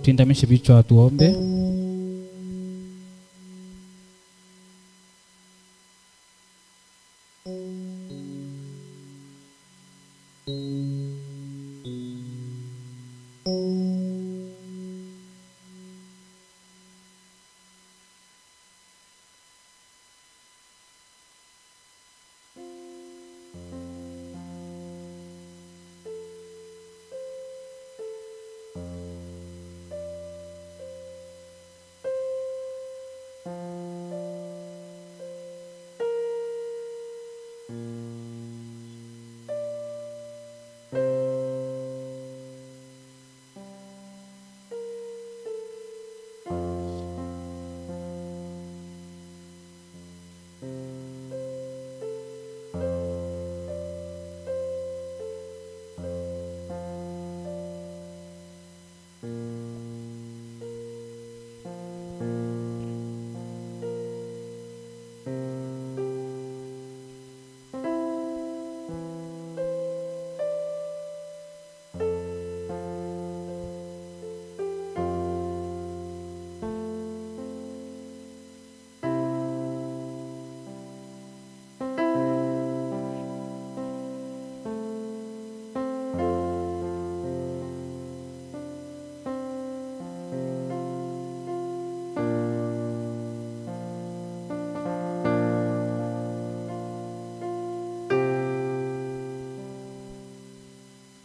Tuinamishe vichwa tuombe.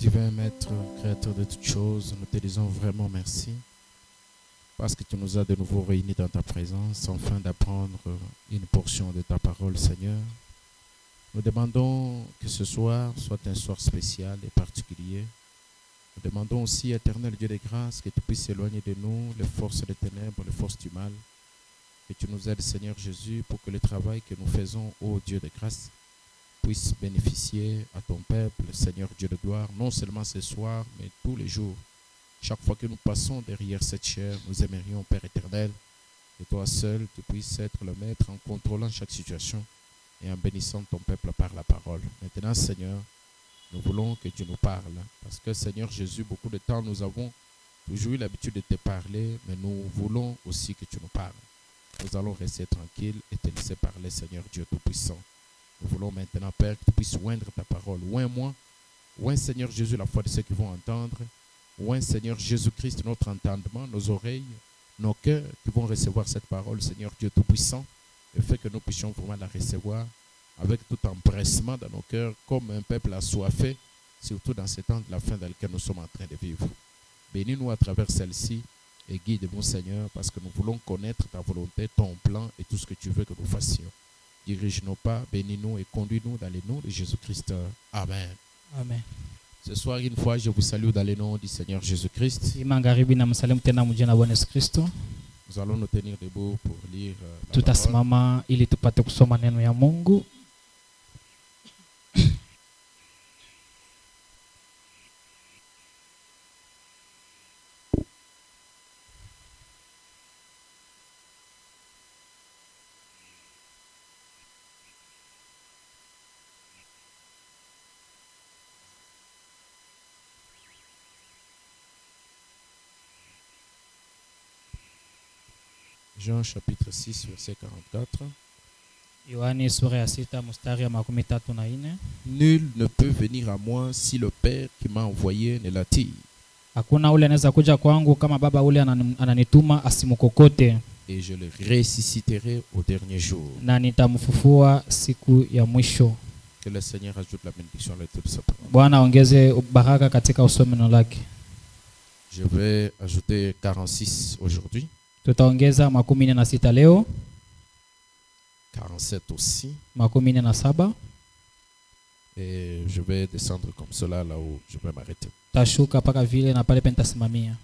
Divin Maître, Créateur de toutes choses, nous te disons vraiment merci parce que tu nous as de nouveau réunis dans ta présence afin d'apprendre une portion de ta parole, Seigneur. Nous demandons que ce soir soit un soir spécial et particulier. Nous demandons aussi, éternel Dieu de grâce, que tu puisses éloigner de nous les forces des ténèbres, les forces du mal. Que tu nous aides, Seigneur Jésus, pour que le travail que nous faisons, ô Dieu de grâce, puisse bénéficier à ton peuple, Seigneur Dieu de gloire, non seulement ce soir, mais tous les jours. Chaque fois que nous passons derrière cette chair, nous aimerions, Père éternel, que toi seul, tu puisses être le maître en contrôlant chaque situation et en bénissant ton peuple par la parole. Maintenant, Seigneur, nous voulons que tu nous parles, parce que, Seigneur Jésus, beaucoup de temps, nous avons toujours eu l'habitude de te parler, mais nous voulons aussi que tu nous parles. Nous allons rester tranquilles et te laisser parler, Seigneur Dieu Tout-Puissant. Nous voulons maintenant, Père, que tu puisses oindre ta parole. Oins-moi, oins, Seigneur Jésus, la foi de ceux qui vont entendre. Oins, Seigneur Jésus-Christ, notre entendement, nos oreilles, nos cœurs qui vont recevoir cette parole, Seigneur Dieu Tout-Puissant, et fait que nous puissions vraiment la recevoir avec tout empressement dans nos cœurs, comme un peuple assoiffé, surtout dans ces temps de la fin dans lequel nous sommes en train de vivre. Bénis-nous à travers celle-ci et guide-nous, Seigneur, parce que nous voulons connaître ta volonté, ton plan et tout ce que tu veux que nous fassions. Dirige nos pas, bénis-nous et conduis-nous dans les noms de Jésus-Christ. Amen. Amen. Ce soir, une fois, je vous salue dans les noms du Seigneur Jésus-Christ. Nous allons nous tenir debout pour lire la parole. Tutasimama ili tupate kusoma neno ya Mungu. Jean chapitre 6, verset 44. Yohani sura ya 6 mstari ya 34. Nul ne peut venir à moi si le Père qui m'a envoyé ne l'attire. Hakuna ule anaweza kuja kwangu kama baba ule ananituma asimukokote. Et je le ressusciterai au dernier jour. Na nitamfufua siku ya mwisho. Que le Seigneur ajoute la bénédiction à la lecture de sa parole. Bwana ongeze baraka katika usomeno lake. Je vais ajouter 46 aujourd'hui. Tutaongeza 46 leo. 47 aussi. 47. Et je vais descendre comme cela là où je vais m'arrêter. Tashuka paka vile na pale pentasimamia.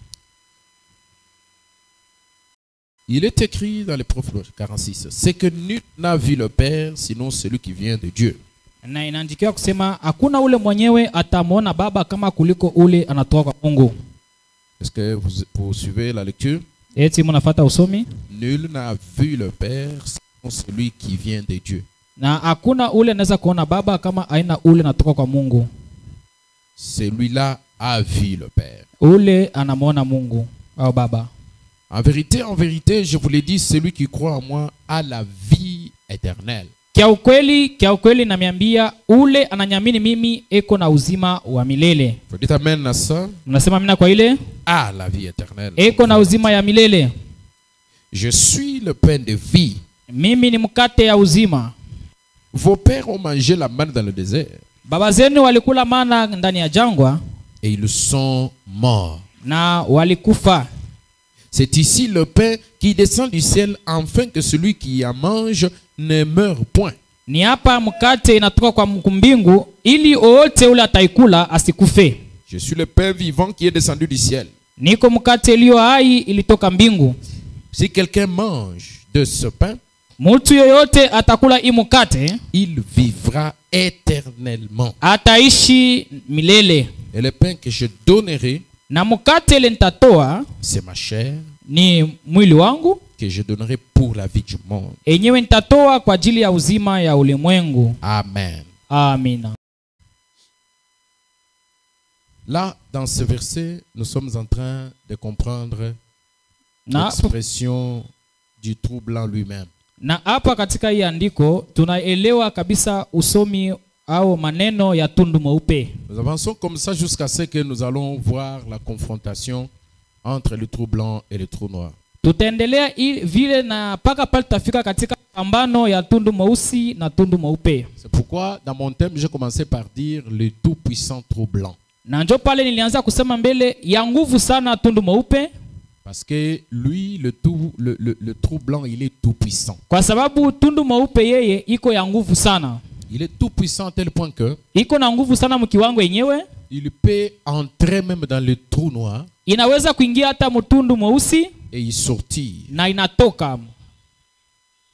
Il est écrit dans les Prophètes 46, c'est que nul n'a vu le Père sinon celui qui vient de Dieu. Na inaandikiwa kusema hakuna ule mwenyewe atamwona baba kama kuliko ule anatoka kwa Mungu. Est-ce que vous suivez la lecture? Eti mnafuata usomi? Nul n'a vu le Père sinon celui qui vient de Dieu. Na hakuna ule anaweza kuona baba kama aina ule anatoka kwa Mungu. Celui-là a vu le Père. Ule anamwona Mungu. au baba. En vérité, je vous l'ai dit, celui qui croit en moi a la vie éternelle. Kia ukweli namiambia ule ananyamini mimi eko na uzima wa milele. Vous dites amen à ça? Mnasema amina kwa ile? Ah, la vie éternelle. Eko na uzima ya milele. Je suis le pain de vie. Mimi ni mkate ya uzima. Vos pères ont mangé la manne dans le désert. Baba zenu walikula mana ndani ya jangwa Et ils sont morts. na walikufa. C'est ici le pain qui descend du ciel afin que celui qui en mange ne meure point. Ni hapa mkate inatoka kwa mbingu ili wote ule ataikula asikufe. Je suis le pain vivant qui est descendu du ciel. Niko mkate iliyo hai ilitoka mbingu. Si quelqu'un mange de ce pain, Mtu yoyote atakula hii mkate, il vivra éternellement. ataishi milele. Et le pain que je donnerai, Na mkate ile nitatoa c'est ma chair ni mwili wangu, que je donnerai pour la vie du monde. enyewe nitatoa kwa ajili ya uzima ya ulimwengu. Amen. Amina. Là, dans ce verset, nous sommes en train de comprendre Na l'expression du trou blanc lui-même. na hapa katika hii andiko tunaelewa kabisa usomi au maneno ya tundu mweupe. Nous avançons comme ça jusqu'à ce que nous allons voir la confrontation entre le trou blanc et le trou noir. Tutaendelea vile na paka pale tutafika katika pambano ya tundu mweusi na tundu mweupe. C'est pourquoi, dans mon thème, j'ai commencé par dire le tout-puissant trou blanc. Na njo pale nilianza kusema mbele ya nguvu sana tundu mweupe. Parce que lui, le trou blanc, il est tout-puissant. Kwa sababu tundu mweupe yeye iko ya nguvu sana. Il est tout-puissant à tel point que Iko na nguvu sana mkiwango yenyewe. il peut entrer même dans le trou noir Inaweza kuingia hata mtundu mweusi et y sortir. na inatoka.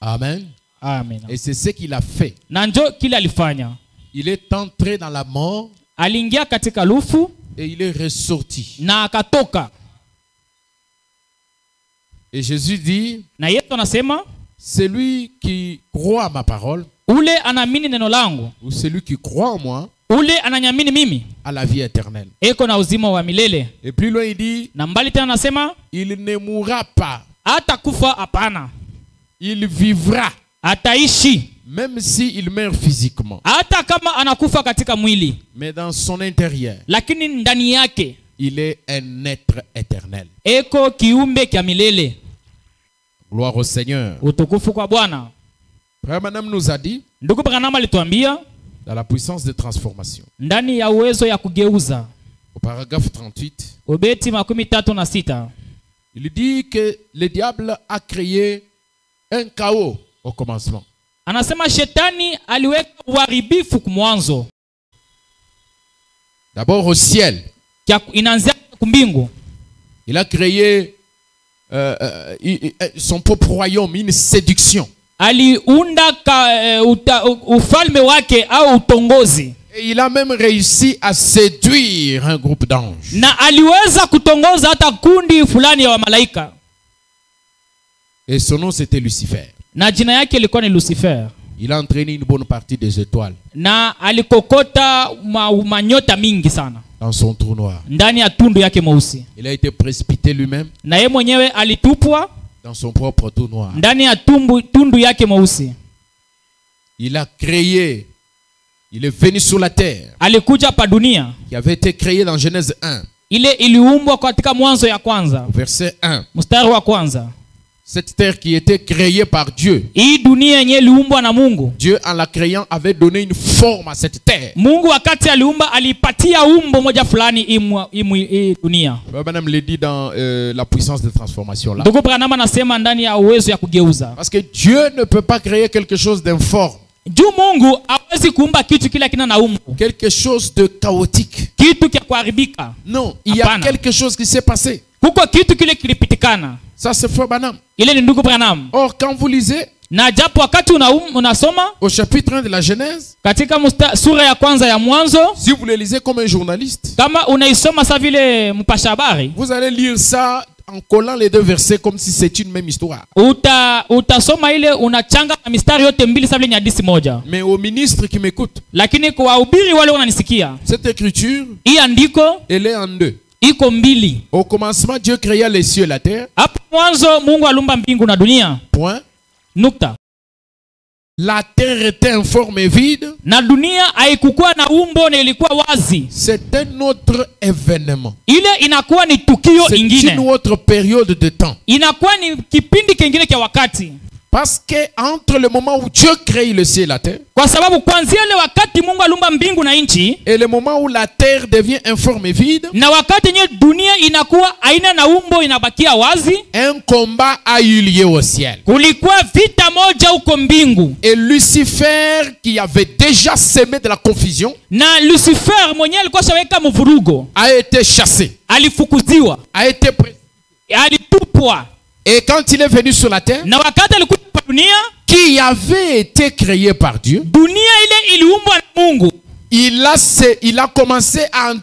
Amen. Amen. Et c'est ce qu'il a fait. Na njo kile alifanya. Il est entré dans la mort Aliingia katika lufu et il est ressorti. na akatoka. Et Jésus dit, Na Yesu anasema celui qui croit à ma parole, ule anamini neno langu, ou celui qui croit en moi, ule ananyamini mimi, a la vie éternelle. eko na uzima wa milele. Et plus loin il dit, Na mbali tena anasema il ne mourra pas, hata kufa hapana, il vivra, ataishi même s'il meurt physiquement. hata kama anakufa katika mwili, Mais dans son intérieur, lakini ndani yake il est un être éternel. eko kiumbe kya milele. Gloire au Seigneur. Utukufu kwa Bwana. Frère Madame nous a dit, Ndugu Branham alituambia dans la puissance de transformation, ndani ya uwezo ya kugeuza, au paragraphe 38, Ubeti 36, il dit que le diable a créé un chaos au commencement. anasema shetani aliweka uharibifu kumwanzo. D'abord au ciel, Inaanzia kumbingu. il a créé son propre royaume, une séduction. Aliunda ufalme wake au utongozi. Et il a même réussi à séduire un groupe d'anges. Na aliweza kutongoza hata kundi fulani ya wamalaika. Et son nom c'était Lucifer. Na jina yake ilikuwa ni Lucifer. Il a entraîné une bonne partie des étoiles Na alikokota manyota mingi sana dans son trou noir. ndani ya tundu yake mweusi. Il a été précipité lui-même Na yeye mwenyewe alitupwa dans son propre trou noir. ndani ya tundu yake mweusi. Il a créé, il est venu sur la terre, Alikuja pa dunia. qui avait été créée dans Genèse 1, Ile iliumbwa katika Mwanzo ya kwanza, verset 1. mstari wa kwanza. Cette terre qui était créée par Dieu. Hii dunia yenyewe iliumbwa na Mungu. Dieu, en la créant, avait donné une forme à cette terre. Mungu wakati aliumba alipatia umbo moja fulani hii dunia. Madame le dit dans la puissance de transformation là. Ndugu Branham anasema ndani ya uwezo ya kugeuza. Parce que Dieu ne peut pas créer quelque chose d'informe. Juu Mungu hawezi kuumba kitu kila kina na umbo. Quelque chose de chaotique. Kitu kia kuharibika. Non, il y a quelque chose qui s'est passé. Kuko kitu kile kilipitikana. Ça c'est Frère Branham. Ile ni ndugu Branham. Or, quand vous lisez Na japo wakati unasoma au chapitre 1 de la Genèse, katika sura ya kwanza ya Mwanzo, si vous le lisez comme un journaliste, kama unaisoma sa vile mpasha habari, vous allez lire ça en collant les deux versets comme si c'était une même histoire. Utasoma ile unachanga na mistari yote mbili sa vile ni hadithi moja. Mais au ministre qui m'écoute, Lakini kwa wahubiri wale wananisikia, cette écriture, hii andiko elle est en deux. iko mbili. Au commencement, Dieu créa les cieux et la terre. Hapo mwanzo Mungu aliumba mbingu na dunia. Point. Nukta. La terre était informe et vide. Na dunia haikukuwa na umbo na ilikuwa wazi. C'est un autre événement. Ile inakuwa ni tukio C'est ingine. une autre période de temps. Inakuwa ni kipindi kingine kia wakati. Parce que entre le moment où Dieu crée le ciel et la terre, Kwa sababu kuanzia ile wakati Mungu aliumba mbingu na nchi, et le moment où la terre devient informe et vide, na wakati yenyewe dunia inakuwa aina na umbo inabakia wazi, un combat a eu lieu au ciel. kulikuwa vita moja huko mbingu. Et Lucifer, qui avait déjà semé de la confusion, Na Lucifer mwenyewe alikuwa shaweka mvurugo, a été chassé, alifukuziwa, a été alitupwa. Et quand il est venu sur la terre, Na wakati alikuja kwa dunia, qui avait été créé par Dieu, dunia ile iliumbwa na Mungu, il a commencé à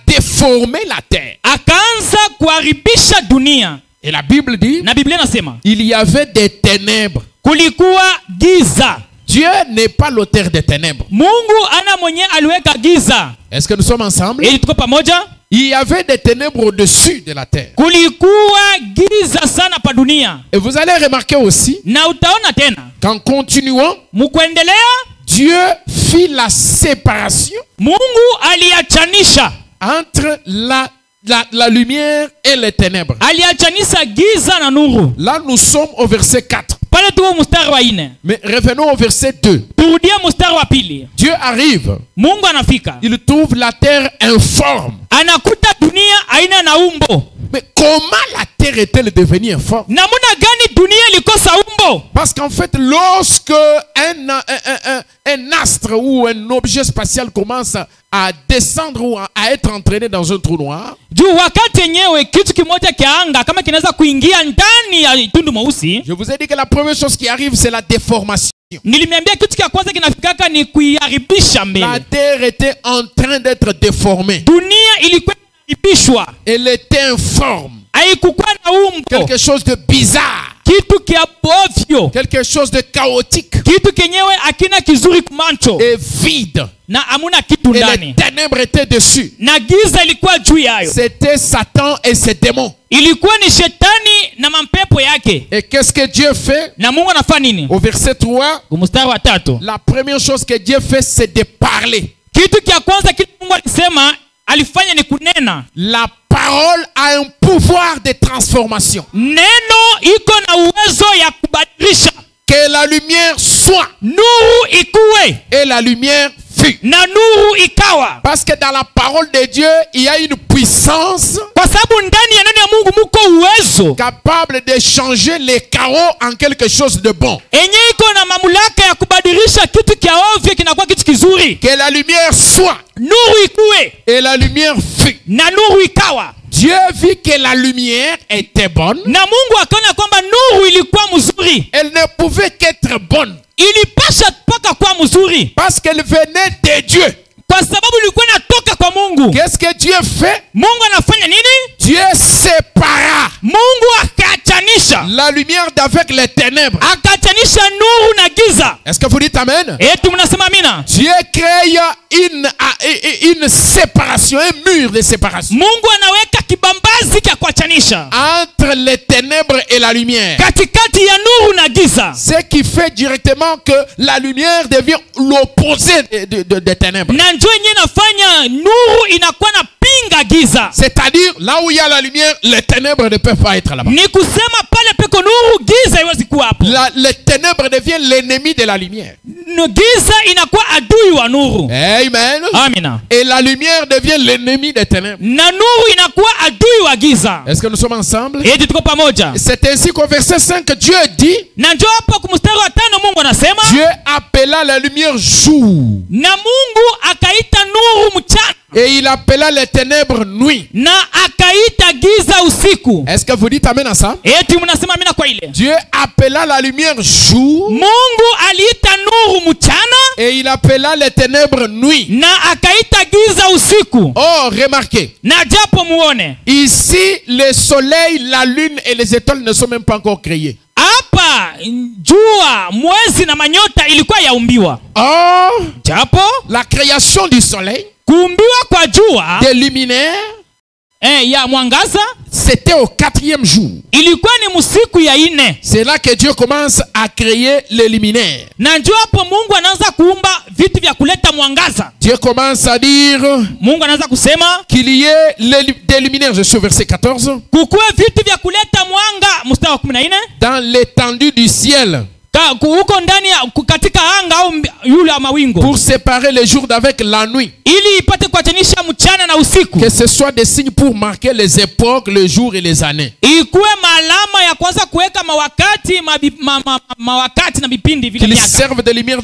déformer la terre. akaanza kuharibisha dunia. Et la Bible dit, Na Biblia inasema il y avait des ténèbres. kulikuwa giza. Dieu n'est pas l'auteur des ténèbres. Mungu ana mwenye aliweka giza. Est-ce que nous sommes ensemble? Ili tuko pamoja? Il y avait des ténèbres au-dessus de la terre. Kulikuwa giza sana pa dunia. Et vous allez remarquer aussi, Na utaona tena, qu'en continuant, mkuendelea, Dieu fit la séparation Mungu aliachanisha. entre la lumière et les ténèbres. Aliachanisha giza na nuru. Là, nous sommes au verset 4. Pale tuko mstari wa 4. Mais revenons au verset 2. Turudie mstari wa 2. Dieu arrive. Mungu anafika. Il trouve la terre informe. Anakuta dunia aina na umbo. Mais comment la terre est-elle devenue informe? Namuna gani dunia ilikosa umbo? Parce qu'en fait, lorsque un astre ou un objet spatial commence à descendre ou à être entraîné dans un trou noir, Juu wakati yenyewe kitu kimoja kia anga kama kinaweza kuingia ndani ya tundu mweusi, je vous ai dit que la première chose qui arrive, c'est la déformation. nilimiambia kitu kia kwanza kinafikaka ni kuiharibisha La mbele. terre était en train d'être déformée. Dunia ilikuwa inaharibishwa. Elle était informe. Haikukuwa na umbo. Quelque chose de bizarre. Kitu kia bovyo. Quelque chose de chaotique. Kitu kenyewe akina kizuri kumancho. Et vide. Na amuna kitu Et ndani. les ténèbres étaient dessus. Na giza ilikuwa juu yayo. C'était Satan et ses démons. Ilikuwa ni shetani na mampepo yake. Et qu'est-ce que Dieu fait? Na Mungu anafanya nini? Au verset 3, Mstari wa 3. la première chose que Dieu fait, c'est de parler. Kitu kia kwanza kitu Mungu alisema alifanya ni kunena. La parole a un pouvoir de transformation. Neno iko na uwezo ya kubadilisha. Que la lumière soit. Nuru ikuwe. Et la lumière fut. Na nuru ikawa. Parce que dans la parole de Dieu, il y a une puissance Kwa sababu ndani ya neno ya Mungu muko uwezo capable de changer les chaos en quelque chose de bon. enye iko na mamlaka ya kubadilisha kitu kia ovyo kinakuwa kitu kizuri. Que la lumière soit. Nuru ikuwe. Et la lumière fut. Na nuru ikawa. Dieu vit que la lumière était bonne. Na Mungu akaona kwamba nuru ilikuwa mzuri. Elle ne pouvait qu'être bonne. Ilipasha paka kwa mzuri. Parce qu'elle venait de Dieu. Kwa sababu ilikuwa inatoka kwa Mungu. Qu'est-ce que Dieu fait? Mungu anafanya nini? Dieu sépara Mungu akachanisha. la lumière d'avec les ténèbres. Akachanisha nuru na giza. Est-ce que vous dites amen? Eti mnasema amina? Dieu crée une séparation, un mur de séparation Mungu anaweka kibambazi kia kuachanisha entre les ténèbres et la lumière. katikati ya nuru na giza. Ce qui fait directement que la lumière devient l'opposé des ténèbres. Na njoo yenyewe inafanya nuru inakuwa na pinga giza. C'est-à-dire, là où il y a la lumière, les ténèbres ne peuvent pas être là-bas. Ni kusema pale peko nuru giza haiwezi kuwa hapo. Les ténèbres deviennent l'ennemi de la lumière. Giza inakuwa adui wa nuru. Amen. Amina. Et la lumière devient l'ennemi des ténèbres. Na nuru inakuwa adui wa giza. Est-ce que nous sommes ensemble? Eti tuko pamoja. C'est ainsi qu'au verset 5, Dieu dit, Na njoo hapo kwa mstari wa 5 Mungu anasema, Dieu appela la lumière jour. na Mungu akaita nuru mchana. Et il appela les ténèbres nuit. Na akaita giza usiku. Est-ce que vous dites amen à ça? Eti mnasema amina kwa ile? Dieu appela la lumière jour. Mungu aliita nuru mchana. Et il appela les ténèbres nuit. Na akaita giza usiku. Oh, remarquez. Na japo muone. Ici, le soleil, la lune et les étoiles ne sont même pas encore créés. Hapa jua, mwezi na manyota ilikuwa yaumbiwa. Or, Japo la création du soleil, kuumbiwa kwa jua, des luminaires, ya mwangaza. C'était au 4e jour. Ilikuwa ni msiku ya 4. C'est là que Dieu commence à créer les luminaires. Na ndio hapo Mungu anaanza kuumba vitu vya kuleta mwangaza. Dieu commence à dire Mungu anaanza kusema qu'il y ait des luminaires, je suis au verset 14. Kukuwe vitu vya kuleta mwanga, mstari wa 14. Dans l'étendue du ciel. Huko ndani ya katika anga au yule ya mawingu. Pour séparer les jours d'avec la nuit. Ili ipate kuachanisha mchana na usiku. Que ce soit des signes pour marquer les époques, les jours et les années. Ikuwe malama ya kwanza kuweka mawakati mawakati na vipindi vile miaka. Qu'ils servent de lumière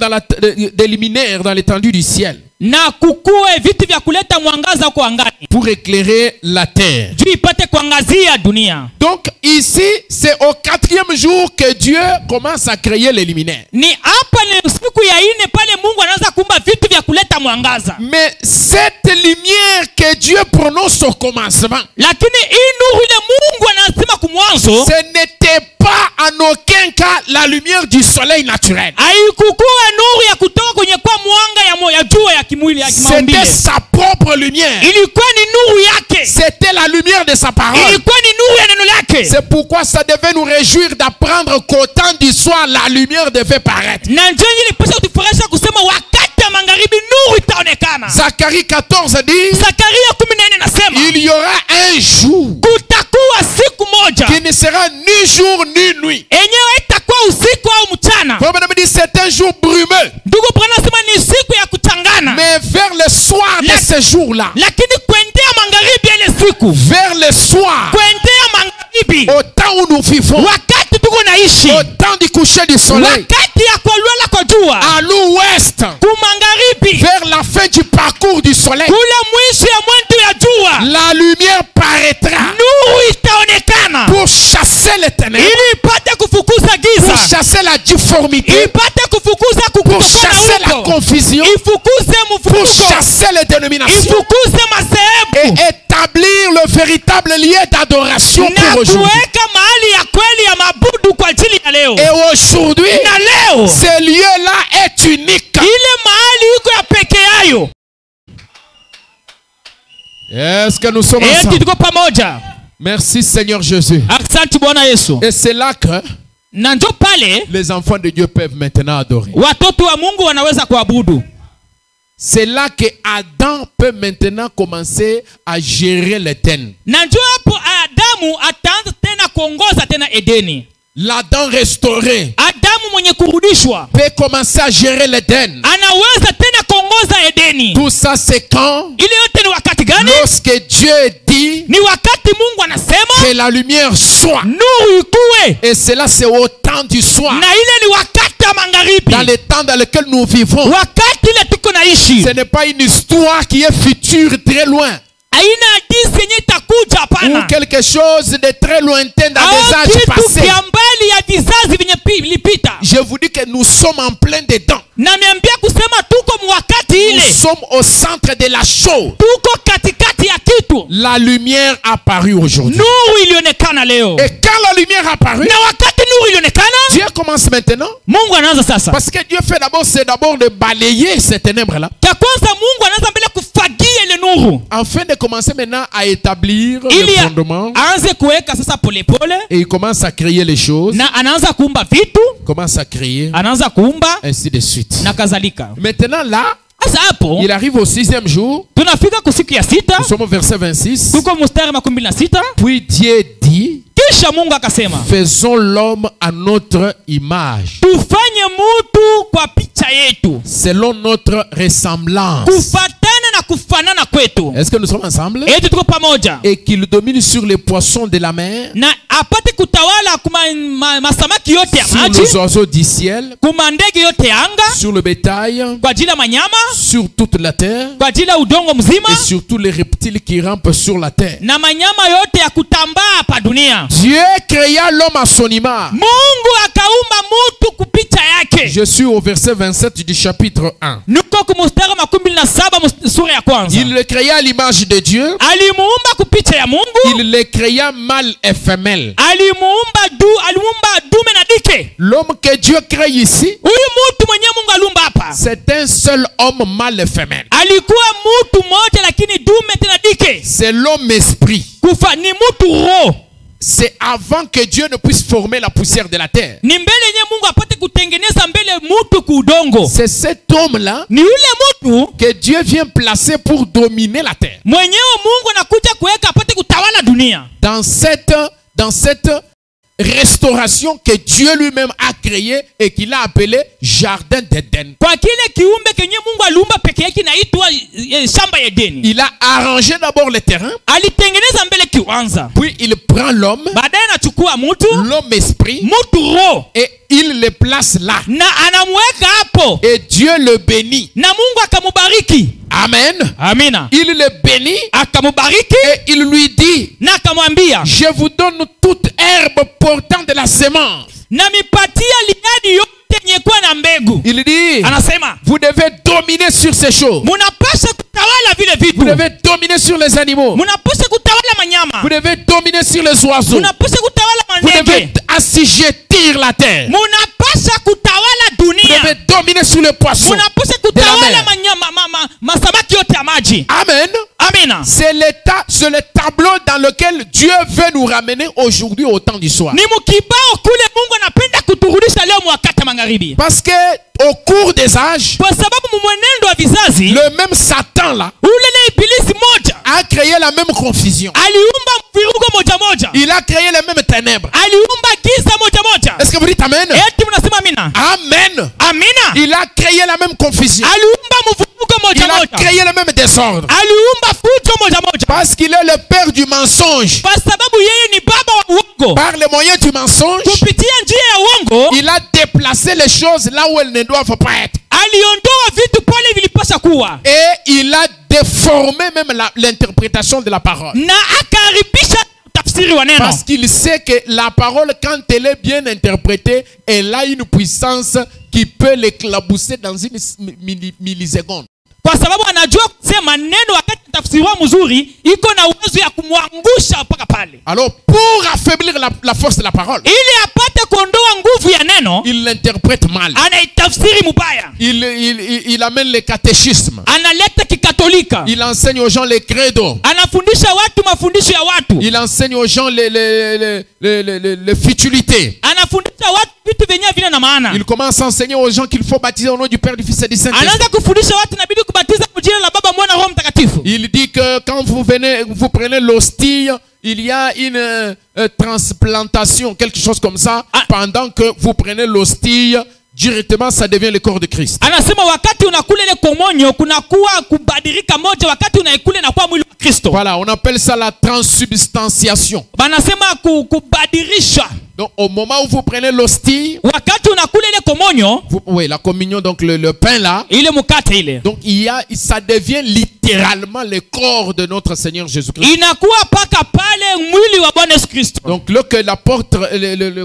des luminaires dans l'étendue du ciel. Na kukuwe vitu vya kuleta mwangaza huko angani. Pour éclairer la terre. Juu ipate kuangazia dunia. Donc ici, c'est au 4e jour que Dieu commence à créer les luminaires. Ni hapa ni siku ya 4 pale Mungu anaanza kuumba vitu vya kuleta mwangaza. Mais cette lumière que Dieu prononce au commencement. Lakini hii nuru ile Mungu anasema kumwanzo. Ce n'était pas en aucun cas la lumière du soleil naturel. Haikukuwa nuru ya kutoka kwenye kwa mwanga ya jua ya kimwili ya kimaumbile. C'était sa propre lumière. Ilikuwa ni nuru yake. C'était la lumière de sa parole. Ilikuwa ni nuru ya neno lake. C'est pourquoi ça devait nous réjouir d'apprendre qu'au temps du soir la lumière devait paraître. Na ndio ilipaswa kutufurahisha kusema wakati wa magharibi nuru itaonekana. Zacharie 14 dit Zakaria 14 nasema il y aura un jour kutakuwa siku moja qui ne sera ni jour ni nuit. Enyewe itakuwa usiku au mchana. Comme dit c'est un jour brumeux. Ndugu Branham nasema ni siku ya kuchangana. Mais vers le soir de ce jour-là. Lakini kuendea magharibi ile siku. Vers le soir. Kuendea magharibi. Au temps où nous vivons. Wakati tuko naishi. Au temps du coucher du soleil. Wakati ya kulala kwa jua. À l'ouest. Kumagharibi. Vers la fin du parcours du soleil. Kula mwisho ya mwendo ya jua. La lumière paraîtra. Nuru itaonekana. Pour chasser les ténèbres. Ili ipate kufukuza giza. Pour chasser la difformité. Ipate kufukuza pour chasser la confusion. Ifukuze mfukuko. Pour chasser les dénominations. Ifukuze masehebu. Et établir le véritable lieu d'adoration pour aujourd'hui. Et aujourd'hui, ce lieu-là est unique. Est-ce que nous sommes ensemble? Merci Seigneur Jésus. Et c'est là que les enfants de Dieu peuvent maintenant adorer. C'est là que Adam peut maintenant commencer à gérer l'Éden. L'Adam restauré peut commencer à gérer l'Éden. Tout ça c'est quand? Lorsque Dieu dit que la lumière soit. Et cela c'est au temps du soir. Dans les temps dans lesquels nous vivons. Ce n'est pas une histoire qui est future très loin. Ou quelque chose de très lointain dans des âges passés. Je vous dis que nous sommes en plein dedans. Nous sommes au centre de la chose. La lumière a apparu aujourd'hui. Et quand la lumière a apparu, Dieu commence maintenant. Parce que Dieu fait d'abord, c'est d'abord de balayer ces ténèbres-là. Afin de commencer maintenant à établir le fondement. Et il commence à créer les choses. Commence à créer. Ainsi de suite. Maintenant là, il arrive au 6e jour. Nous sommes au verset 26. Puis Dieu dit, faisons l'homme à notre image, selon notre ressemblance. Est-ce que nous sommes ensemble? Et qu'il domine sur les poissons de la mer, sur les oiseaux du ciel, sur le bétail, sur toute la terre, et sur tous les reptiles qui rampent sur la terre. Dieu créa l'homme à son image. Je suis au verset 27 du chapitre 1. Il le créa à l'image de Dieu. Il le créa mâle et femelle. dike. L'homme que Dieu crée ici, Huyu mtu mwenye Mungu alumba hapa, c'est un seul homme mâle et femelle. alikuwa mtu mmoja lakini dume tena dike. C'est l'homme esprit. Kufa ni mtu roho. C'est avant que Dieu ne puisse former la poussière de la terre. Ni mbele yenye Mungu apate kutengeneza mbele mtu kuudongo. C'est cet homme-là Ni yule mtu que Dieu vient placer pour dominer la terre. mwenyewe Mungu anakuja kuweka apate kutawala dunia. Dans cette restauration que Dieu lui-même a créée et qu'il a appelée Jardin d'Éden. Kwa kile kiumbe kenye Mungu aliumba peke yake inaitwa shamba ya Edeni. Il a arrangé d'abord le terrain, Alitengeneza mbele kiwanza. puis il prend l'homme, Baadaye anachukua mtu, l'homme esprit, mtu roho, et il le place là. na anamweka hapo. Et Dieu le bénit. Na Mungu akamubariki. Amen. Amina. Il le bénit Akamubariki et il lui dit, na akamwambia, je vous donne toute herbe portant de la semence. na mipatia liadi yote yenye kuwa na mbegu. Il dit, Anasema, vous devez dominer sur ces choses. munapasha kutawala vile Vous vitu. devez dominer sur les animaux. Munapasha kutawala manyama. Vous devez dominer sur les oiseaux. Munapasha kutawala Vous devez mandege. assujettir la terre. Munapasha kutawala Vous dunia. devez dominer sur les poissons. Munapasha de la kutawala mer. manyama, masamaki yote ya maji. Amen. Amina. C'est le tableau dans lequel Dieu veut nous ramener aujourd'hui au temps du soir. Ni mkibao kule Mungu anapenda kuturudisha leo mwakati magharibi. Parce que au cours des âges, Kwa sababu mwenendo wa vizazi, le même Satan là ule ibilisi moja a créé la même confusion. aliumba virugo moja moja. Il a créé les mêmes ténèbres. Aliumba giza moja moja. Est-ce que vous dites amen? Eti mnasema amina? Amen. Amina. Il a créé la même confusion. Aliumba mvurugo Il moja a moja. créé le même désordre. Aliumba fujo moja moja. Parce qu'il est le père du mensonge. Kwa sababu yeye ni baba wa uongo. Par les moyens du mensonge, Kupitia njia ya uongo, il a déplacé les choses là où elles ne doivent pas être. aliondoa vitu pale vilipasha kuwa. Et il a déformé même l'interprétation de la parole. Na akaharibisha tafsiri wa neno. Parce qu'il sait que la parole, quand elle est bien interprétée, elle a une puissance qui peut l'éclabousser dans une milliseconde. Kwa sababu anajua kusema neno wakati tafsiriwa mzuri iko na uwezo ya kumwangusha mpaka pale. Alors pour affaiblir la force de la parole, Ili apate kuondoa nguvu ya neno, il l'interprète mal. anaitafsiri mubaya. Il amène le catéchisme. Analeta kikatolika. Il enseigne aux gens les credos. Anafundisha watu mafundisho ya watu. Il enseigne aux gens les futilités. Anafundisha watu vitu vyenye vina na maana. Il commence à enseigner aux gens qu'il faut baptiser au nom du Père, du Fils et du Saint-Esprit. Anaanza kufundisha watu inabidi kubatiza kwa jina la Baba, Mwana, Roho Mtakatifu. Il dit que quand vous prenez l'hostie, il y a une transplantation, quelque chose comme ça. Pendant que vous prenez l'hostie, directement ça devient le corps de Christ. Anasema wakati unakula ile komonyo kunakuwa kubadilika moja, wakati unaikula inakuwa mwili wa Kristo. Voilà, on appelle ça la transsubstantiation. Banasema kubadilisha. Donc au moment où vous prenez l'hostie, wakati unakula ile komonyo, oui, la communion, donc le pain là, ile mukate ile, donc ça devient littéralement le corps de notre Seigneur Jésus-Christ. inakuwa paka pale mwili wa Bwana Yesu Kristo. Donc l'apôtre,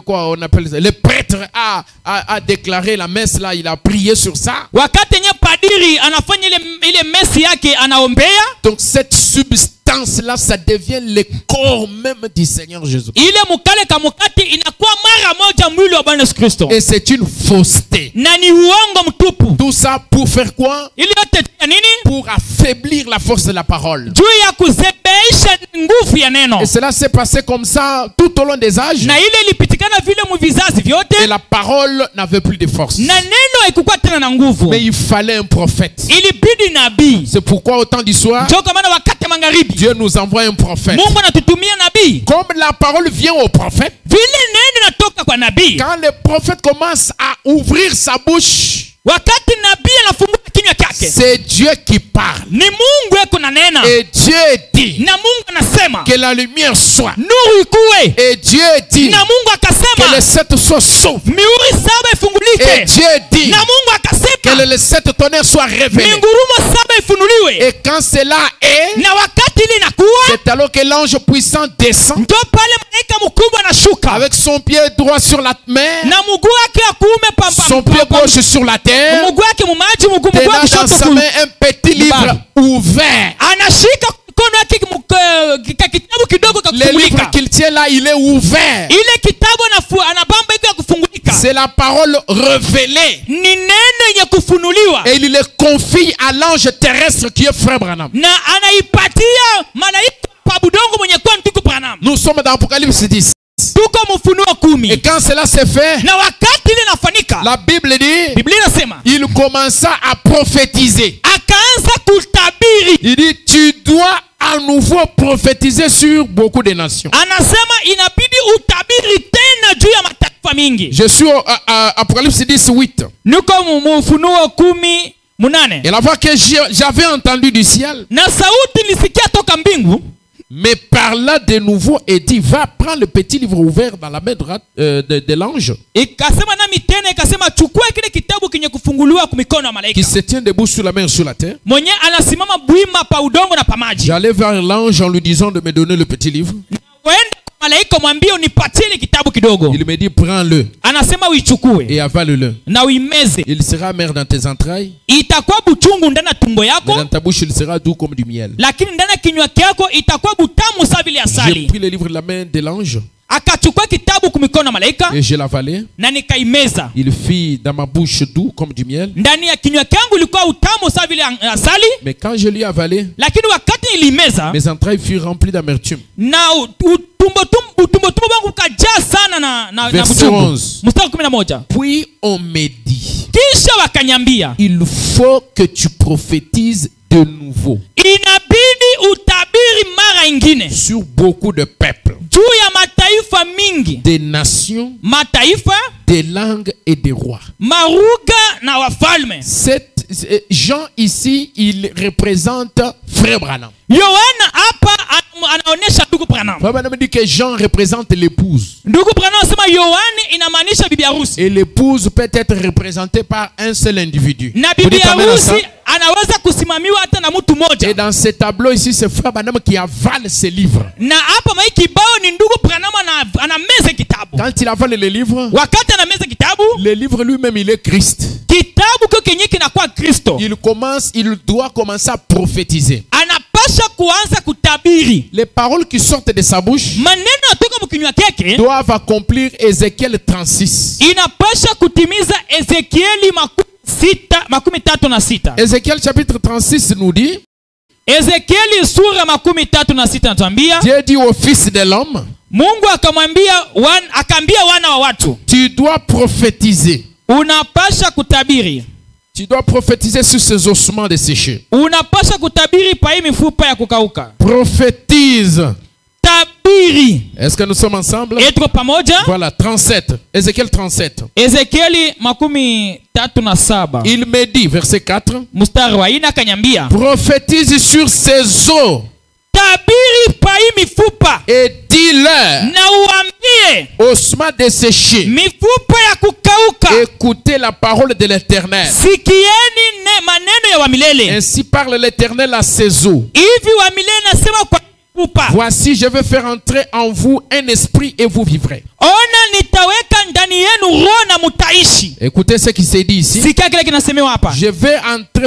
quoi on appelle ça, le prêtre a déclaré la messe là, il a prié sur ça. Wakati nye padiri anafanya ile mesi yake anaombea, donc cette substance là, ça devient le corps même du Seigneur Jésus. Ile mukale kamukati inakuwa mara moja mwili wa Bwana Yesu Kristo. Et c'est une fausseté. Na ni uongo mtupu. Tout ça pour faire quoi? Ili yote nini? Pour affaiblir la force de la parole. Juu ya kuzebeisha nguvu ya neno. Et cela s'est passé comme ça tout au long des âges. Na ile ilipitikana vile mu vizazi vyote. Et la parole n'avait plus de force. Na neno haikuwa tena na nguvu. Mais il fallait un prophète. Ilibidi nabii. C'est pourquoi au temps du soir, Ndio kwa maana wakati magharibi, Dieu nous envoie un prophète. Mungu anatutumia nabii. Comme la parole vient au prophète, vile neno natoka kwa nabii, quand le prophète commence à ouvrir sa bouche, wakati nabii anafungua kinywa chake, c'est Dieu qui parle. ni Mungu eko na nena. Et Dieu dit Na Mungu anasema que la lumière soit. nuru ikuwe. Et Dieu dit Na Mungu que akasema les 7 soient saufs. mihuri 7 Et ifungulike. Dieu dit Na Mungu akasema que les 7 tonnerres soient révélés. mingurumo 7 ifunuliwe. Et quand cela est, Na wakati ile inakuwa, c'est alors que l'ange puissant descend ndio pale malaika mkubwa anashuka avec son pied droit sur la mer, na mguu wake wa kuume son pied gauche sur la terre, mguu wake mumaji, mguu tenant wa dans kushoto sa main un petit livre ouvert. anashika mkono wake kitabu kidogo Le livre kakufungulika. qu'il tient là, il est ouvert. Ile kitabu anabamba iko ya kufungulika. C'est la parole révélée. ni neno yenye kufunuliwa, Et il le confie à l'ange terrestre qui est frère Branham. na anaipatia malaika pa budongo mwenye kwa ndugu Branham. Nous sommes dans Apocalypse 10. Tuko Mfunuo 10. Et quand cela s'est fait, Na wakati ile nafanyika, la Bible dit, Biblia inasema il commença à prophétiser. akaanza kutabiri. Il dit, tu dois à nouveau prophétiser sur beaucoup de nations. Anasema inabidi utabiri tena juu ya mataifa mingi. Je suis à Apocalypse 10, 8. Nuko Mfunuo 10:8. Et la voix que j'avais entendue du ciel Na sauti nilisikia toka mbingu me parla de nouveau et dit, va prendre le petit livre ouvert dans la main droite de l'ange ikasema nami tena ikasema chukua kile kitabu kenye kufunguliwa kwa mikono ya qui malaika se tient debout sur la mer sur la terre. mwenye anasimama bwima pa udongo na pa maji. J'allais vers l'ange en lui disant de me donner le petit livre. Waenda kwa malaika mwambie unipatie ile kitabu kidogo. Il me dit, prends-le Anasema uichukue et avale-le. na uimeze. Il sera amer dans tes entrailles, Itakuwa buchungu ndani ya tumbo mais yako, dans ta bouche il sera doux comme du miel. lakini ndani ya kinywa chako itakuwa butamu sawa vile J'ai asali. pris le livre de la main de l'ange Akachukua kitabu kwa mikono ya malaika et je l'avalai. na nikaimeza. Il fit dans ma bouche doux comme du miel. Ndani ya kinywa changu ilikuwa utamu sawa vile asali, Mais quand je l'ai avalé, lakini wakati nilimeza mes entrailles furent remplies d'amertume. na utumbo wangu ukajaa sana na Verset buchungu. 11. Mstari 11. Puis on me dit, Kisha wakanyambia, il faut que tu prophétises de nouveau inabidi utabiri mara ingine sur beaucoup de peuples, juu ya mataifa mingi, des nations, mataifa, des langues et des rois. maruga na wafalme. Jean ici, il représente Frère Branham. Yohana hapa anaonesha ndugu Branham. Frère Branham dit que Jean représente l'épouse. Ndugu Branham anasema Yohana inamaanisha bibi harusi. Et l'épouse peut être représentée par un seul individu. Na bibi harusi anaweza kusimamiwa hata na mtu mmoja. Et dans ce tableau ici, c'est Frère Branham qui avale ses livres. Na hapa mai kibao ni ndugu Branham anameza kitabu. Quand il avale les livres, Wakati anameza kitabu, le livre lui-même il est Christ. kitabu kwa kenye kinakuwa Kristo. Il doit commencer à prophétiser. Anapasha kuanza kutabiri. Les paroles qui sortent de sa bouche Maneno yatoka mkinywa chake doivent accomplir Ézéchiel 36. inapasha kutimiza Ezekieli 36. Ézéchiel chapitre 36 nous dit, Ezekieli sura 36 natuambia, Dieu dit au fils de l'homme, Mungu akaambia wana wa watu, tu dois prophétiser. unapasha kutabiri. Tu dois prophétiser sur ces ossements desséchés. Unapasha kutabiri pa hii mifupa ya kukauka. Prophétise. Tabiri. Est-ce que nous sommes ensemble? Etro pamoja? Voilà, 37. Ézéchiel 37. Ezekieli 37. Il me dit, verset 4, Mstari wa 4 akanyambia, prophétise sur ces eaux tabiri pa hii mifupa et dis-leur, na uambie ossements desséchés, mifupa ya kukauka, écoutez la parole de l'Éternel. sikieni maneno ya wa milele. Ainsi parle l'Éternel à ces eaux. Hivi wa milele nasema kwa mifupa, Voici, je vais faire entrer en vous un esprit et vous vivrez. ona nitaweka ndani yenu roho na mutaishi. Écoutez ce qui s'est dit ici. Sikia kile kinasemewa hapa, Je vais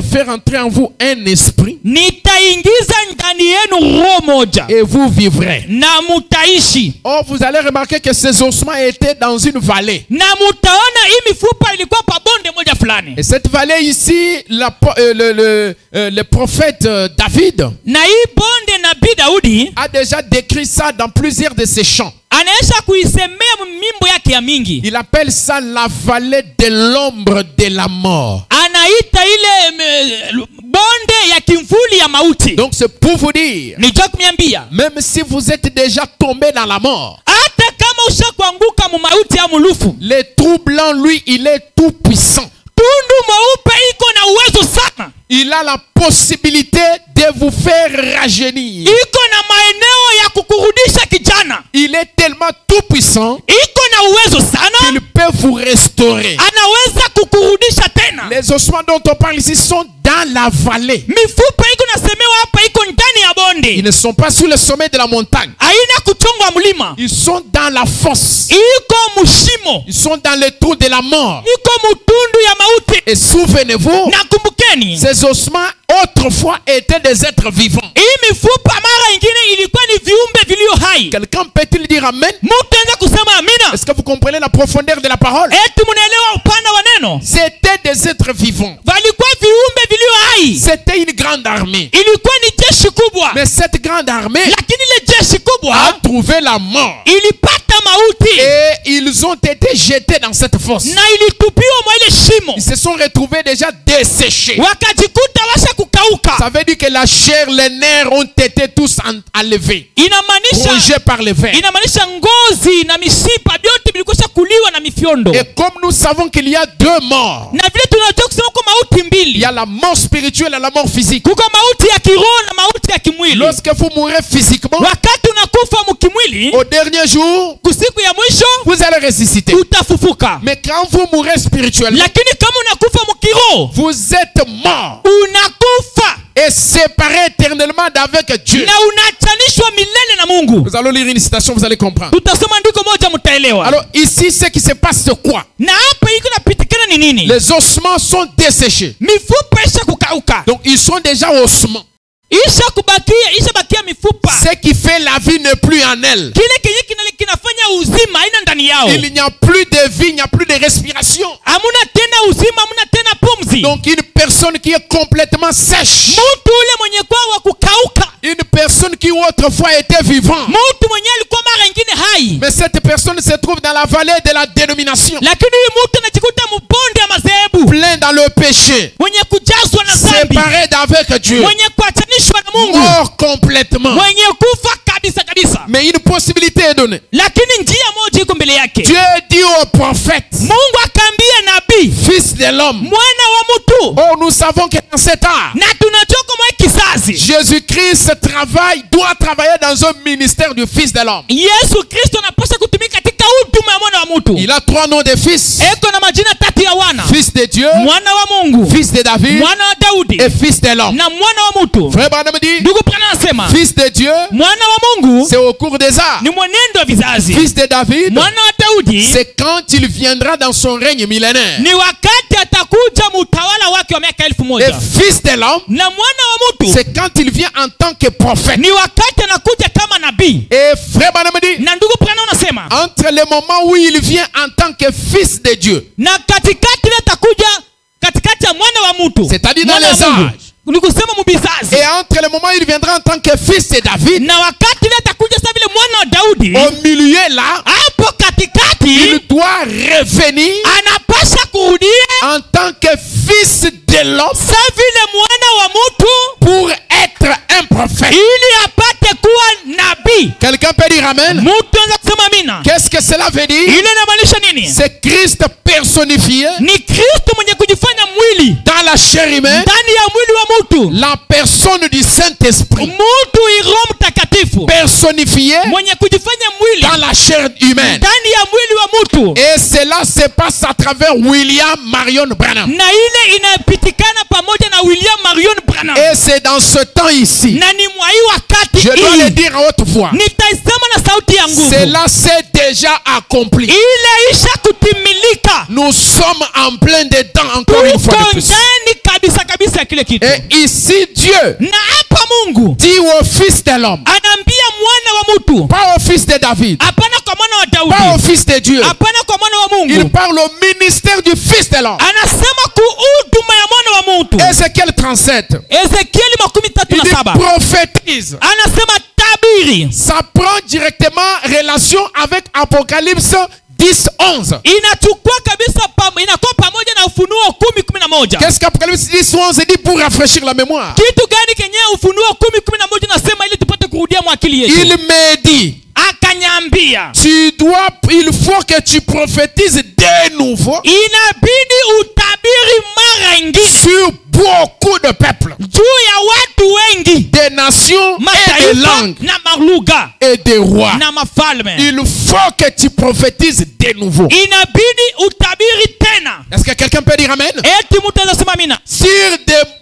faire entrer en vous un esprit nitaingiza ndani yenu roho moja et vous vivrez. na mutaishi. Or, vous allez remarquer que ces ossements étaient dans une vallée. Na mutaona hii mifupa ilikuwa pa bonde moja fulani. Et cette vallée ici, le prophète David Na hii bonde nabii Daudi a déjà décrit ça dans plusieurs de ses chants. anaisha kuisemea mimbo yake ya mingi. Il appelle ça la vallée de l'ombre de la mort. Anaita ile bonde ya kimvuli ya mauti. Donc c'est pour vous dire, Nijua kuniambia, même si vous êtes déjà tombé dans la mort, hata kama ushakuanguka mu mauti ya mulufu, le trou blanc, lui, il est tout puissant. tundu mweupe iko na uwezo sana. Il a la possibilité de vous faire rajeunir. Iko na maeneo ya kukurudisha kijana. Il est tellement tout puissant Iko na uwezo sana, qu'il peut vous restaurer. anaweza kukurudisha tena. Les ossements dont on parle ici sont dans la vallée. Mifupa iko nasemewa hapa iko ndani ya bonde. Ils ne sont pas sur le sommet de la montagne. Haina kuchongwa mlima. Ils sont dans la fosse. Iko mushimo. Ils sont dans le trou de la mort. Iko mutundu ya mauti. Et souvenez-vous, Nakumbukeni, ces ossements autrefois étaient des êtres vivants. hii mifupa mara ingine ilikuwa ni viumbe vilio hai. Quelqu'un peut-il dire amen? Mtu anaweza kusema amina? Est-ce que vous comprenez la profondeur de la parole? Eti mnaelewa upana wa neno? C'était des êtres vivants. Walikuwa viumbe vilio hai. C'était une grande armée. Ilikuwa ni jeshi kubwa. Mais cette grande armée Lakini ile jeshi kubwa a trouvé la mort. ilipata mauti. Et ils ont été jetés dans cette fosse. Na ilitupiwa mwa ile shimo. Ils se sont retrouvés déjà desséchés. Wakajikuta washa kukauka. Ça veut dire que la chair, les nerfs ont été tous enlevés, Inamaanisha rongés par les vers. inamaanisha ngozi na mishipa vyote vilikwisha kuliwa na mifyondo. Et comme nous savons qu'il y a deux morts, Na vile tunajua kusema kwa mauti il mbili. y a la mort spirituelle et la mort physique. Kuko mauti ya kiroho na mauti ya kimwili. Lorsque vous mourrez physiquement, Wakati unakufa mkimwili, au dernier jour, kusiku ya mwisho vous allez ressusciter. utafufuka. Mais quand vous mourrez spirituellement, Lakini kama unakufa mkiroho, vous êtes mort unakufa et séparé éternellement d'avec Dieu. na unachanishwa milele na Mungu. Nous allons lire une citation, vous allez comprendre. Tutasoma andiko moja mtaelewa. Alors ici, ce qui se passe, c'est quoi? Na hapa iko napitikana ni nini? Les ossements sont desséchés. Mifupa isha kukauka. Donc ils sont déjà ossements. Isha bakia mifupa. Ce qui fait la vie n'est plus en elle. Kile kinafanya uzima haina ndani yao. Il n'y a plus de vie, il n'y a plus de respiration. Hamuna tena uzima, hamuna tena pumzi. Donc une personne qui est complètement sèche. Mtu ule mwenye kwa wa kukauka. Une personne qui autrefois était vivant. Mtu mwenye alikuwa mara nyingine hai. Mais cette personne se trouve dans la vallée de la dénomination. Lakini huyu mtu anajikuta mbonde ya madhehebu. Plein dans le péché. Mwenye kujazwa na dhambi. Séparé d'avec Dieu. Mwenye kuachanishwa na Mungu. Mort complètement. Mwenye kufa kabisa kabisa. Mais une possibilité est donnée. Lakini njia moja iko mbele yake. Dieu dit au prophète, Mungu akaambia nabii, fils de l'homme. mwana wa mtu. Oh, nous savons que dans cet art, Na tunajua kama kizazi Jésus-Christ doit travailler dans un ministère du fils de l'homme. Yesu Kristo anapaswa kutumika katika huduma ya mwana wa mtu. Il a trois noms de fils. Eko na majina tatu ya wana. Fils de Dieu, Mwana wa Mungu, fils de David mwana wa Daudi et fils de l'homme. na mwana wa mtu. Frère Branham dit, Ndugu Branham anasema fils de Dieu, mwana wa Mungu c'est au cours des arts. ni mwenendo wa vizazi. Fils de David, Mwana wa Daudi c'est quand il viendra dans son règne millénaire. ni wakati atakuja mutawala wake wa miaka 1000. Et fils de l'homme, Na mwana wa mtu c'est quand il vient en tant que prophète. ni wakati anakuja kama nabii. Et frère Branham dit, Na ndugu Branham anasema entre le moment où il vient en tant que fils de Dieu, na katikati ile atakuja katikati ya mwana wa mtu, c'est-à-dire dans mwana wa les Mungu. âges, Ni kusema mubizazi. et entre le moment où il viendra en tant que fils de David, Na wakati ile atakuja sasa vile mwana wa Daudi, au milieu là, hapo katikati il doit revenir anapasha kurudia en tant que fils de l'homme sasa vile mwana wa mtu pour être un prophète. ili apate kuwa nabii. Quelqu'un peut dire amen? Mtu anaweza kusema amina. Qu'est-ce que cela veut dire? Ile inamaanisha nini? C'est Christ personnifié Ni Kristo mwenye kujifanya mwili dans la chair humaine, ndani ya mwili wa mtu. la personne du Saint-Esprit Mtu Roho Mtakatifu personnifié mwenye kujifanya mwili dans la chair humaine. ndani ya mwili wa mtu. Et cela se passe à travers William Marion Branham. Na ile inapitikana pamoja na William Marion Branham. Et c'est dans ce temps ici, Na ni mwa hii wakati je dois le hii dire à haute voix, nitaisema na sauti ya nguvu. cela s'est déjà accompli. Ile isha kutimilika. Nous sommes en plein dedans encore une fois de Tuko plus. ndani kabisa kabisa ya kile kitu. Et ici Dieu Na hapa Mungu dit au fils de l'homme, anaambia mwana wa mtu, pas au fils de David, hapana kwa mwana wa pas au Daudi, fils de Dieu. hapana kwa mwana wa Il Mungu. parle au ministère du fils de l'homme. Anasema kuhuduma ya mwana wa mtu. Ézéchiel 37. Ezekieli Il dit 37. prophétise. Anasema tabiri. Ça prend directement relation avec Apocalypse 10:11. Inachukua kabisa inakuwa pamoja na Ufunuo 10:11. Qu'est-ce qu'Apocalypse 10:11 dit pour rafraîchir la mémoire? Kitu gani kenye Ufunuo 10:11 nasema ili tupate kurudia mwakili yetu? Il me dit, Akanyambia, il faut que tu prophétises de nouveau inabidi utabiri mara ingine sur beaucoup de peuples, juu ya watu wengi, des nations et des mataifa langues na malugha et des rois. na mafalme. Il faut que tu prophétises de nouveau. Inabidi utabiri tena. Est-ce que quelqu'un peut dire amen? Eti mtu anasema amina. Sur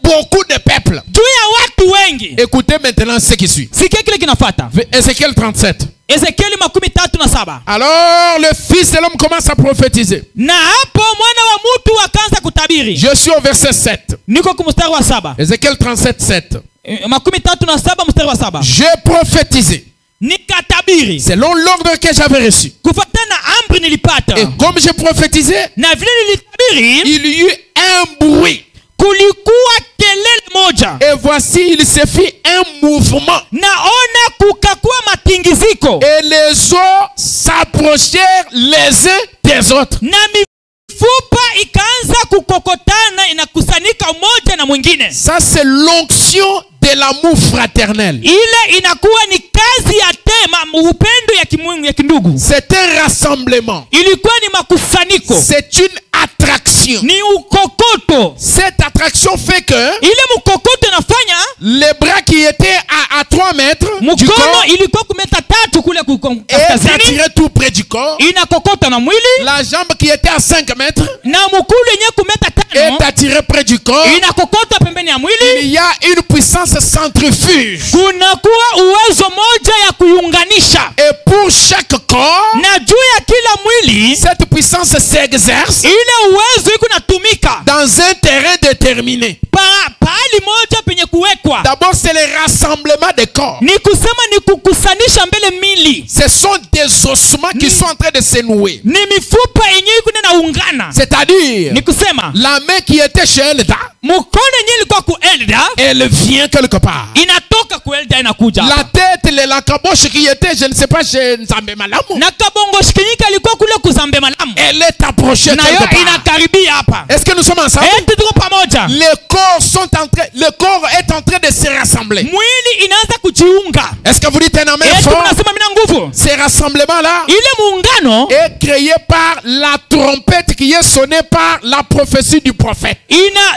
beaucoup de peuples. Juu ya watu wengi. Écoutez maintenant ce qui suit. Sikia kile kinafuata. Ézéchiel 37. Ezekieli 37. Alors le fils de l'homme commence à prophétiser. Na hapo mwana wa mtu akaanza kutabiri. Je suis au verset 7. Niko kwa mstari wa 7. Ézéchiel 37, 7. 37 mstari wa 7. J'ai prophétisé nikatabiri selon l'ordre que j'avais reçu. kufuatana amri nilipata, Et comme je prophétisais, na vile nilitabiri il y eut un bruit. kulikuwa kelele moja, Et voici, il se fit un mouvement. naona kukakuwa matingiziko, Et les os s'approchèrent les uns des autres. na mifupa ikaanza kukokotana, inakusanika moja na mwingine. Ça, c'est l'onction de l'amour fraternel. Ile inakuwa ni kazi ya tema upendo ya kimungu ya kindugu. C'est un rassemblement. Ilikuwa ni makusanyiko, C'est une attraction. ni ukokoto. Cette attraction fait que Ile mkokoto inafanya les bras qui étaient à 3 mètres du mkono corps ilikuwa kumeta tatu kule et kaskazini, attirés tout près du corps. inakokota na mwili, La jambe qui était à 5 mètres na mkulu yenye kumeta tano est attirée près du corps. inakokota pembeni ya Il mwili. y a une puissance centrifuge. Kunakuwa uwezo moja ya kuiunganisha, Et pour chaque corps, na juu ya kila mwili cette puissance s'exerce ile uwezo iko natumika dans un terrain déterminé. pahali moja penye kuwekwa. D'abord, c'est le rassemblement des corps. Ni kusema ni kukusanisha mbele mili, Ce sont des ossements qui sont en train de se nouer. ni mifupa yenye iko naungana. C'est-à-dire, Ni kusema la main qui était chez Elda, mkono yenye ilikuwa ku Elda elle vient quelque part. inatoka ku Elda inakuja La hapa. tête, la caboche qui était, je ne sais pas, chez Nzambe Malamu, Na kabongo shikinyika alikuwa kule kuzambe malamu, elle est approchée na quelque yo part. inakaribia hapa. Est-ce que nous sommes ensemble? Tuko pamoja. Le corps est en train de se rassembler. Mwili inaanza kujiunga. Est-ce que vous dites un amen fort? Tunasema mina nguvu. Ces rassemblements-là Ile muungano est créé par la trompette qui est sonnée par la prophétie du prophète.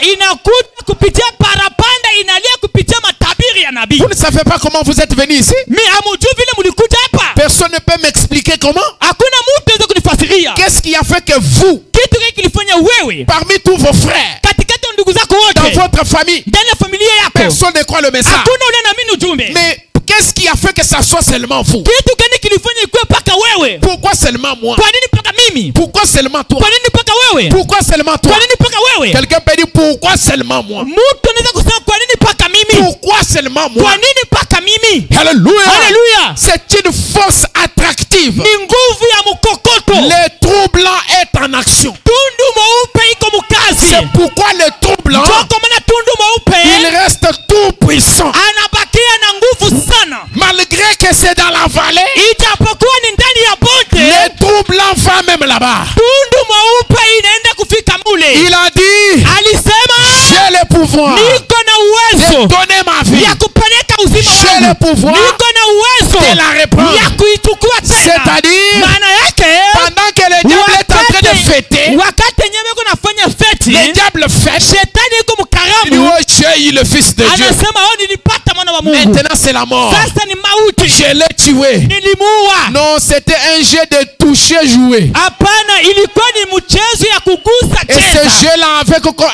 inakuja kupitia parapanda, inalia kupitia matabiri ya nabii. Vous ne savez pas comment vous êtes venu ici? Mi hamujui vile mulikuja hapa. Personne ne peut m'expliquer comment. Hakuna mtu anaweza kunifasiria. Qu'est-ce qui a fait que vous, Kitu gani kilifanya wewe parmi tous vos frères, katikati ya ndugu zako dans wote votre famille, ndani ya familia yako personne ne croit le message? hakuna ule naamini ujumbe? Mais qu'est-ce qui a fait que ça soit seulement vous? Kitu gani kilifanya ikuwe mpaka wewe? Pourquoi seulement moi? Kwa nini mpaka mimi? Pourquoi seulement toi? Kwa nini mpaka wewe? Pourquoi seulement toi? Kwa nini mpaka wewe? Quelqu'un peut dire pourquoi seulement moi? Mtu anaweza kusema kwa nini mpaka mimi? Pourquoi seulement moi? Kwa nini mpaka mimi? Alléluia. Haleluya! C'est une force attractive. Ni nguvu ya mkokoto. Le trou blanc est en action. Tundu mweupe iko mkazi. C'est pourquoi le trou blanc, Ndio kwa maana tundu mweupe il reste tout puissant. anabakia na nguvu sana. Malgré que c'est dans la vallée, Ijapokuwa ni ndani ya bonde, le trou blanc va même là-bas. tundu mweupe inaenda kufika mule. Il a dit, Alisema j'ai le pouvoir niko na de uwezo donner ma vie. ya kupeleka uzima J'ai le wangu. pouvoir Niko na uwezo de la reprendre. ya kuichukua tena. C'est-à-dire, Maana yake pendant que le diable est en train de fêter, wakati yenyewe iko nafanya feti, le diable fête. shetani iko Il dit, mkaramu, oh, j'ai eu le Fils de Dieu. anasema nilipata mwana wa Mungu. Maintenant, c'est la mort. Sasa ni mauti, Je l'ai tué. nilimuua. Non, c'était un jeu de toucher joué. Hapana, ilikuwa ni mchezo ya kugusa Et ce cheza, jeu-là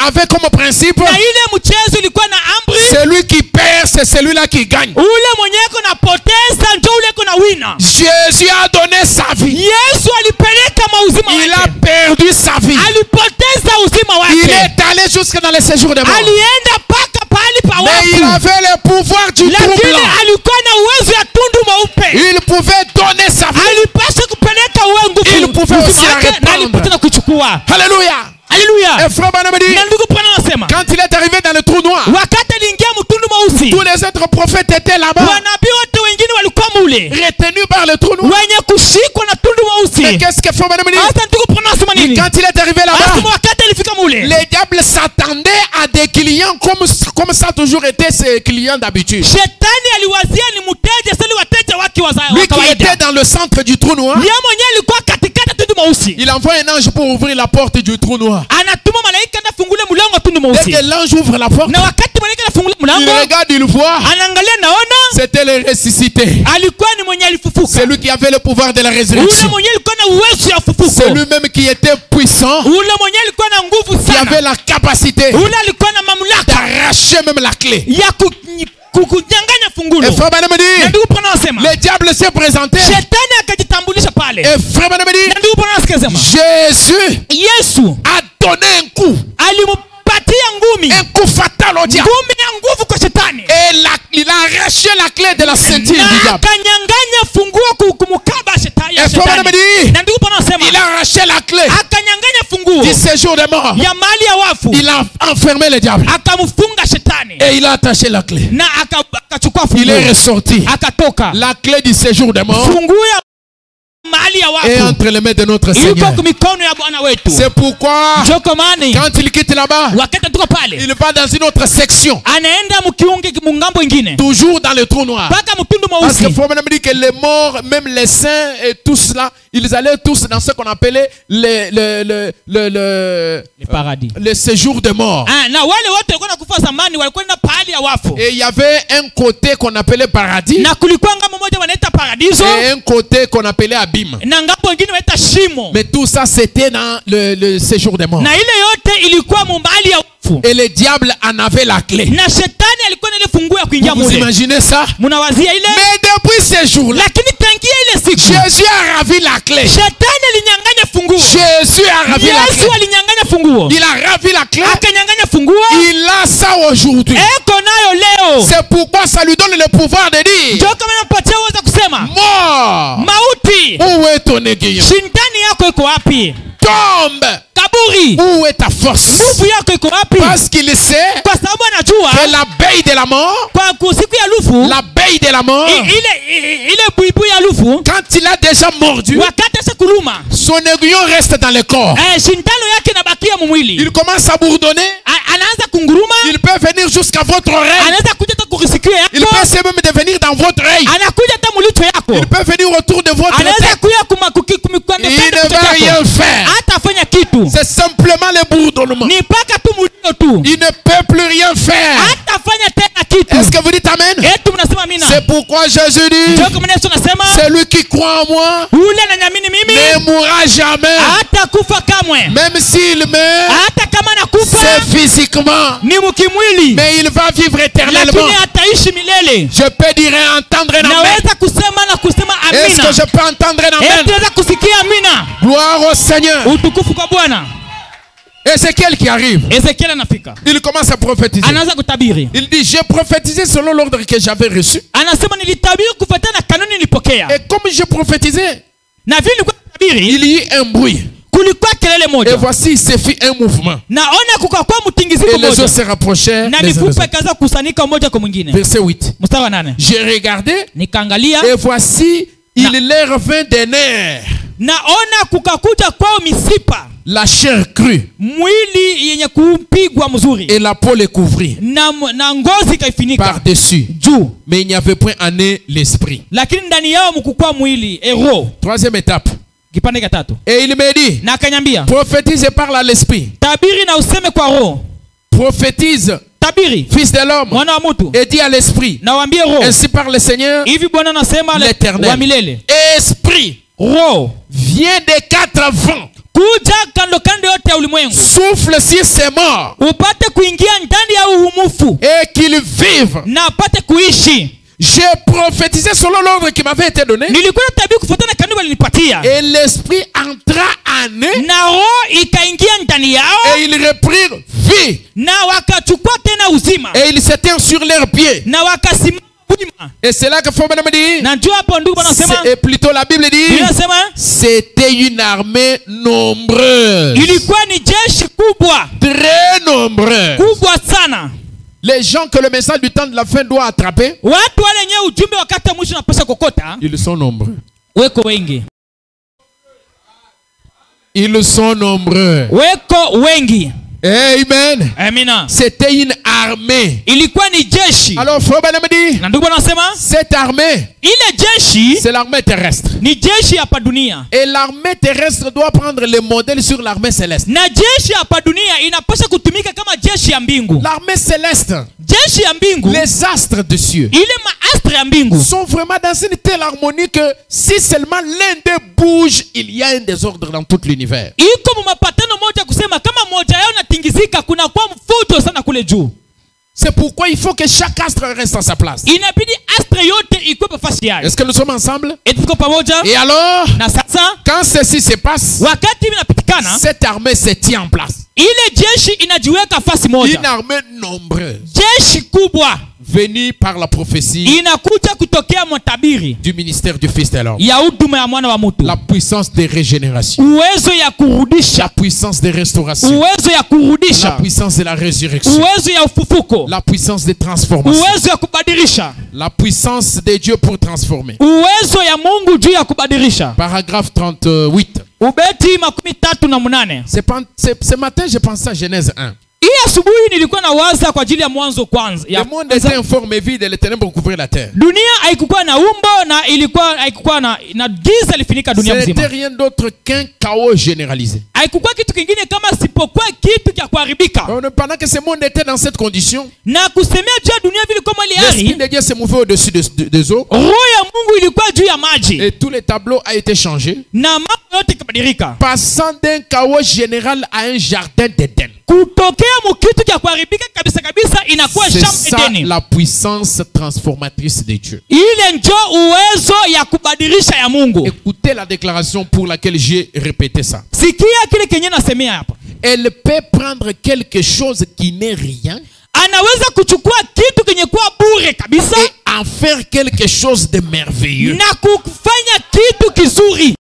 avait comme principe, na ile mchezo ilikuwa na amri, celui qui perd, c'est celui-là qui gagne. ule mwenye iko napoteza ndio ule iko na wina. Jésus a donné sa vie. Yesu alipeleka mauzima Il a wake, perdu sa vie. alipoteza uzima Il wake, est allé jusque dans le séjour de mort. alienda mpaka pahali pa Mais il wafu, avait le pouvoir du trou lakini blanc. alikuwa na uwezo ya tundu mweupe. Il pouvait donner sa vie. Alipaswa kupeleka uwe nguvu Il pouvait aussi uzima la wake, na répandre. alipata na kuchukua. Alléluia. Haleluya! Et frère Branham dit, Na ndugu Bwana anasema quand il est arrivé dans le trou noir, wakati aliingia mtundu mweusi, tous les autres prophètes étaient là-bas, wanabii wote wengine walikuwa mule retenus par le trou noir. wenye kushikwa na tundu Mais mweusi. qu'est-ce que frère Branham dit? Hasa ndugu Bwana anasema nini? Quand il est arrivé là-bas, Anasema wakati alifika mule, les diables s'attendaient à des clients comme ça a toujours été ses clients d'habitude. shetani aliwazia ni mteja, sasa ni wateja wake wa Lui qui était kawaida. dans le centre du trou noir, Yeye mwenyewe alikuwa katikati ya tundu mweusi, il envoie un ange pour ouvrir la porte du trou noir. anatuma malaika na fungule mlango wa tundu Dès mweusi, que l'ange ouvre la porte, na wakati malaika anafungula il mlango, regarde, il voit, anaangalia, naona c'était le ressuscité. alikuwa ni mwenye alifufuka. C'est lui qui avait le pouvoir de la Ule résurrection. mwenye alikuwa na uwezo ya C'est ufufuko, lui-même qui était puissant, ule mwenye alikuwa na nguvu qui avait sana, la capacité ule alikuwa na mamlaka d'arracher même la clé. ya kunyang'anya fungulo. Et frère Branham Na dit, ndugu Bwana anasema le diable s'est présenté. shetani akajitambulisha pale. Et frère Branham dit, Na ndugu Bwana anasema Jésus Yesu a donné un coup alimpatia ngumi, fatal au diable. ngumi ya nguvu kwa shetani, Et il a arraché la clé de la ceinture du diable. akanyanganya funguo kumukaba shetani. Et Frère me dit, Na ndugu Bwana anasema il a arraché la clé akanyanganya funguo du séjour des morts. ya mali ya wafu. Il a enfermé le diable. Akamfunga shetani. Et il a attaché la clé. Na akachukua Il funguo. est ressorti. Akatoka. La clé du séjour des morts Funguo ya mali ya est wafu entre les mains de notre yuko Seigneur. kwa mikono ya Bwana wetu. C'est pourquoi Joko mani quand il quitte là-bas, wakati tuko pale il va dans une autre section. anaenda mkiungi mungambo ingine Toujours dans le trou noir. mpaka mtundu Parce que mweusi. faut me dire que les morts, même les saints et tout cela, ils allaient tous dans ce qu'on appelait Le paradis. le séjour des morts. Na wale wote walikuwa nakufa zamani walikuwa na pahali ya wafu. Et il y avait un côté qu'on appelait paradis Na kulikuwa ngambo moja wanaita paradiso et un côté qu'on appelait abîme. na ngambo ingine wanaita shimo. Mais tout ça, c'était dans le séjour des morts. Na ile yote ilikuwa mumbali ya wafu. Et le diable en avait la clé. Na shetani alikuwa na ile funguo ya kuingia Vous mule. imaginez ça? Munawazia ile? Mais depuis ces jours-là, Lakini tangia ile siku Jésus a ravi la clé. shetani alinyang'anya funguo. Jésus a ravi la Yesu clé. alinyang'anya funguo. Il a ravi la clé. Akanyang'anya funguo. Il a ça aujourd'hui. Eko nayo leo. C'est pourquoi ça lui donne le pouvoir de dire: Ndio kama napatia uwezo kusema mort, mauti, où est ton aiguillon? shindani yako iko wapi? Tombe, Kaburi, où est ta force? nguvu yako iko wapi? Parce qu'il sait Kwa sababu anajua que l'abeille de la mort, kwa siku ya lufu l'abeille de la mort, ile buibu ya lufu quand il a déjà mordu, wakati asa kuluma son aiguillon reste dans le corps. shindano yake inabakia mumwili. Il commence à bourdonner. Anaanza kunguruma, Il peut venir jusqu'à votre oreille. anaweza kuja hata kusikio Il yako, peut même devenir dans votre oreille. anakuja hata mulito yako, Il peut venir autour de votre anaweza tête. kuja Il ne va rien faire. hatafanya kitu, C'est simplement le bourdonnement. ni mpaka tu mulio tu, Il ne peut plus rien faire. hatafanya tena kitu. Est-ce que vous dites amen? Etu mnasema amina? C'est pourquoi Jésus dit: Ndio kama Yesu anasema celui qui croit en moi ule ananiamini mimi ne mourra jamais. hatakufa kamwe. Même s'il meurt, Hata kama nakufa c'est physiquement, ni mkimwili, mais il va vivre éternellement. lakini ataishi milele. Je peux dire et entendre un amen. Naweza kusema na kusema Est-ce que amina. je peux entendre un amen? Naweza kusikia amina. Gloire au Seigneur. Utukufu kwa Bwana. Ézéchiel qui arrive, Ezekiel anafika, il commence à prophétiser. anaanza kutabiri, Il dit: j'ai prophétisé selon l'ordre que j'avais reçu. anasema nilitabiri kufuatana na kanuni nilipokea, Et comme je prophétisais, na vile nilikuwa natabiri il y eut un bruit. kulikuwa kelele Et moja, voici, il s'est fait un mouvement. naona kukakuwa Et mtingiziko les moja os se rapprochaient. na les uns des mifupa autres. ikaanza kukusanyika moja kwa mwingine. Verset 8. Mstari wa 8, J'ai regardé nikaangalia et voici, il leur vint des nerfs, naona kukakuja kwao misipa, la chair crue mwili yenye kupigwa mzuri et la peau les couvrit na ngozi ikaifinika par-dessus. juu, Mais il n'y avait point en eux l'esprit. lakini ndani yao mkukua mwili roho. Troisième étape. Kipande cha tatu, Et il me dit: na akanyambia prophétise et parle à l'esprit. tabiri na useme kwa roho. Prophétise, Tabiri fils de l'homme, mwana wa mtu, et dis à l'esprit: na waambie roho, ainsi parle le Seigneur hivi Bwana anasema l'Éternel. wa milele, Esprit, roho viens des quatre vents, kuja kando kando yote ya ulimwengu, souffle sur ces morts upate kuingia ndani ya uhumufu et qu'ils vivent. na apate kuishi. J'ai prophétisé selon l'ordre qui m'avait été donné. Nilikuwa natabiri kufuatana na kanuni walinipatia, Et l'esprit entra en eux na roho ikaingia ndani yao, et ils reprirent vie. na wakachukua tena uzima, Et ils s'étaient sur leurs pieds. na wakasimama wima. Et c'est là que faut me dire. Na njoo hapo ndugu Bwana anasema, Et plutôt la Bible dit: inasema c'était une armée nombreuse. ilikuwa ni jeshi kubwa Très nombreuse. kubwa sana. Les gens que le message du temps de la fin doit attraper, Watu wale wenyewe ujumbe wakati wa mwisho unapaswa kokota, ils sont nombreux. weko wengi, Ils sont nombreux. weko wengi. Amen. Amina. C'était une armée. Ilikuwa ni jeshi. Alors, faut bien me dire, Na ndugu Bwana anasema cette armée, ile jeshi c'est l'armée terrestre. ni jeshi hapa dunia, Et l'armée terrestre doit prendre le modèle sur l'armée céleste. na jeshi hapa dunia inapaswa kutumika kama jeshi ya mbingu. L'armée céleste, Jeshi ya mbingu, les astres de cieux, ile maastre ya mbingu sont vraiment dans une telle harmonie que si seulement l'un d'eux bouge, il y a un désordre dans tout l'univers. iko mapatano moja kusema kama moja yao natingizika, kuna kwa mfujo sana kule juu. C'est pourquoi il faut que chaque astre reste à sa place. Inabidi astre yote ikuwe nafasi yake. Est-ce que nous sommes ensemble? Tuko pamoja? Et alors, Na sasa quand ceci se passe, wakati hivi napitikana, cette armée se tient en place. ile jeshi inajiweka fasi moja. Une armée nombreuse. Jeshi kubwa venu par la prophétie inakuja kutokea mtabiri du ministère du Fils de l'homme. ya huduma ya mwana wa mtu. La puissance de régénération. Uwezo ya La kurudisha. puissance de restauration. Uwezo ya La kurudisha. puissance de la résurrection. Uwezo ya ufufuko. La puissance de transformation. Uwezo ya kubadilisha. La puissance de Dieu pour transformer. Uwezo ya Mungu juu ya kubadilisha. Paragraphe 38. Ubeti 38. Ce matin, je pensais à Genèse 1. Hii asubuhi nilikuwa na waza kwa ajili ya Mwanzo kwanza. Le monde était informe et vide et les ténèbres couvraient la terre. Dunia haikuwa na umbo na haikuwa na giza lifinika dunia Ce mzima. n'était rien d'autre qu'un chaos généralisé. Haikuwa kitu kingine kama sipokuwa kitu cha kuharibika. Pendant que ce monde était dans cette condition, Na kusemea juu ya dunia vile kama ile l'Esprit hali, de Dieu se mouvait au-dessus des eaux roho ya Mungu ilikuwa juu ya maji et tous les tableaux ont été changés, na mambo yote ikabadilika. passant d'un chaos général à un jardin d'Éden. Kutokea mkitu cha kuharibika kabisa kabisa inakuwa C'est shamba ça Edeni. la puissance transformatrice de Dieu. Ile ndio uwezo ya kubadilisha ya Mungu. Écoutez la déclaration pour laquelle j'ai répété ça. Sikia kile kenye nasemea hapa. Elle peut prendre quelque chose qui n'est rien Anaweza kuchukua kitu kenye kuwa bure kabisa et en faire quelque chose de merveilleux. na kufanya kitu kizuri.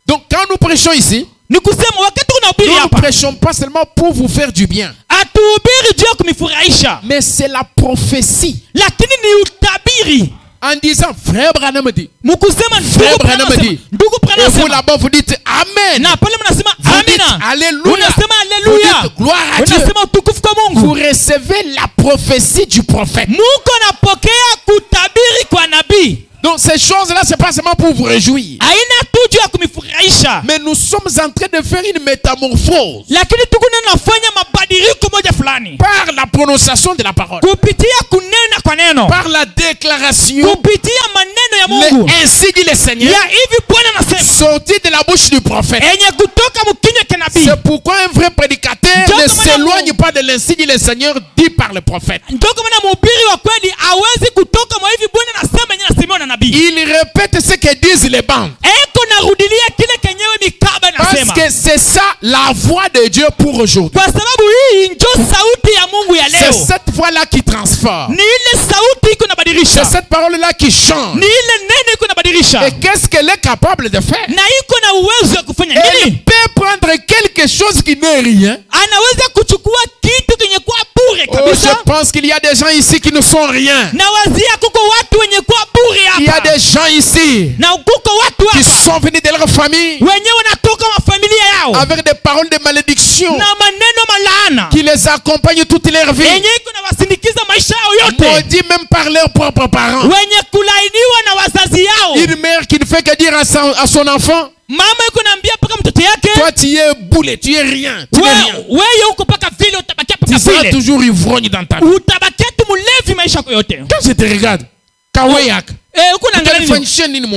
Donc quand nous prêchons ici, Ni kusema wakati unahubiri nous ne hapa, prêchons pas seulement pour vous faire du bien, atuhubiri juu ya kumifurahisha, mais c'est la prophétie. lakini ni utabiri. En disant, frère Branham dit, Mkusema frère Branham dit, ndugu et vous Branham, là-bas vous dites Amen. na pale mnasema Vous dites amina, Alléluia. unasema Vous haleluya, dites gloire à Dieu. unasema utukufu kwa Vous Mungu. recevez la prophétie du prophète. Muko napokea kutabiri kwa nabii. Donc ces choses-là, c'est pas seulement pour vous réjouir. Haina tu juu ya kumifurahisha, Mais nous sommes en train de faire une métamorphose lakini tuko nafanya mabadiliko moja fulani par la prononciation de la parole, kupitia kunena kwa neno, par la déclaration. kupitia maneno ya Mungu Ainsi dit le Seigneur, ya hivi Bwana anasema, sorti de la bouche du prophète. enye kutoka mkinywa cha nabii. C'est pourquoi un vrai prédicateur Ndio ne kama s'éloigne pas de l'ainsi dit le Seigneur dit par le prophète. Ndio kama na mhubiri wa kweli hawezi kutoka mwa hivi Bwana anasema yenyewe anasemewa na nabii. Il répète ce que disent les bandes. Eko narudilia kile kenyewe mikaba Parce nasema. que c'est ça la voix de Dieu pour aujourd'hui. Kwa sababu hii ndio sauti ya Mungu ya C'est leo. cette voix-là qui transforme. Ni ile sauti iko C'est nabadilisha. cette parole-là qui change. Ni ile neno iko nabadilisha. Et qu'est-ce qu'elle est capable de faire? Na iko na uwezo wa kufanya Elle nini? peut prendre quelque chose qui n'est rien. Anaweza kuchukua kitu kenye kuwa bure Oh, je kabisa. pense qu'il y a des gens ici qui ne sont rien. Na wazia kuko watu wenye kuwa bure Il y a hapa. des gens ici Na kuko watu qui hapa sont venus de leur famille wenyewe wanatoka mafamilia yao avec des paroles de malédiction na maneno malaana qui les accompagnent toute leur vie. yenye iko na wasindikiza maisha yao yote, Maudits même par leurs propres parents. wenye kulainiwa na wazazi yao. Une mère qui ne fait que dire à son enfant, Mama yuko naambia paka mtoto yake, toi tu es boulet, tu es rien. Tu n'es rien. wewe uko paka vile, utabakia Tu paka seras vile, toujours ivrogne dans ta vie. utabakia tu mlevi maisha yako yote. Quand je te regarde, Kawayak, Uko naangalia nini?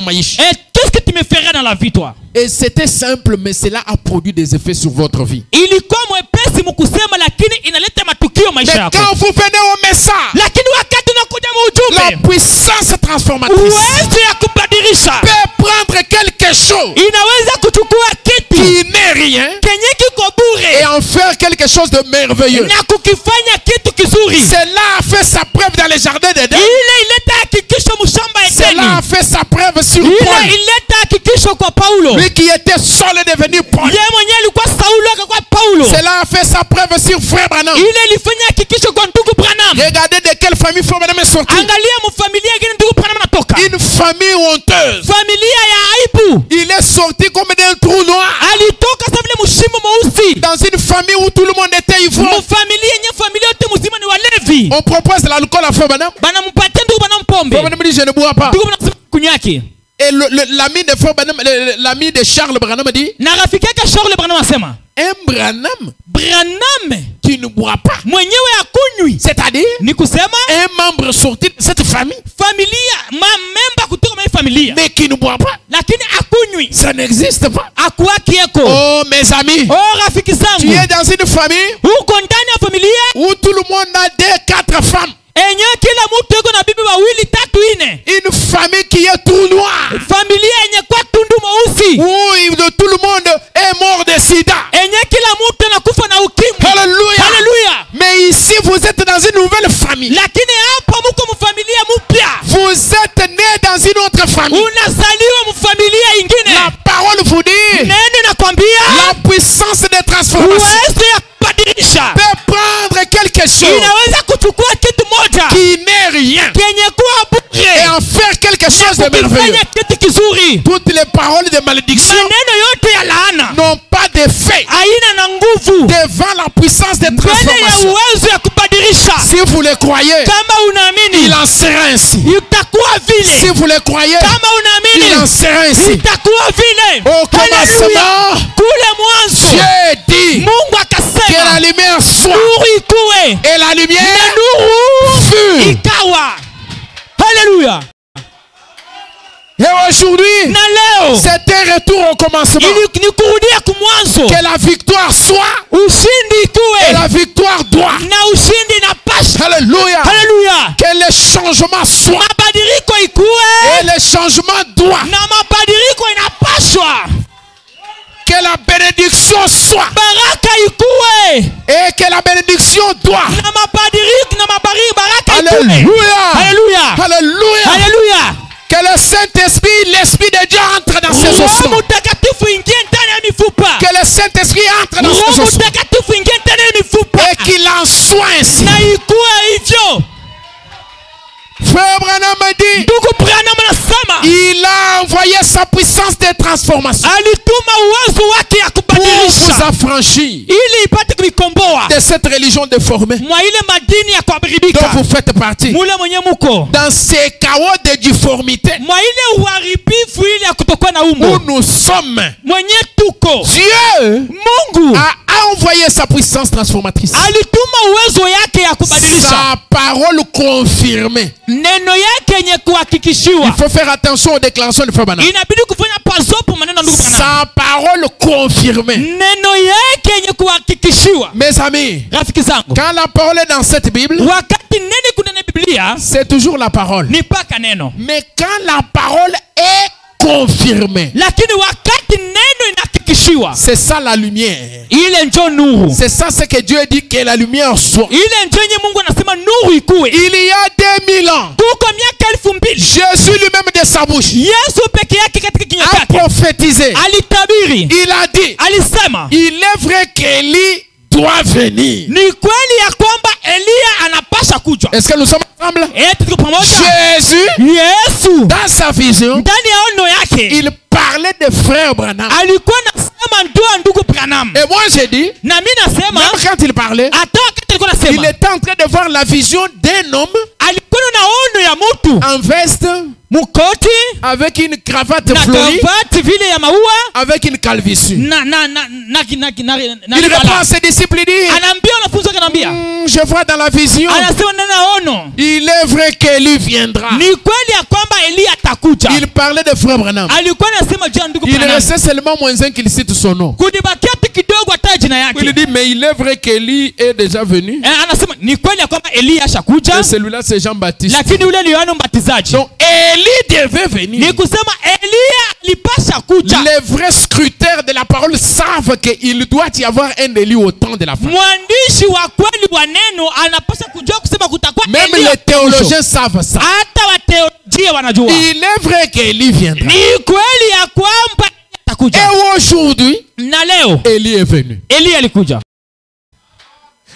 Qu'est-ce que tu me ferais dans la vie toi? et c'était simple, mais cela a produit des effets sur votre vie. Ilikuwa mwepesi mkusema, lakini inaleta matukio maisha Mais yako. quand vous venez au message, Lakini wakati unakuja la mujumbe, puissance transformatrice uwezo ya kubadilisha peut prendre quelque chose inaweza kuchukua kitu qui n'est rien kenye kiko et bure en faire quelque chose de merveilleux. na kukifanya kitu kizuri. Cela a fait sa preuve dans les jardins d'Éden. Ile ileta hakikisho mshamba Edeni. Cela a fait sa preuve sur Ile Paul. ileta hakikisho kwa Paulo. Lui qui était Saul est devenu Paul. Yeye mwenyewe alikuwa Saulo akakuwa Paulo. Cela a fait sa preuve sur frère Branham. Ile ilifanya hakikisho kwa ndugu Branham. Regardez de quelle famille frère Branham est sorti. Angalia mfamilia gani ndugu Branham anatoka. Une famille honteuse. Familia ya aibu. Il est sorti comme d'un trou noir. Alitoka sasa vile mshimo mweusi. Dans une famille où tout le monde était ivrogne. Familia yenye familia yote mzima ni walevi. On propose de l'alcool à frère Branham. Banampatia ndugu Branham pombe. Frère Branham dit je ne bois pas. Ndugu Branham kunyaki. Et l'ami de frère Branham, l'ami de Charles Branham dit, Na rafiki yake Charles Branham asema, un Branham Branham qui ne boit pas. mwenyewe akunywi. C'est-à-dire Ni kusema un membre sorti de cette famille, familia memba kutoka mwa familia, mais qui ne boit pas. lakini akunywi. Ça n'existe pas. Akuwaki yeko. Oh mes amis, Oh rafiki tu zangu, es dans une famille uko ndani ya familia où tout le monde a 2-4 femmes. enye kila mtu yuko na bibi wawili tatu ine. Une famille qui est tout noire. Familia yenye kwa tundu mweusi, Où tout le monde est mort de sida. enye kila mtu anakufa na ukimwi. Alléluia. Haleluya. Mais ici autre famille. unazaliwa mfamilia ingine. La parole vous dit, Neno nakwambia la puissance de transformation uwezo ya kubadilisha peut prendre quelque chose inaweza kuchukua kitu moja qui n'est rien kenye kuwa et bure en faire quelque chose de merveilleux. kufanya kitu kizuri. Toutes les paroles de malédiction Maneno yote ya laana n'ont pas d'effet haina na nguvu devant la puissance de mbele ya transformation. uwezo ya kubadilisha. Si vous le croyez, Kama unaamini il en sera ainsi. itakuwa vile. Si vous le croyez, Kama il en unaamini sera ainsi. itakuwa vile. Au commencement, Kule mwanzo Dieu dit Mungu que akasema la lumière soit nuru ikuwe, et la na lumière nuru fut. ikawa. Haleluya! Et aujourd'hui, Na leo c'est un retour au commencement. ili ni kurudia kumwanzo, Que la victoire soit ushindi et ikuwe la victoire doit. na ushindi na pasha. Alléluia. Haleluya! Que le changement soit Mabadiliko ikuwe et le changement doit. na mabadiliko inapashwa. Que la bénédiction soit Baraka ikuwe et que la bénédiction doit. na mabadiliko na baraka ikuwe. Alléluia. Haleluya! Alléluia. Haleluya! Que le Saint-Esprit, l'Esprit de Dieu entre dans ces Roho ossements. Mtakatifu ingie ndani ya mifupa. Que le Saint-Esprit entre dans ces Roho ossements. Mtakatifu ingie ndani ya mifupa. Et qu'il en soit ainsi. Na ikuwe hivyo. Frère Branham me dit, Ndugu Branham anasema il a envoyé sa puissance de transformation alituma uwezo wake ya pour vous kubadilisha affranchir ili ipate kuikomboa de cette religion déformée mwa ile madini ya dont kuharibika. vous faites partie. Mule mwenye muko Dans ces chaos de difformité mwa ile uharibifu ile ya kutokuwa na où umbo nous sommes, mwenye tuko, Dieu Mungu a envoyé sa puissance transformatrice. alituma uwezo yake ya kubadilisha, Sa parole confirmée. neno yake yenye Il kuhakikishiwa. faut faire attention aux déclarations de Frère Branham. Inabidi kufanya pazopo maneno ya ndugu Branham. Sa parole confirmée. Neno yake yenye kuhakikishiwa. Mes amis, Rafiki zangu, quand la parole est dans cette Bible, wakati neno kunene Biblia c'est toujours la parole. ni paka neno, Mais quand la parole est confirmée, lakini wakati neno inahakikishiwa, c'est ça la lumière. ile njo nuru. C'est ça ce que Dieu dit, que la lumière soit. Ile njo yenye Mungu anasema nuru ikuwe. Il y a 2000 ans, Kuko miaka 2000 Jésus lui-même de sa bouche Yesu peke yake katika kinywa a chake prophétisé. alitabiri, Il a dit, alisema il est vrai qu'Élie doit venir. ni kweli ya kwamba Eliya anapasha kuja. Est-ce que nous sommes ensemble? Tuko pamoja. Jésus, Yesu dans sa vision, ndani ya ono yake il parlait de frère Branham. alikuwa nasema ndoa ndugu Branham, Et moi j'ai dit, na mimi nasema même quand il parlait, hata wakati alikuwa il nasema était en train de voir la vision d'un homme alikuwa na ono ya mtu en veste, mkoti avec une cravate na fleurie, kavati vile ya maua avec une calvitie. Il répond à ses disciples, il dit, anaambia wanafunzi wake, anaambia je vois dans la vision, anasema ndani ya ono il est vrai qu'Élie viendra. ni kweli ya kwamba Eliya atakuja. Il parlait de frère Branham. Alikuwa anasema juu ya ndugu Il Branham, restait seulement moins un qu'il cite son nom. kudibakia tu kidogo hata jina Il yake. dit, mais il est vrai qu'Élie est déjà venu. Anasema ni kweli ya kwamba Eliya ashakuja, Et celui-là, c'est Jean-Baptiste. lakini ule ni Yohana Mbatizaji. Donc, Élie devait venir. Ni kusema Eliya alipasha kuja. Les vrais scruteurs de la parole savent qu'il doit y avoir un Élie au temps de la fin. Mwandishi wa kweli wa neno anapasha kujua kusema kutakuwa Même Eliya les théologiens savent ça. hata wateolojia wanajua. Il est vrai qu'Élie viendra. Ni kweli ya kwamba atakuja. Et aujourd'hui, Na leo Élie est venu. Eliya alikuja.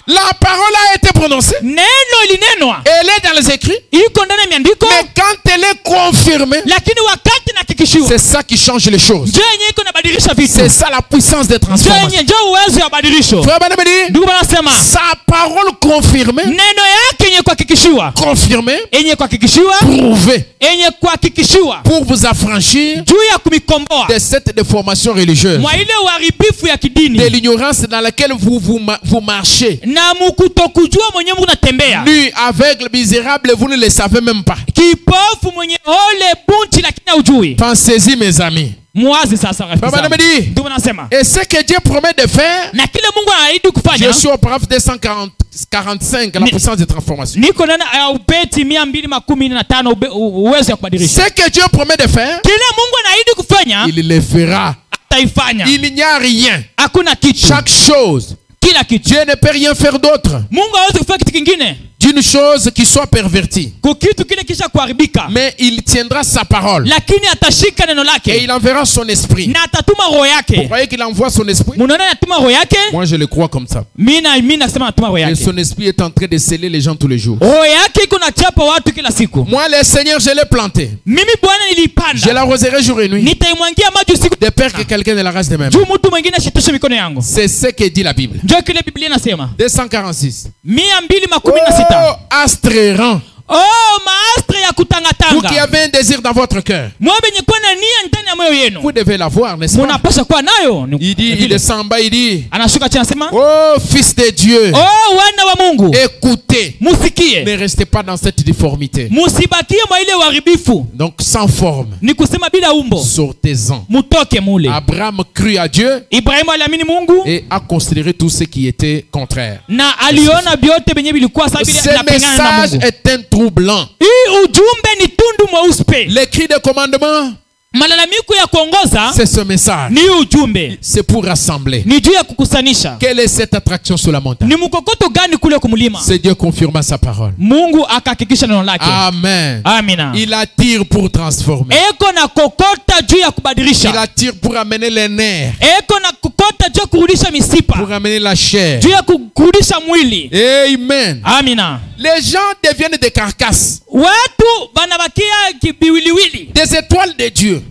La parole a été prononcée. Neno ilinenwa, Elle est dans les écrits. iko ndani ya miandiko, Mais quand elle est confirmée, lakini wakati nahakikishiwa, c'est ça qui change les choses. ndio yenye iko nabadilisha vitu, C'est ça la puissance de ndio transformation. yenye ndio uwezo ya badilisho. Frère Branham dit, Ndugu wanasema sa parole confirmée, neno yake yenye kuhakikishiwa, confirmée, yenye kuhakikishiwa, prouvée, yenye kuhakikishiwa pour vous affranchir juu ya kumikomboa de cette déformation religieuse, mwa ile uharibifu ya de kidini l'ignorance dans laquelle vous marchez. na mukutokujua mwenye mnatembea, Nu, aveugle, misérable, vous ne le savez même pas. kipofu mwenye ole bunchi lakini haujui. Pensez-y, mes amis. Mwazi sasa rafiki Frère zangu. Branham dit, Ndio wanasema et ce que Dieu promet de faire, na kile Mungu anaahidi kufanya. je suis au paragraphe 245, la puissance de transformation. Niko ndani ya ubeti 215 uwezo ya kubadilisha. Ce que Dieu promet de faire, Kile Mungu anaahidi kufanya il le fera. ataifanya. Il n'y a rien. Hakuna kitu. Chaque chose. Kila kitu. Dieu ne peut rien faire d'autre. Mungu hawezi kufanya kitu kingine. d'une chose qui soit pervertie. kukitu kile kisha kuharibika, Mais il tiendra sa parole. lakini atashika neno Et lake il enverra son esprit. na atatuma roho Vous yake. croyez qu'il envoie son esprit? Munaona anatuma roho yake? Moi, je le crois comme ça. Mimi nasema anatuma roho Et yake. son esprit est en train de sceller les gens tous les jours. Roho yake iko nachapa watu kila siku. Moi, le Seigneur, je l'ai planté. Mimi Bwana Je nilipanda, l'arroserai jour et nuit. nitaimwangia maji usiku De peur que quelqu'un ne la rase de même. juu mtu mwingine ashitoshe mikono yangu. C'est ce que dit la Bible. Ndio kile Biblia inasema. 246. 216. Oh, astre rang. Oh, maastre ya Vous qui kutangatanga. avez un désir dans votre cœur, Mwabenye kuwa na nia ndani ya moyo yenu. vous devez l'avoir, n'est-ce pas? Munapaswa kuwa nayo. Il dit, il descend en bas, il dit, Anashuka chini anasema, oh, fils de Dieu, oh, wana wa Mungu, écoutez, musikie. ne restez pas dans cette difformité. Musibakie mwa ile uharibifu. Donc, sans forme, Ni kusema bila umbo. sortez-en. Mutoke mule. Abraham crut à Dieu Ibrahimu aliamini Mungu et a considéré tout ce qui était contraire. na aliona vyote benye vilikuwa sawa bila Ce napingana na message Mungu. est un troublant. Hii ujumbe ni tundu mweupe. Les cris de commandement, Malalamiko ya kuongoza c'est ce message. ni ujumbe. C'est pour rassembler. Ni juu ya kukusanisha. Quelle est cette attraction sur la montagne? Ni mkokoto gani kule kumulima? C'est Dieu confirma sa parole. Mungu akahakikisha neno lake. Amen. Amina. Il attire pour transformer. Eko na kokota juu ya Il kubadilisha. attire pour amener les nerfs, Eko na kokota juu ya kurudisha misipa. pour amener la chair. Juu ya kurudisha mwili. Amen. Amina. Les gens deviennent des carcasses, Watu banabakia kibiwiliwili. des étoiles de Dieu,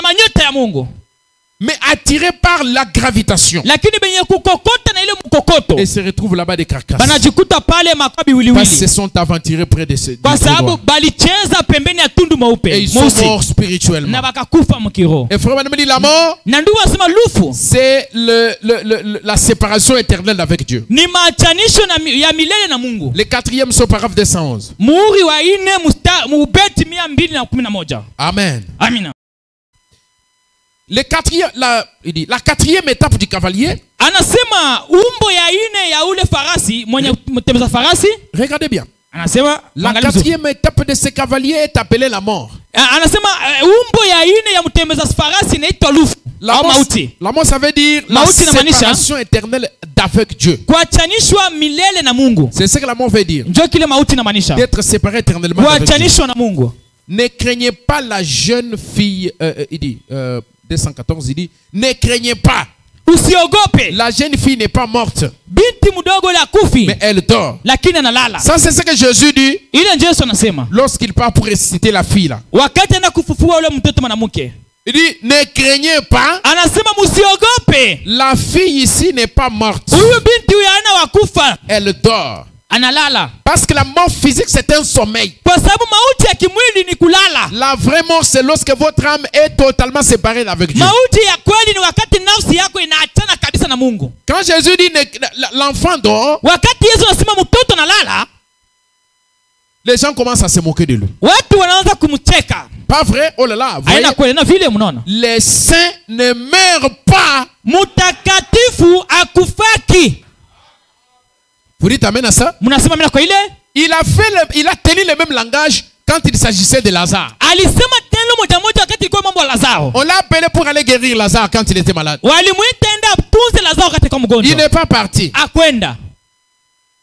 Manyota ya Mungu. mais attirés par la gravitation. Lakini benye kukokota na ile mkokoto Et se retrouvent là-bas des carcasses. banajikuta pale makwa Parce qu'ils biwiliwili. se sont aventurés près de ce Kwa du sababu trou noir. balicheza pembeni ya tundu Et mweupe ils sont mweusi morts spirituellement. na bakakufa mkiroho. Et frère Madame dit la mort, Na ndugu wasema lufu c'est la séparation éternelle avec Dieu. ni maachanisho ya milele na Mungu. Le 4e sont paragraphe 211. Muhuri wa 4 mubeti 211. Amen. Amina. Il dit, la 4e étape du cavalier. Anasema umbo ya 4 ya ule farasi mwenye mtembeza farasi. Regardez bien. Anasema La 4e étape de ce cavalier est appelée la mort. Anasema umbo ya 4 ya mtembeza farasi inaitwa lufu. La mort, ça veut dire la séparation éternelle d'avec Dieu. Kuachanishwa milele na Mungu. C'est ce que la mort veut dire. Ndio kile mauti inamaanisha. D'être séparé éternellement d'avec Dieu. Kuachanishwa na Mungu. Ne craignez pas la jeune fille, il dit, 214, il dit, ne craignez pas. Usiogope. La jeune fille n'est pas morte, Binti mdogo la kufi. mais elle dort. Lakini analala. Ça, c'est ce que Jésus dit Ile ndio Yesu anasema. lorsqu'il part pour ressusciter la fille là. Wakati anaenda kufufua ule mtoto mwanamke. Il dit, ne craignez pas. Anasema msiogope. La fille ici n'est pas morte. Huyu binti huyu hana wakufa. Elle dort. Analala. Parce que la mort physique, c'est un sommeil. Kwa sababu mauti ya kimwili ni kulala. La vraie mort, c'est lorsque votre âme est totalement séparée avec Dieu. Mauti ya kweli ni wakati nafsi yako inaachana kabisa na Mungu. Quand Jésus dit l'enfant dort, Wakati Yesu anasema mtoto analala, les gens commencent à se moquer de lui. watu wanaanza kumcheka. Pas vrai? Oh là là, voyez, Haina kweli na vile mnaona. les saints ne meurent pas. Mtakatifu akufaki. Vous dites amen à ça? Mnasema mimi kwa ile? Il a tenu le même langage quand il s'agissait de Lazare. Alisema tendo moja moja wakati ilikuwa mambo ya Lazaro. On l'a appelé pour aller guérir Lazare quand il était malade. Walimuita enda tunze Lazaro wakati kwa Il mgonjwa. n'est pas parti. Akwenda.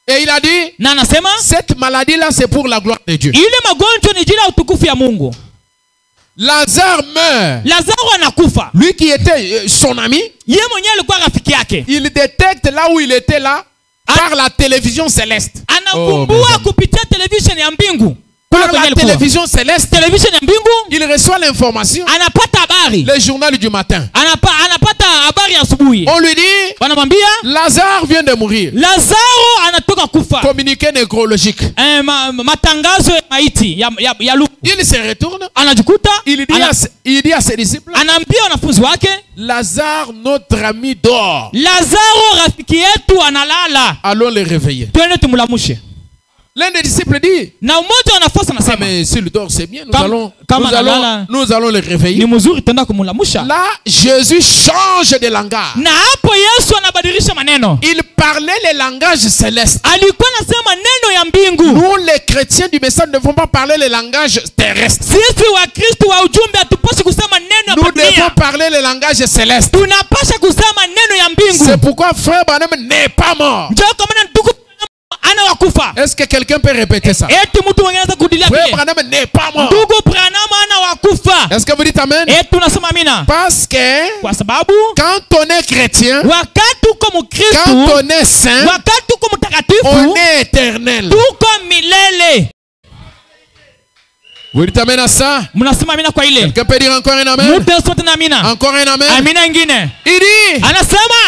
Et il a dit, Na anasema cette maladie-là, c'est pour la gloire de Dieu. ile magonjwa ni jina utukufu ya Mungu. Lazare meurt. Lazaro anakufa. Lui qui était son ami, Yeye mwenyewe alikuwa rafiki yake. il détecte là où il était là par la télévision céleste. Anavumbua kupitia television ya mbingu. Par la télévision céleste, Television ya mbingu il reçoit l'information. anapata habari. Le journal du matin. Anapata habari ya asubuhi. On lui dit, Wanamwambia Lazare vient de mourir. Lazaro anatoka kufa. Communiqué nécrologique. Matangazo ya maiti ya lufu. Il se retourne. Anajikuta Il dit à ses disciples, anaambia wanafunzi wake, Lazare, notre ami, dort. Lazaro rafiki yetu analala. Allons le réveiller. Twende tumlamushe. L'un des disciples dit, Na umoja wa nafasi anasema, mais s'il dort, c'est bien. Nous allons le réveiller. Ni mzuri tenda kumlamusha. Là, Jésus change de langage. Na hapo Yesu anabadilisha maneno. Il parlait le langage céleste. Alikuwa anasema maneno ya mbingu. Nous, les chrétiens du message, ne devons pas parler le langage terrestre. Sisi wa Kristo wa ujumbe hatupashi kusema neno ya Nous dunia. devons parler le langage céleste. Tunapasha kusema neno ya mbingu. C'est pourquoi frère Branham n'est pas mort. Njoo kwa maana ndugu ana wakufa. Est-ce que quelqu'un peut répéter ça? Eti mtu mwingine anaweza kurudilia Frère vile. Branham n'est pas mort. Ndugu Branham ana wakufa. Est-ce que vous dites amen? Eti unasema amina. Parce que Kwa sababu quand on est chrétien, wakati uko quand Mkristo, on est saint, wakati uko on mtakatifu, est éternel. tuko milele. Vous dites amen à ça? Mnasema amina kwa ile. Quelqu'un peut dire encore un amen? Mtu anasema tena amina. Encore un amen? Amina ingine. Il dit, Anasema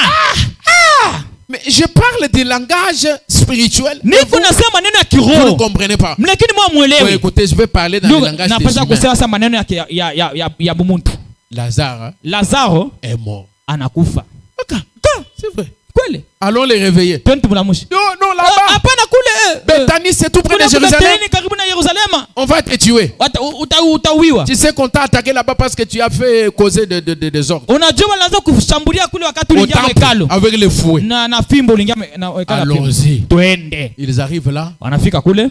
mais je parle du langage spirituel. Et niko vous, nasema maneno ya vous ne kiroho. comprenez pas. Lakini mwa Ouais, muelewe. écoutez, je vais parler dans le langage des Napaswa humains. kusema sasa maneno ya bumuntu. Lazare Lazaro est mort. anakufa. C'est vrai. Kweli? Allons les réveiller. Twende tumlamushe. Non, non, là-bas. Hapana kule. Bethanie, c'est tout près de Jérusalem. Bethany karibu na Yerusalema. On va te tuer. Utauiwa. Tu sais qu'on t'a attaqué là-bas parce que tu as fait causer des ordres. Unajua wanaanza kushambulia kule wakati Au uliingia temple, hekalu. avec les fouets. Na fimbo uliingia na hekalu. Allons-y. Twende. Ils arrivent là. Wanafika kule.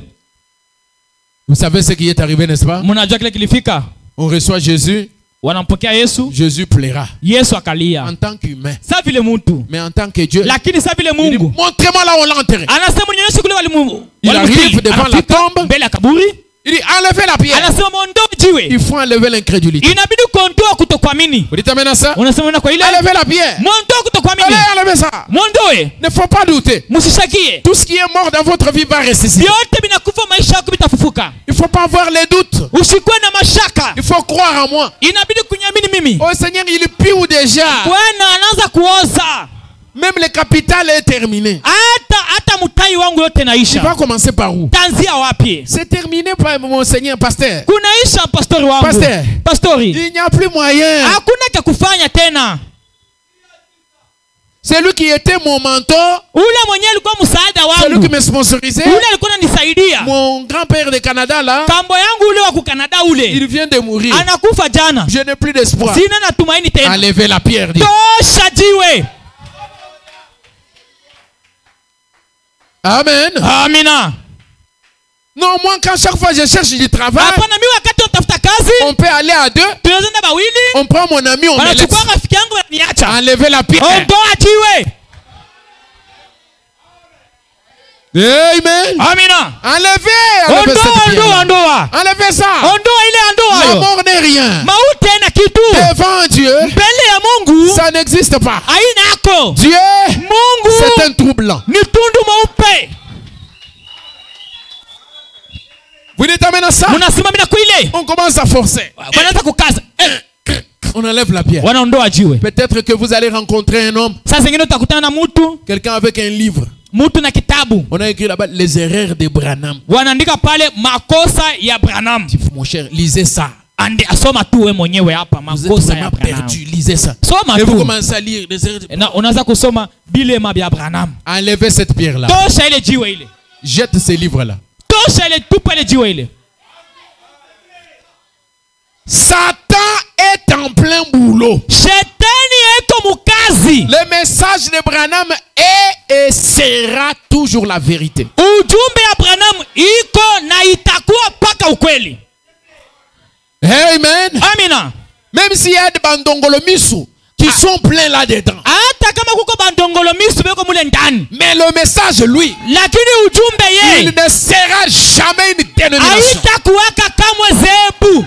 Vous savez ce qui est arrivé, n'est-ce pas? Mnajua kile kilifika. On reçoit Jésus. Wanampokea Yesu. Jésus plaira. Yesu akalia. En tant qu'humain. Sa vile mtu. Mais en tant que Dieu. Lakini sa vile Il dit, Mungu. montrez-moi là où on l'a enterré. Anasema nionyeshe kule walimu. Il arrive devant la tombe. Mbele ya kaburi. Il dit, enlevez la pierre. Anasema mondoe jiwe. Il faut enlever l'incrédulité. Inabidi kuondoa kutokuamini. Vous dites amen à ça? Unasema kwa ile. Enlevez la pierre. Mondoe kutokuamini. Allez, enlevez ça. Mondoe. Ne faut pas douter. Msishakie. Tout ce qui est mort dans votre vie va ressusciter. Vyote vinakufa maisha yako vitafufuka. Il ne faut pas avoir les doutes. Usikuwe na mashaka. Il faut croire en moi. Inabidi kuniamini mimi. Oh Seigneur, il pue déjà. Bwana anaanza kuoza. Même le capital est terminé. Hata mtai wangu yote Tu vas naisha. commencer par où? Tanzia wapi? C'est terminé par mon Seigneur, pasteur. Kunaisha pastori wangu. Pasteur. Pastori. Il n'y a plus moyen. Hakuna cha kufanya tena. Celui qui était mon mentor, Ule mwenye alikuwa msaada celui wangu. qui me sponsorisait, Ule alikuwa ananisaidia. mon grand-père de Canada là, Kambo yangu ule wa kukanada ule. il vient de mourir. Anakufa jana. Je n'ai plus d'espoir. Sina na tumaini tena. Enlevez la pierre. Dit. Tosha jiwe. Amen. Amina. Non, moi, quand chaque fois je cherche du travail, Hapana mimi wakati natafuta kazi, on peut aller à deux. tunaweza bawili. On prend mon ami, on me laisse. Wanachukua rafiki yangu wananiacha. Enlevez la pierre. Ondoa jiwe. Amen. Amina. Enlevez cette pierre. Ondoa. Enlevez ça. Ondoa ile La ondoa yo. mort n'est rien. Mauti haina kitu. Devant Dieu, Mbele ya Mungu ça n'existe pas. haina yako. Dieu, Mungu c'est un trou blanc. ni tundu mweupe. Vous dites amen à ça? Mnasimamia kwa ile. On commence à forcer. Wanaanza kukaza. On enlève la pierre. Wanaondoa jiwe. Peut-être que vous allez rencontrer un homme, Sasa zingine utakutana na mtu, quelqu'un avec un livre. mtu na kitabu. On a écrit là-bas les erreurs de Branham. Wanaandika pale makosa ya Branham. Mon cher, lisez ça. Ande asoma tu wewe mwenyewe hapa Vous êtes makosa ya vraiment Branham. perdu. Lisez ça. Soma Et vous tu. commencez à lire les erreurs de... Na unaanza kusoma bilema vya Branham. Enlevez cette pierre-là. Tosha ile jiwe ile. Jette ces livres-là. Tosha ile tupa ile jiwe ile. Satan est en plein boulot. Shetani eko mukazi. Le message de Branham est et sera toujours la vérité. Ujumbe ya Branham iko na itakuwa paka ukweli. Amen. Amina. Même s'il y a des bandongolomisu qui sont pleins là-dedans. Hata kama kuko bandongolo misu beko mule ndani. Mais le message, lui, Lakini ujumbe il ye ne sera jamais une dénomination. haitakuwaka kamwe zebu.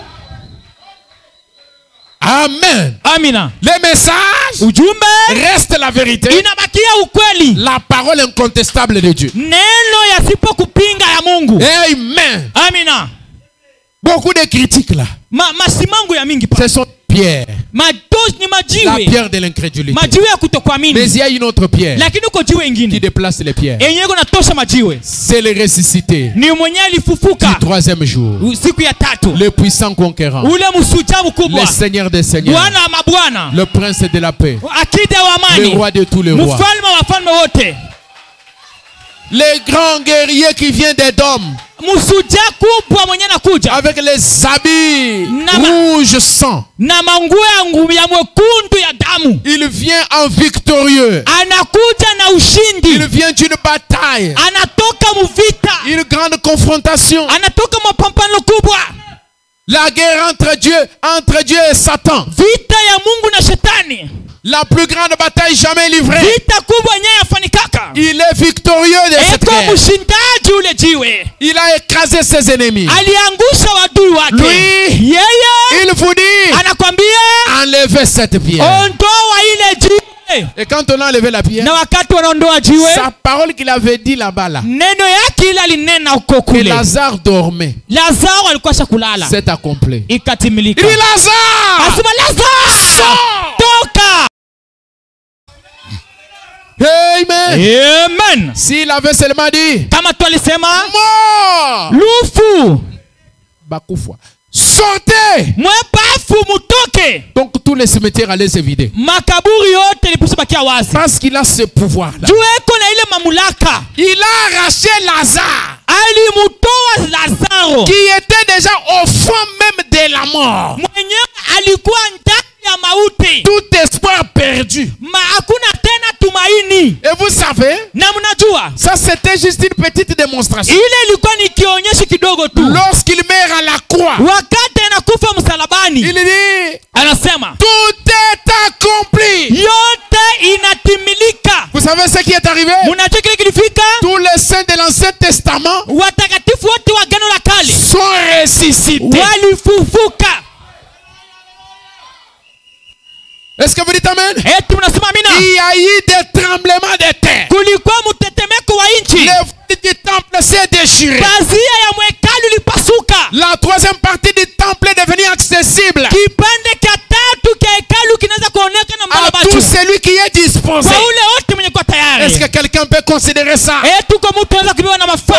Amen. Amina. Le message Ujumbe reste la vérité. inabakia ukweli. La parole incontestable de Dieu. Neno yasipo kupinga ya Mungu. Amen. Amina. Beaucoup de critiques là. Masimangu ya mingi pa. Ce sont pierres. Matos ni La majiwe. pierre de l'incrédulité. Majiwe ya Mais kutokuamini. il y a une autre pierre Lakini uko jiwe qui ingine. déplace les pierres. Yenye iko natosha majiwe. C'est le ressuscité Ni mwenye du alifufuka troisième jour. siku ya tatu. Le puissant conquérant. Ule msuja Le mkubwa. Seigneur des seigneurs. Bwana wa mabwana. Le prince de la paix. Akida wa Le amani. roi de tous les rois. Mfalme wa wafalme wote. Le grand guerrier qui vient d'Édom. Msuja kubwa mwenye nakuja. Avec les habits Nama. rouge sang. Na manguo ya mwekundu ya damu. Il vient en victorieux. Anakuja na Il ushindi. vient d'une bataille. Anatoka muvita. Une grande confrontation. Anatoka mapambano kubwa. La guerre entre Dieu et Satan. Vita ya Mungu na shetani. La plus grande bataille jamais livrée. vita kubwa yenyewe yafanikaka. Il est victorieux de cette Eko guerre. mshindaji ule jiwe. Il a écrasé ses ennemis. Aliangusha wadui wake. Lui, Yeye il vous dit, anakwambia enlevez cette pierre. ondoa ile jiwe. Et quand on a enlevé la pierre, Na wakati wanaondoa jiwe, sa parole qu'il avait dit là-bas, là, neno yake ile alinena huko que kule. Lazare dormait, Lazaro alikuwa shakulala. c'est accompli. Il Ikatimilika. dit Lazare, Asema Lazaro, sors! toka. Amen. Amen. S'il avait seulement dit, Kama tu alisema mort, lufu, Bakoufwa, sortez. mwebafu mutoke. Donc tous les cimetières allaient se vider. Makaburi yote lipusa bakia wazi. Parce qu'il a ce pouvoir-là. Juu eko na ile mamulaka. Il a arraché Lazare, Alimutoa Lazaro. qui était déjà au fond même de la mort. Mwenyewe alikuwa ndani ya mauti. Tout espoir perdu. Hakuna tena tumaini. Et vous savez, Na mnajua, ça c'était juste une petite démonstration. ile ilikuwa ni kionyesho kidogo tu. Lorsqu'il meurt à la croix, Wakati anakufa msalabani, il dit, anasema tout est accompli. yote inatimilika. Vous savez ce qui est arrivé? Mnajua kile kilifika? Tous les saints de l'Ancien Testament Watakatifu wote wa Agano la Kale sont ressuscités. walifufuka. Est-ce que vous dites amen? Eti mnasema amina? Il y a eu des tremblements de terre. Kulikuwa mtetemeko wa nchi. Le voile du temple s'est déchiré. Pazia ya mwekalu lipasuka. La troisième partie du temple est devenue accessible Kipande cha tatu cha hekalu kinaweza kuonekana mbele à macho. tout celui qui est disposé. Kwa ule wote mwenye kwa tayari. Est-ce que quelqu'un peut considérer ça? Tuko mtu anaweza kubiwa na mafaa.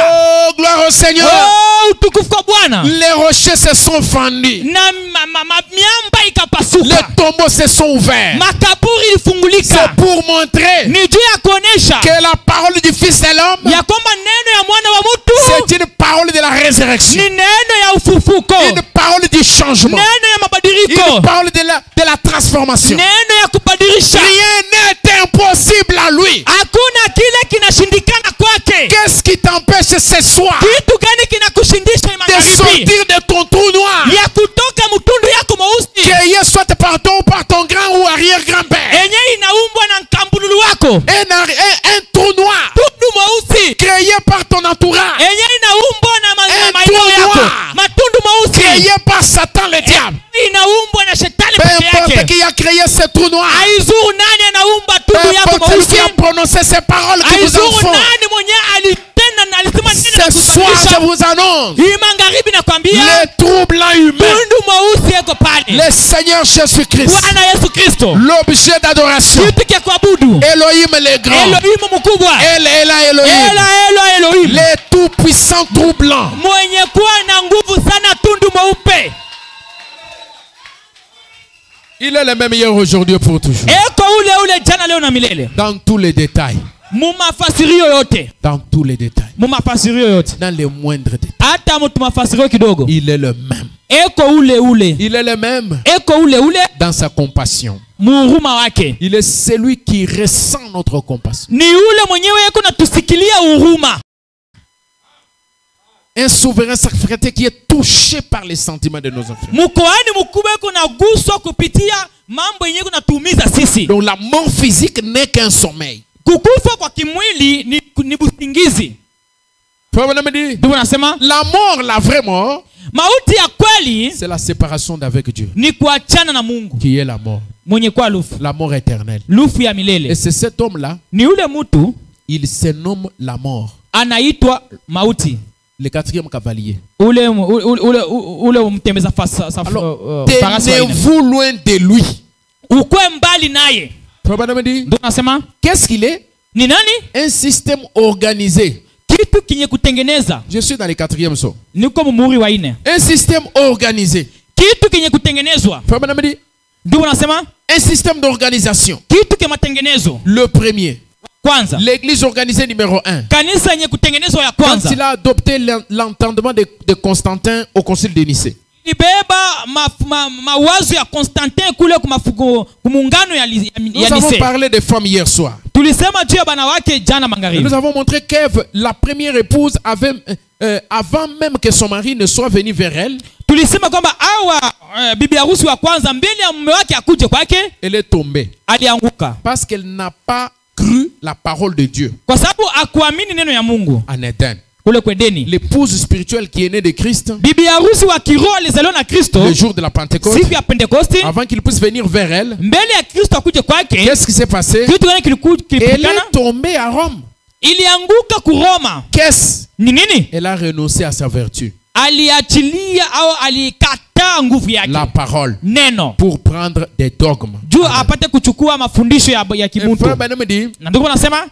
Oh, gloire au Seigneur. Oh, utukufu kwa Bwana. Les rochers se sont fendus. Na miamba ikapasuka. Les tombeaux se sont ouverts. Makaburi ilifungulika. C'est pour montrer Ni juu ya kuonesha que la parole du Fils de l'homme, ya kwamba neno ya mwana wa mtu c'est une parole de la résurrection. ni neno ya ufufuko. Une parole du changement. Neno ya mabadiliko. Une parole de la transformation. Neno ya kubadilisha. Rien n'est impossible à lui. Hakuna kile kinashindikana kwake. Qu'est-ce qui t'empêche ce soir Kitu gani kinakushindisha de magharibi? sortir de ton trou noir? Ya kutoka mtundu yako mweusi. Créé soit par ton ou par ton grand ou arrière-grand-père. Enye inaumbwa na nkambululu wako. Un trou noir. Tundu mweusi. Créé par ton entourage. Enye inaumbwa na maeneo trou yako. noir. Matundu mweusi. Créé par Satan le diable. Inaumbwa na shetani Peu peke importe yake. qui a créé ce trou noir. Aizuru nani anaumba Peu tundu yako importe celui qui mweusi. a prononcé ces paroles qui vous en Aizuru font. nani mwenye alitenda na alisema nini na Ce soir, je kubadilisha. vous annonce Hii magharibi nakwambia. les troubles humains. Tundu mweusi yako pale. Le Seigneur Jésus-Christ, Bwana Yesu Kristo. l'objet d'adoration. Kitu cha kuabudu. Elohim le grand. Elohim mkubwa. El Elohim. Elohim. Le tout-puissant troublant. Mwenye kuwa na nguvu sana tundu mweupe. Il est le même hier, aujourd'hui, pour toujours. Eko ule jana leo na milele. Dans tous les détails. Mumafasirio yote. Dans tous les détails. Mumafasirio yote. Dans les moindres détails. Hata mtu mafasirio kidogo. Il est le même. Eko ule. Il est le même Eko ule dans sa compassion. muhuruma wake. Il est celui qui ressent notre compassion. Ni ule mwenyewe eko natusikilia huruma. Un souverain sacrificateur qui est touché par les sentiments de nos enfants. Mkoani mkubwa eko naguswa kupitia mambo yenyewe kunatuumiza sisi. Donc la mort physique n'est qu'un sommeil. Kukufa kwa kimwili ni busingizi. Ndio nasema La mort, la vraie mort, mauti ya kweli c'est la séparation d'avec Dieu. ni kuachana na Mungu. Qui est la mort. Mwenye kwa lufu. La mort éternelle. Lufu ya milele. Et c'est cet homme-là, Ni ule mtu il se nomme la mort. anaitwa mauti. Le quatrième cavalier. Ule mtembeza farasi. Tenez-vous loin de lui. Ukwe mbali naye. Ndio nasema Qu'est-ce qu'il est? ni nani? Un système organisé. Kitu kinye kutengeneza. Je suis dans le quatrième saut. Niko mumuri wa 4. Un système organisé. Kitu kinye kutengenezwa. Ndio nasema un système d'organisation. kitu kimatengenezo. Le premier. Kwanza. L'église organisée numéro 1. Kanisa yenye kutengenezwa ya Quand kwanza. il a adopté l'entendement de Constantin au concile de Nicée. Ibeba mawazo ya Constantin kule kumungano ya Nous avons parlé des femmes hier soir. Tulisema juu ya bana wake jana magharibi. Nous avons montré qu'Ève, la première épouse, avait avant même que son mari ne soit venu vers elle, tulisema kwamba awa bibi harusi wa kwanza mbele ya mume wake akuje kwake, elle est tombée. alianguka Parce qu'elle n'a pas cru la parole de Dieu. kwa sababu akuamini neno ya Mungu. En Éden. Kule kwedeni, L'épouse spirituelle qui est née de Christ, bibi harusi wa kiroho alizaliwa na Kristo le jour de la Pentecôte, siku ya Pentekosti, avant qu'il puisse venir vers elle, mbele ya Kristo akuje kwake. qu'est-ce qui s'est passé? Kitu gani Elle kilipikana? est tombée à Rome. Ilianguka ku Roma. Qu'est-ce? Ni nini? Elle a renoncé à sa vertu, Aliachilia au alikataa nguvu yake, la parole, neno, pour prendre des dogmes. juu apate kuchukua mafundisho ya Et kimuntu. frère Branham dit, Na ndugu anasema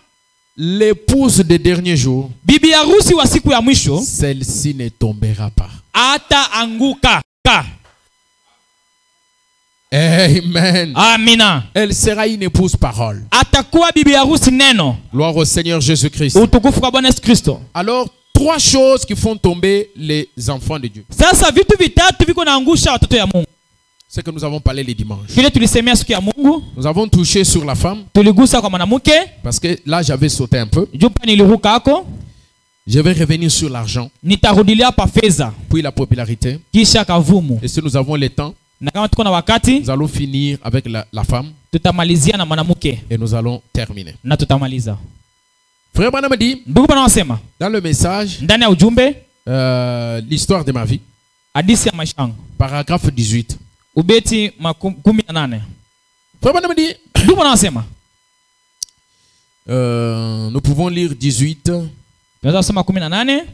l'épouse des derniers jours, bibi harusi wa siku ya mwisho celle-ci ne tombera pas. ataanguka. Amen. Amina. Elle sera une épouse parole. Atakuwa bibi harusi neno. Gloire au Seigneur Jésus-Christ. Utukufu kwa Bwana Yesu Kristo. Alors, trois choses qui font tomber les enfants de Dieu. Sasa vitu vitatu viko naangusha watoto ya Mungu. C'est que nous avons parlé les dimanches. Kile tulisemea siku ya Mungu, Nous avons touché sur la femme, tuligusa kwa mwanamke, parce que là, j'avais sauté un peu. jupa niliruka hako, Je vais revenir sur l'argent, nitarudilia pa fedha, puis la popularité. kisha kavumu. Et si nous avons le temps, Na kama tuko na wakati, nous allons finir avec la femme tutamalizia na mwanamke et nous allons terminer. na tutamaliza. Frère Branham dit, Ndugu bwana wasema, dans le message, ndani ya ujumbe, l'histoire de ma vie, hadithi ya maisha yangu, paragraphe 18. ubeti 18. Frère Branham dit, Ndugu bwana wasema, nous pouvons lire 18. tunaweza kusoma 18,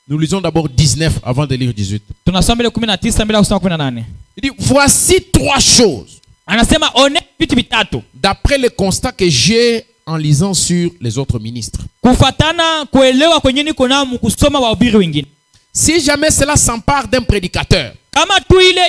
Nous lisons d'abord 19 avant de lire 18. tunasoma ile 19 bila kusoma 18. Il dit, voici trois choses, Anasema one vitu vitatu d'après le constat que j'ai en lisant sur les autres ministres. kufatana kuelewa kwenye niko na kusoma wahubiri wengine. Si jamais cela s'empare d'un prédicateur, Kama tu ile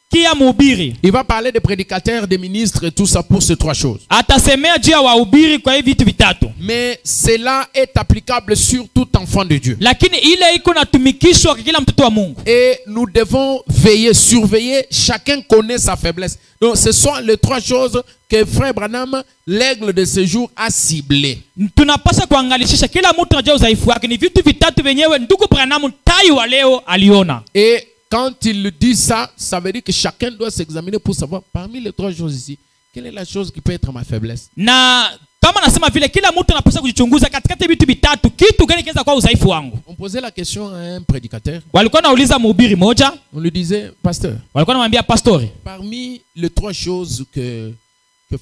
kia mhubiri il va parler des prédicateurs, des ministres et tout ça pour ces trois choses. atasemea juu ya wahubiri kwa hivi vitu vitatu, Mais cela est applicable sur tout enfant de Dieu. lakini ile iko natumikishwa kwa kila mtoto wa Mungu. Et nous devons veiller, surveiller. Chacun connaît sa faiblesse. Donc ce sont les trois choses que Frère Branham, l'aigle de ce jour, a ciblées. Tunapaswa kuangalishisha kila mtu anajua udhaifu wake. Ni vitu vitatu wenyewe ndugu Branham tai wa leo aliona. Et quand il dit ça, ça veut dire que chacun doit s'examiner pour savoir, parmi les trois choses ici, quelle est la chose qui peut être ma faiblesse. Na kama nasema vile kila mtu anapaswa kujichunguza katikati vitu vitatu, kitu gani kinaweza kuwa udhaifu wangu. On posait la question à un prédicateur. Walikuwa nauliza mhubiri moja, On lui disait, pasteur, walikuwa namwambia pastori, parmi les trois choses que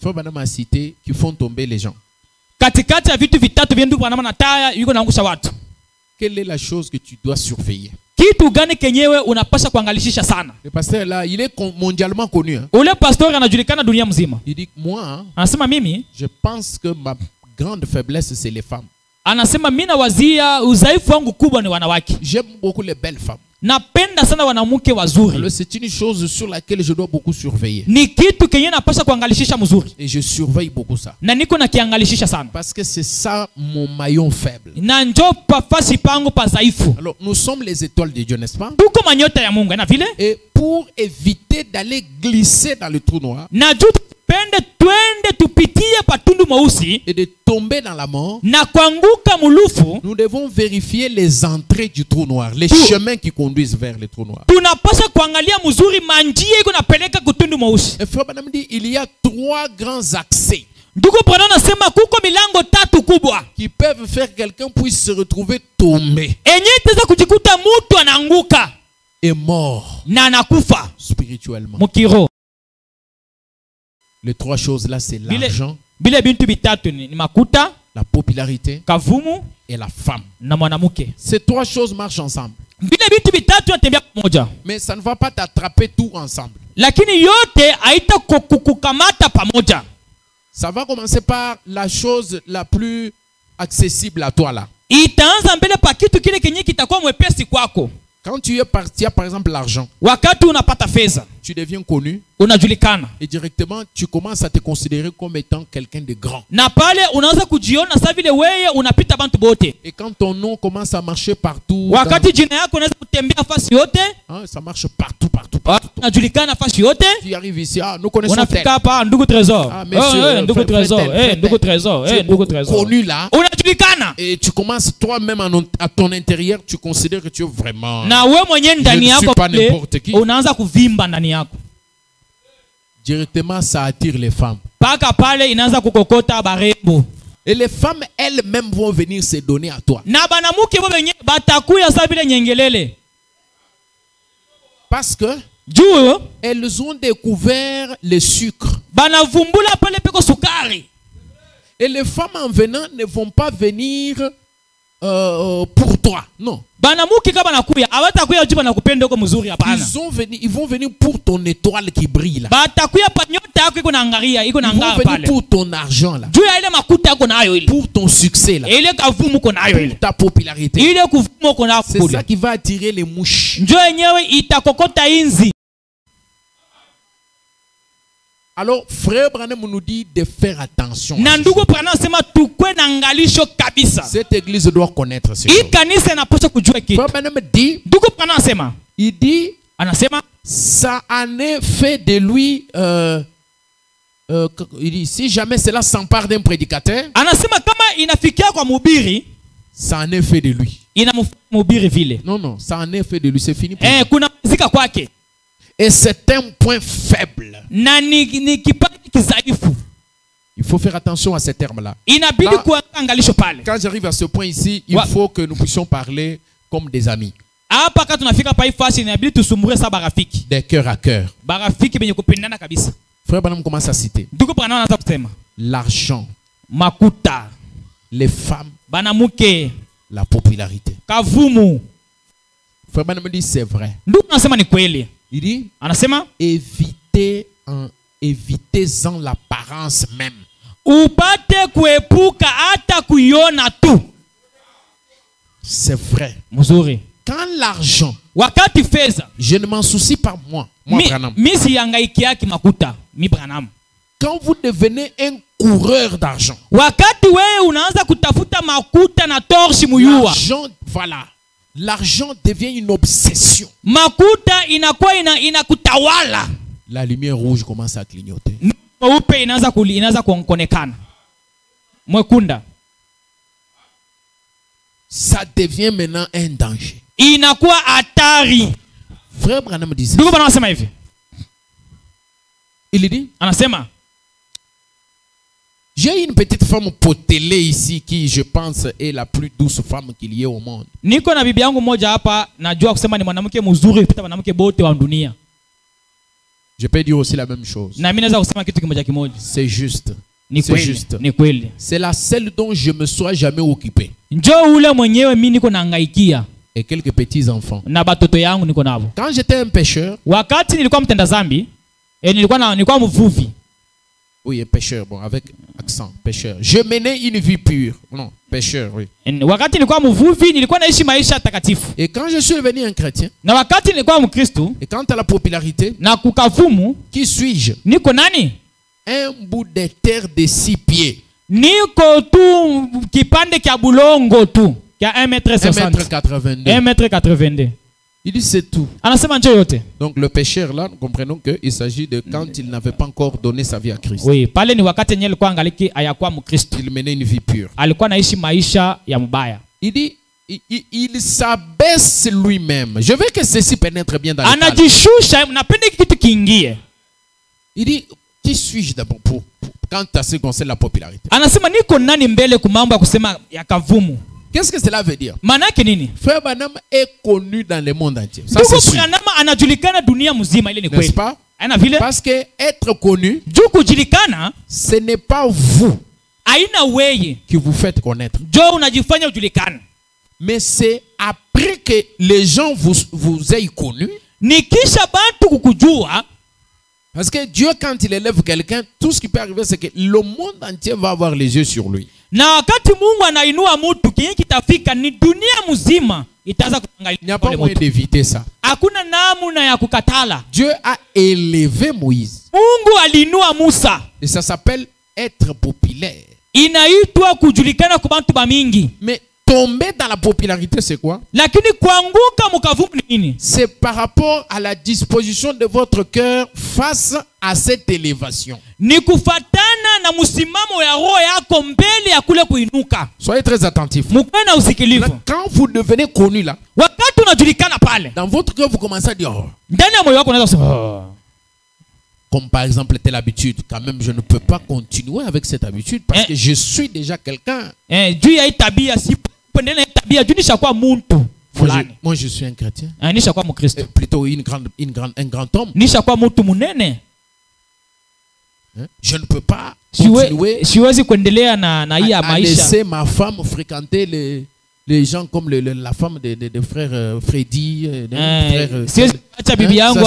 Frère Branham a citées qui font tomber les gens, katikati ya vitu vitatu vya ndugu Branham na taya yuko naangusha watu, quelle est la chose que tu dois surveiller? kitu gani kenyewe unapaswa kuangalishisha sana? Le pasteur là, il est mondialement connu. Hein. Ule pastori anajulikana dunia mzima. Il dit que moi, Anasema mimi, je pense que ma grande faiblesse, c'est les femmes. anasema mimi nawazia udhaifu wangu kubwa ni wanawake. J'aime beaucoup les belles femmes. Napenda sana wanawake wazuri. Alors c'est une chose sur laquelle je dois beaucoup surveiller. Ni kitu kenye napaswa kuangalishisha mzuri. Et je surveille beaucoup ça. Na niko na kiangalishisha sana. Parce que c'est ça mon maillon faible. Na njo pafasi pangu pa dhaifu. Alors nous sommes les étoiles de Dieu, n'est-ce pas? Tuko manyota ya Mungu na vile. Et pour éviter d'aller glisser dans le trou noir Na juu tupende twende tupitie patundu mweusi et de tomber dans la mort, na kuanguka mulufu, nous devons vérifier les entrées du trou noir, les chemins qui conduisent vers le trou noir. tunapaswa kuangalia mzuri manjia iko napeleka kutundu mweusi. Et Frère Branham dit, il y a trois grands accès Ndugu Branham anasema kuko milango tatu kubwa qui peuvent faire que quelqu'un puisse se retrouver tombé enye itaweza kujikuta mtu anaanguka et mort na anakufa spirituellement. mukiro. Les trois choses là, c'est l'argent, Bile bintu bitatu ni makuta, la popularité kavumu et la femme. na mwanamke. Ces trois choses marchent ensemble. Bile bintu bitatu natembea pamoja, Mais ça ne va pas t'attraper tout ensemble. lakini yote haita kukamata pamoja. Ça va commencer par la chose la plus accessible à toi là. Itaanza mbele pa kitu kile kenye kitakuwa mwepesi kwako. Quand tu es parti, par exemple l'argent, Wakati unapata fedha, tu deviens connu. unajulikana. Et directement, tu commences à te considérer comme étant quelqu'un de grand. Na pale unaanza kujiona sasa vile wewe unapita bantu bote. Et quand ton nom commence à marcher partout, Wakati jina yako unaweza kutembea fasi yote, ça marche partout, partout, partout. unajulikana fasi yote. Tu arrives ici, nous connaissons tel. Unafika hapa ndugu Trésor. Ah, monsieur, Ndugu Trésor, ndugu Trésor, tu es ndugu beaucoup Trésor. connu là. Unajulikana. Et tu commences toi-même à ton intérieur, tu considères que tu es vraiment. Na wewe mwenyewe ndani Je ne suis yako pas n'importe qui. unaanza kuvimba ndani yako. Directement, ça attire les femmes. Paka pale inaanza kukokota barembo. Et les femmes elles-mêmes vont venir se donner à toi. Na banamuke bo benye batakuya sasa vile nyengelele. Parce que Juu elles ont découvert le sucre. banavumbula pale peko sukari. Et les femmes en venant ne vont pas venir pour toi. Non. Banamuke kama nakuya, abatakuya juu banakupenda uko mzuri hapana. Ils vont venir pour ton étoile qui brille là. Batakuya pa nyota yako iko naangalia, iko Ils vont naangaa venir pale. pour ton argent là. Juu ya ile makuta yako nayo ile. Pour ton succès là. Ile kavumu uko nayo ile. Pour ta popularité. Ile kuvumu uko nayo C'est kule. ça qui va attirer les mouches. Njoo yenyewe itakokota inzi. Alors, frère Branham nous dit de faire attention. Na ndugu Branham sema tukwe na angalisho kabisa. Cette église doit connaître ce Hii kanisa inapaswa kujua kitu. Frère Branham dit, Ndugu Branham sema, il dit, anasema ça en est fait de lui, il dit, si jamais cela s'empare d'un prédicateur, anasema kama inafikia kwa mhubiri, ça en est fait de lui. inamhubiri vile. Non, non, ça en est fait de lui, c'est fini pour lui. Kuna mzika kwake. Et c'est un point faible. Na ni kipaji kizaifu. Il faut faire attention à ces termes-là. Inabidi kuangalisho pale. Quand j'arrive à ce point ici, il faut que nous puissions parler comme des amis. Hapa kama tunafika pa ifasi inabidi tusumbuke sa barafiki. Des cœur à cœur. Barafiki benye kupendana kabisa. Frère Branham commence à citer. Ndugu Branham anaanza kusema L'argent, makuta, les femmes, banamuke, la popularité. kavumu. Frère Branham dit c'est vrai. Ndugu anasema ni kweli. Il dit Anasema évitez-en l'apparence même. Upate kuepuka hata kuiona tu. C'est vrai. Mzuri. Quand l'argent, Wakati fedha, je ne m'en soucie pas moi Branham. Mi siangaikiaki makuta, mi Branham. Quand vous devenez un coureur d'argent, wakati wewe unaanza kutafuta makuta na torshi muyua, l'argent, voilà. L'argent devient une obsession. Makuta inakuwa inakutawala. La lumière rouge commence à clignoter. Mweupe inaanza kuonekana. Mwekunda. Ça devient maintenant un danger. Inakuwa hatari. Frère Branham disait. Ndugu Branham anasema hivi. Il dit, anasema, j'ai une petite femme potelée ici qui, je pense, est la plus douce femme qu'il y ait au monde. Niko na bibi yangu moja hapa, najua kusema ni mwanamke mzuri kupita mwanamke bote wa dunia. Je peux dire aussi la même chose. Na mimi naweza kusema kitu kimoja kimoja. C'est juste. C'est juste. Ni kweli. C'est la seule dont je me sois jamais occupé. Njoo ule mwenyewe mimi niko naangaikia. Et quelques petits enfants. Na batoto yangu niko nabo. Quand j'étais un pêcheur, wakati nilikuwa mtenda zambi, nilikuwa mvuvi. Oui, pêcheur, bon, avec accent, pêcheur. Je menais une vie pure. Non, pêcheur, oui. Wakati nilikuwa mvuvi, nilikuwa naishi maisha takatifu. Et quand je suis devenu un chrétien, na wakati nilikuwa mkristo, et quant à la popularité, na kukavumu, qui suis-je? Niko nani? Un bout de terre de 6 pieds. Niko tu kipande kia bulongo tu, kia 1,60 m. 1,82 m. Il dit c'est tout. Anasema njoo yote. Donc le pécheur là, nous comprenons qu'il s'agit de quand il n'avait pas encore donné sa vie à Christ. Oui, pale ni wakati yenyewe alikuwa angaliki ayakuwa mkristo. Il menait une vie pure. Alikuwa naishi maisha ya mbaya. Il dit il s'abaisse lui-même. Je veux que ceci pénètre bien dans le cœur. Anajishusha, napenda kitu kiingie. Il dit qui suis-je d'abord pour quand à ce qui concerne la popularité? Anasema niko nani mbele kwa mambo ya kusema ya kavumu. Qu'est-ce que cela veut dire? Manake nini? Frère Branham est connu dans le monde entier. Ça c'est sûr. Branham anajulikana dunia mzima, ile ni kweli. N'est-ce pas? Aina vile? Parce que être connu, kujulikana, ce n'est pas vous aina weye qui vous faites connaître. Jo unajifanya ujulikana. Mais c'est après que les gens vous aient connu. Nikisha bantu kukujua. Parce que Dieu, quand il élève quelqu'un, tout ce qui peut arriver, c'est que le monde entier va avoir les yeux sur lui. Na wakati Mungu anainua mtu, kinyi kitafika ni dunia mzima itaanza Il n'y kuangalia a pas ule moyen moto. d'éviter ça. Hakuna namna ya kukatala. Dieu a élevé Moïse. Mungu alinua Musa. Et ça s'appelle être populaire. Inaitwa kujulikana kwa bantu bamingi. Mais tomber dans la popularité, c'est quoi? Lakini kuanguka mukavumu ni nini? C'est par rapport à la disposition de votre cœur face à cette élévation. Ni kufatana na musimamo ya roho yako mbele ya kule kuinuka. Soyez très attentifs. Mukwe na usikilivu. Quand vous devenez connu là, Wakati unajulikana pale, dans votre cœur, vous commencez à dire, oh, ndani ya moyo wako unaweza kusema, comme par exemple telle habitude, quand même je ne peux pas continuer avec cette habitude parce que je suis déjà quelqu'un. juu ya hii tabia si pendele tabia juu nishakuwa muntu fulani. Moi je suis un chrétien. Nishakuwa Mkristo. Plutôt un grand homme. Nishakuwa mtu munene. Je ne peux pas continuer siwezi kuendelea na hii à maisha. laisser ma femme fréquenter les gens comme la femme de frère Freddy. Siwezi kuacha bibi yangu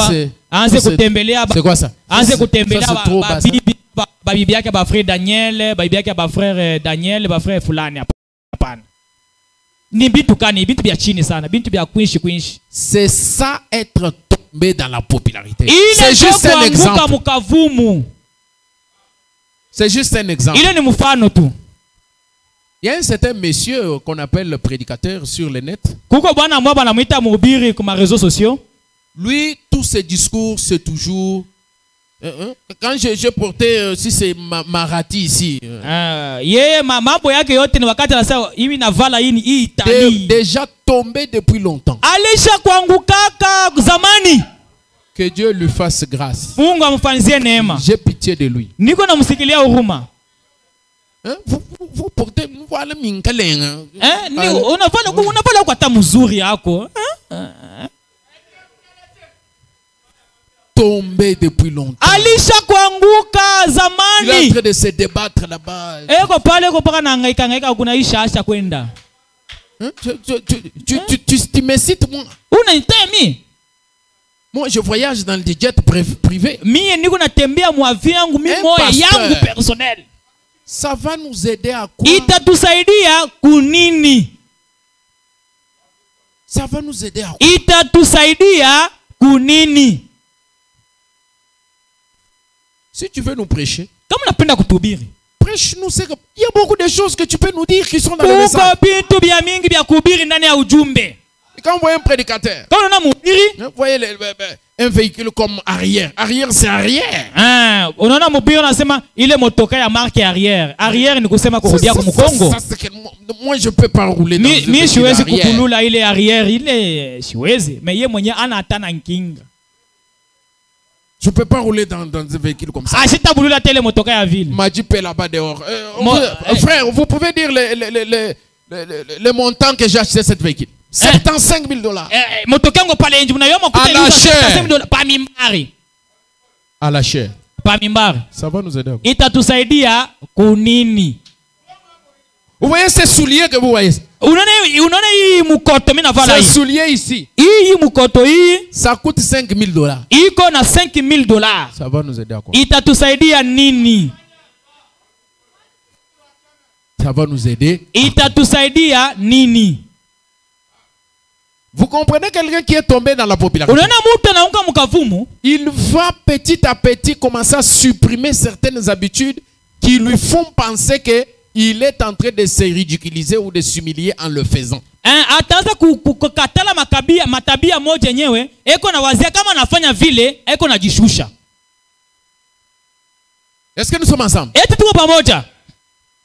aanze kutembelea. C'est quoi ça? Aanze kutembelea bibi yake ba frère Daniel, bibi yake ba frère Daniel, ba frère fulani. Hapana. Ni bintu kani, bintu bya chini sana, bintu bya kuishi. C'est ça être tombé dans la popularité. C'est juste un exemple. C'est juste un exemple. Ile ni mfano tu. Il y a un certain monsieur qu'on appelle le prédicateur sur le net. Kuko bwana mwa banamuita mhubiri kwa réseaux sociaux. Lui, tous ses discours, c'est toujours quand j'ai porté si c'est Marati ici. Yeye mambo yake yote ni wakati anasema hivi navala hii Italie. Déjà tombé depuis longtemps. Alisha kuangukaka zamani. Que Dieu lui fasse grâce. Mungu amfanyizie neema. J'ai pitié de lui. Niko namsikilia huruma. Vous portez voilà minkalenga. Ni unavala kwa tamu mzuri yako. Tombé depuis longtemps. Alisha kuanguka zamani. Il est en train de se débattre là-bas. Eko pale kopaka na hangaika kuna isha acha kwenda. Tu me cites moi. Unanitemi? Moi je voyage dans des jets privés. Mimi niko natembea mu avion yangu mimi moyo yangu personnel. Ça va nous aider à quoi? Itatusaidia kunini? Ça va nous aider à quoi? Itatusaidia kunini? Si tu veux nous prêcher, kama unapenda kuhubiri, prêche-nous. Il y a beaucoup de choses que tu peux nous dire qui sont dans le message. Kuko vitu vya mingi vya kuhubiri ndani ya ujumbe. Quand vous voyez un prédicateur, quand on a mhubiri, vous voyez un véhicule comme arrière. Arrière, c'est arrière. Unaona mhubiri anasema ile motoka ya marque arrière. Arrière ni kusema kurudia kwa mkongo. Moi je peux pas rouler dans le véhicule siwezi kukulula ile arrière ile siwezi. Mais yeye mwenye ana atana nkinga. Je peux pas rouler dans un véhicule comme ça. Ah, c'est tabulula tele motoka ya ville. M'a dit là-bas dehors. Frère, vous pouvez dire le montant que j'ai acheté cette véhicule. $75,000. Motoka ngo pale nje mnayoma kuta $75,000 pa mimbari. À la chair. Pa mimbari. Ça va nous aider. Itatusaidia kunini? Vous voyez ces souliers que vous voyez? Unaona hii mkoto mimi navala hii. Ces souliers ici. Hii mkoto hii ça coûte $5,000. Iko na $5,000. Ça va nous aider à quoi? Itatusaidia nini? Ça va nous aider. Itatusaidia nini? Vous comprenez quelqu'un qui est tombé dans la popularité? Unaona mtu anaunga mkavumu, il va petit à petit commencer à supprimer certaines habitudes qui lui font penser que il est en train de se ridiculiser ou de s'humilier en le faisant. Ataanza kukatala matabia moja yenyewe, eko na wazia kama anafanya vile, eko na jishusha. Est-ce que nous sommes ensemble? Eti tuko pamoja.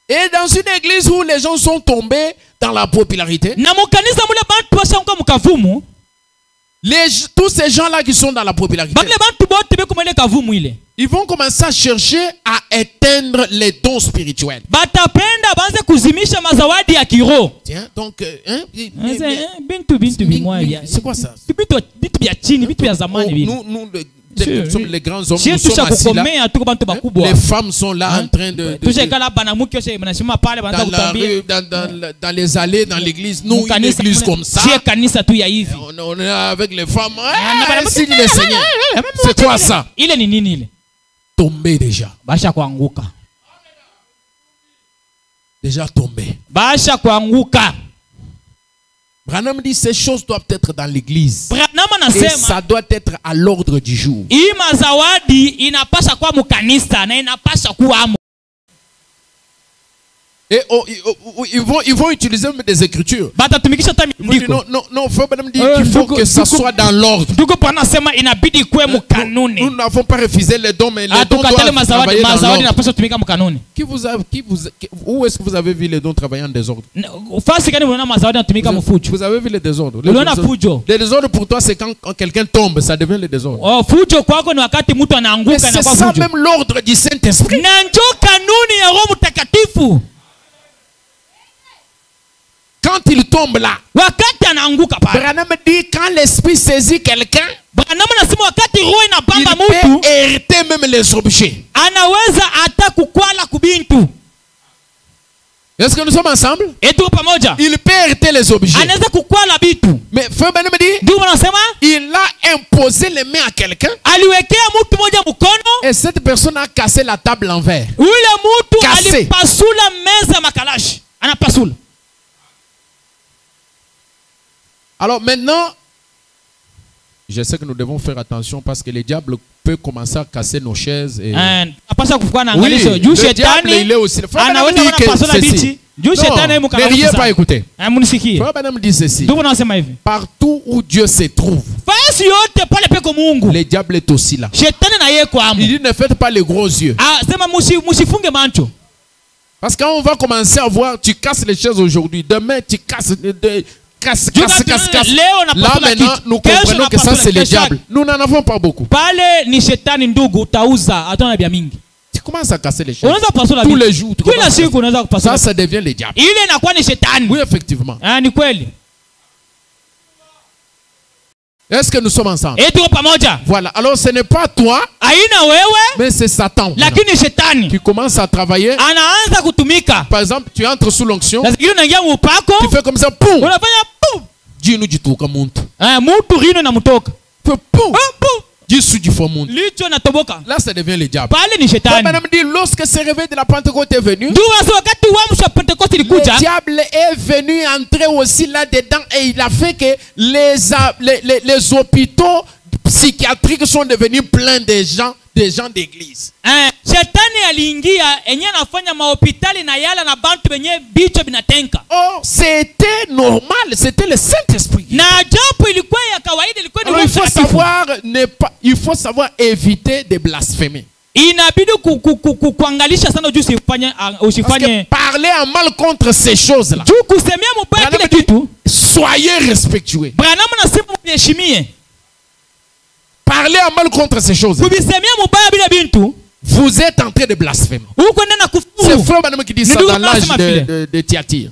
Et dans une église où les gens sont tombés dans la popularité, na mukanisa mule bantu bashanguka mukavumu, tous ces gens-là qui sont dans la popularité, ils vont commencer à chercher à éteindre les dons spirituels. Tiens, donc, c'est quoi ça? Nous, nous sommes les grands hommes, nous sommes assis là. Les femmes sont là en train de dans la rue, dans les allées, dans l'église. Nous, une église comme ça, on est là avec les femmes. Signe le Seigneur. C'est quoi ça? Tombé déjà. Déjà tombé. Branham dit ces choses doivent être dans l'église. Branham Et anasema ça doit être à l'ordre du jour. hii mazawadi inapasha kuwa mukanisa na inapasha kuwa Et ils vont utiliser des écritures. batatumikisha hata Ils vont dire, miandiko. non, Frère Branham dit qu'il faut que ça soit dans l'ordre. Ndugu panasema inabidi kuwe Nous mukanuni. n'avons pas refusé les dons, mais les dons Hatukatale doivent travailler dans mazawadi l'ordre. inapasha kutumika mukanuni. Où est-ce que vous avez vu les dons travailler en désordre? Fasi gani unaona mazawadi yanatumika mufujo? Vous avez vu les désordres? Unaona fujo? Les désordres pour toi, c'est quand quelqu'un tombe, ça devient le désordre. Oh, fujo kwako ni wakati mtu Mais anaanguka c'est na kwa ça fujo. même l'ordre du Saint-Esprit. Na njoo kanuni ya Roho Mtakatifu. Quand il tombe là, Wakati anaanguka pale. Branham dit quand l'esprit saisit quelqu'un, Branham anasema wakati roho il inapamba peut mtu hériter même les objets. anaweza hata kukwala kubintu. Est-ce que nous sommes ensemble? Etuko pamoja. Il peut hériter les objets. Anaweza kukwala bitu. Mais Frère Branham dit, Ndio wanasema il a imposé les mains à quelqu'un aliwekea mtu mmoja mkono, et cette personne a cassé la table en verre. ule mtu Kase. alipasula meza ya makalashi. Anapasula. Alors maintenant, je sais que nous devons faire attention parce que le diable peut commencer à casser nos chaises. Et... Napasha kufuka na Oui, angalisho. Juu le diable, il shetani est aussi. Frère Branham anaweza dit kuwa pasula que bichi. ceci. Juu shetani yeye Ne mkana. riez pas écouter. Munisikie. Frère Branham dit ceci. Ndio wanasema hivi. Partout où Dieu se trouve, Fasi yote pale peko Mungu. le diable est aussi là. Shetani na yeye kwa amu. Il dit ne faites pas les gros yeux. Ah, sema musifunge mancho. Parce que quand on va commencer à voir, tu casses les chaises aujourd'hui, demain tu casses. Casse. Là maintenant, nous comprenons que ça c'est le diable. Nous n'en avons pas beaucoup. Pale ni shetani ndugu utauza hatuna bia mingi. Tu commences à casser les chaises. Unaweza kupasula Tous bitu. les jours. Kila siku unaweza kupasula. Ça devient le diable. Ile inakuwa ni shetani. Oui, effectivement. Ah, ni kweli. Est-ce que nous sommes ensemble? Tuko pamoja. Voilà. Alors ce n'est pas toi, Haina wewe, mais c'est Satan. lakini shetani Tu commences à travailler. anaanza kutumika. Par exemple, tu entres sous l'onction. Na zingine unaingia upako, Tu fais comme ça. Poum. unafanya pum. Dis-nous du tout comme monte. Mtu rino inamtoka. Poum. Pum. Dis-nous du faux monte. Licho natoboka. Là, ça devient le diable. Pale ni shetani. Madame dit, lorsque ce réveil de la Pentecôte est venu, Ndio wanasema wakati uamsho wa Pentecost le ilikuja, diable est venu entrer aussi là-dedans et il a fait que les hôpitaux psychiatriques sont devenus pleins de gens d'église. Shetani aliingia enyewe anafanya mahopitali na yala na bantu benye bicho binatenka. Oh, c'était normal, c'était le Saint-Esprit. Na japo ilikuwa ya kawaida, ilikuwa ni Alors, Roho il faut savoir éviter de blasphémer. Inabidi kuangalisha sana juu usifanye Parce que parler en mal contre ces choses-là. Juu kusemea mbaya kile kitu. Soyez respectueux. Branham anasema mheshimie. Parler en mal contre ces choses. Kubisemea mbaya bila bintu. Vous êtes en train de blasphémer. Uko ndana kufuru. C'est Frère Branham qui dit ça dans l'âge de Thyatire.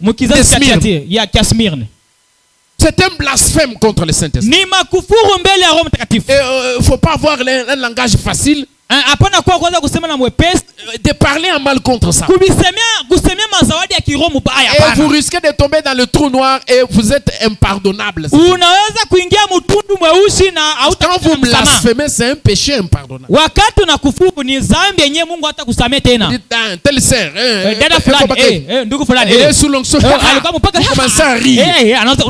C'est un blasphème contre le Saint-Esprit. Ni makufuru mbele ya Roho Mtakatifu. Il ne faut pas avoir un langage facile. Hapana kwa kwanza kusema na mwepesi. De parler en mal contre ça. Kusemea mazawadi ya kiroho mbaya hapana. Et vous risquez de tomber dans le trou noir et vous êtes impardonnable. Unaweza kuingia mtundu mweusi na quand vous blasphémez, c'est un péché impardonnable. Wakati unakufuru ni dhambi yenyewe Mungu hata kusamehe tena. Tel sœur, dada fulani, ndugu fulani. Et sous l'onction, alikuwa mpaka commence à rire. Anaanza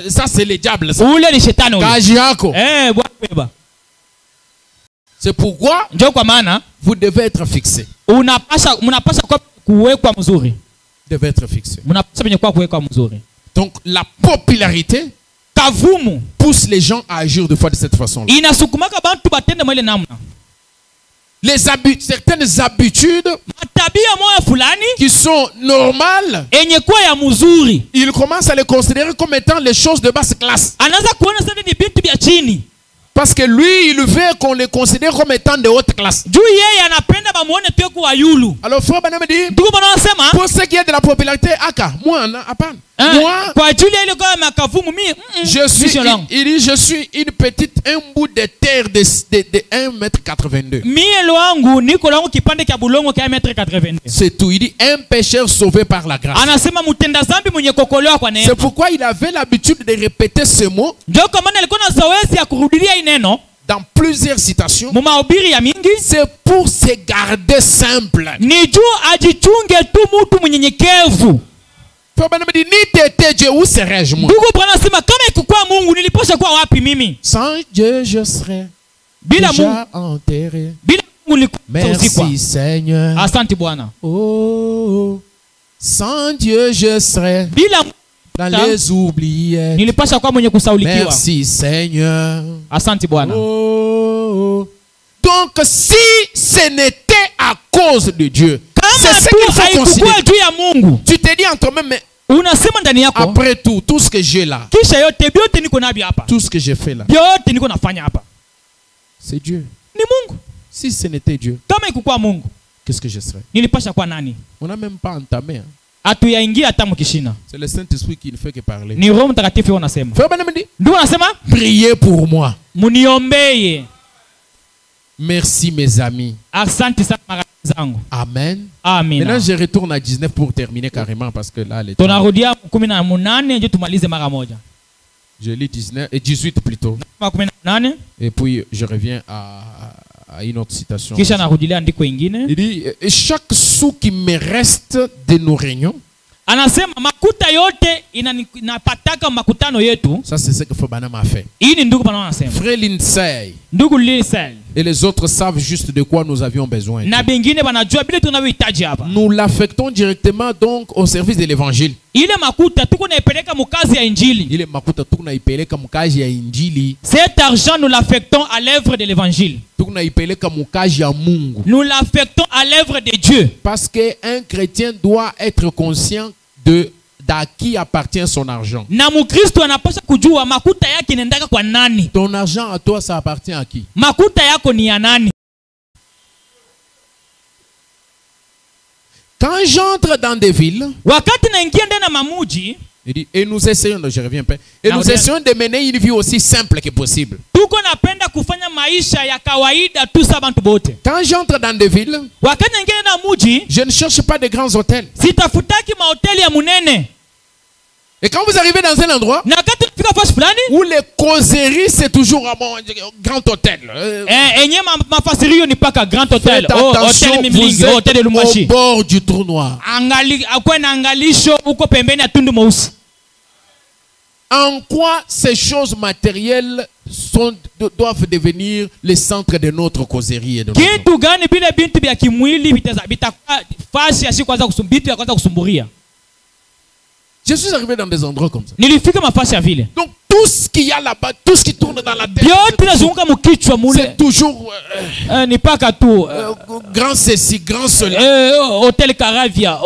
ça c'est le diable. Ule ni shetani ule. Kaji yako. Bwana. C'est pourquoi ndio kwa maana vous devez être fixé. Mnapasha kuwekwa mzuri. Devez être fixé. Mnapasha penye kwa kuwekwa mzuri. Donc la popularité kavumu pousse les gens à agir de fois de cette façon. Inasukumaka bantu batende mwele namna. Certaines habitudes matabia moya fulani qui sont normales, enye kwa ya mzuri, il commence à les considérer comme étant les choses de basse classe. Anaanza kuona sasa ni bintu vya chini. Parce que lui, il veut qu'on les considère comme étant de haute classe. Alors, Frère Branham dit, pour ce qui est de la popularité, moi, je suis une petite, un bout de terre de 1,82 m. C'est tout. Il dit, un pécheur sauvé par la grâce. C'est pourquoi il avait l'habitude de répéter ce mot dans plusieurs citations. C'est pour se garder simple. Ni t'étais Dieu, où serais-je moi? Ndugu Branham anasema kama ikukuwa Mungu nilipaswa kuwa wapi mimi? Sans Dieu, je serais Bila Mungu, déjà enterré. bila Mungu nilikuwa uzikwa. Merci Seigneur. Asante Bwana. Oh, sans Dieu, je serais Bila Mungu dans les oubliettes. nilipaswa kuwa mwenye kusaulikiwa. Merci Seigneur. Asante Bwana. Oh. Donc si ce n'était à cause de Dieu, c'est Kama ce tu qu'il faut haikukuwa considérer. juu ya Mungu, Tu te dis en toi-même, mais unasema ndani yako, après tout ce que j'ai là, kisha yote vyote niko navyo hapa, tout ce que j'ai fait là, vyote niko nafanya hapa, c'est Dieu. ni Mungu. Si ce n'était Dieu, Kama ikukuwa Mungu, qu'est-ce que je serais? nilipasha kuwa nani? On n'a même pas entamé. Hein. Hatuyaingia hata mkishina. C'est le Saint-Esprit qui ne fait que parler. Ni Roho Mtakatifu yeye anasema. Frère Branham dit, Ndio anasema, priez pour moi. muniombee. Merci mes amis. Asante sana marafiki zangu. Amen. Amina. Maintenant je retourne à 19 pour terminer carrément parce que là, les temps, Tunarudia 18 ndio tumalize mara moja. je lis 19 et 18 plutôt. 18 Et puis je reviens à une autre citation. kisha narudilia andiko ingine. Il dit, chaque sou qui me reste de nos réunions, Anasema makuta yote inapataka makutano yetu. ça c'est ce que Fobanam a fait. Hii ni ndugu bana anasema. Frère Lindsay Ndugu Lisel et les autres savent juste de quoi nous avions besoin. na bengine banajua bila tunavyohitaji hapa. Nous l'affectons directement donc au service de l'évangile. Ile makuta tuko naipeleka mukazi ya injili. Ile makuta tunaipeleka mkazi ya injili. Cet argent nous l'affectons à l'œuvre de l'évangile. Tunaipeleka mkazi ya Mungu. Nous l'affectons à l'œuvre de Dieu. Parce qu'un chrétien doit être conscient d'à qui appartient son argent. Na mukristo anapaswa kujua makuta yake inaendaka kwa nani. Ton argent à toi, ça appartient à qui? Makuta yako ni ya nani? Quand j'entre dans des villes, Wakati naingia ndani ya mamuji, il dit, et nous essayons, je reviens pas, et Non, nous reviens. essayons de mener une vie aussi simple que possible. tuko napenda kufanya maisha ya kawaida tu sa bantu bote. Quand j'entre dans des villes, Wakati naingia ndani ya muji, je ne cherche pas de grands hôtels. sitafutaki mahoteli ya munene. Et quand vous arrivez dans un endroit Na wakati tunafika fasi fulani, où les causeries, c'est toujours un grand hôtel. enye mafasirio ni paka Grand Hotel. Faites Oh, attention, hotel Mimlingi, vous hotel êtes Lumwashi. au bord du trou noir. Akwe na angalisho uko pembeni ya tundu mweusi. En quoi ces choses matérielles doivent devenir le centre de notre causerie et de notre... Kitu gani bile bintu bya kimwili bitakuwa fasi ya siku kwanza kusumburia. Je suis arrivé dans des endroits comme ça. Nilifika mafasi ya vile. Donc tout ce qu'il y a là-bas, tout ce qui tourne dans la tête, Byote nazunguka mukichwa mule. c'est toujours Ni paka tu. grand ceci, grand cela. Hotel Caravia.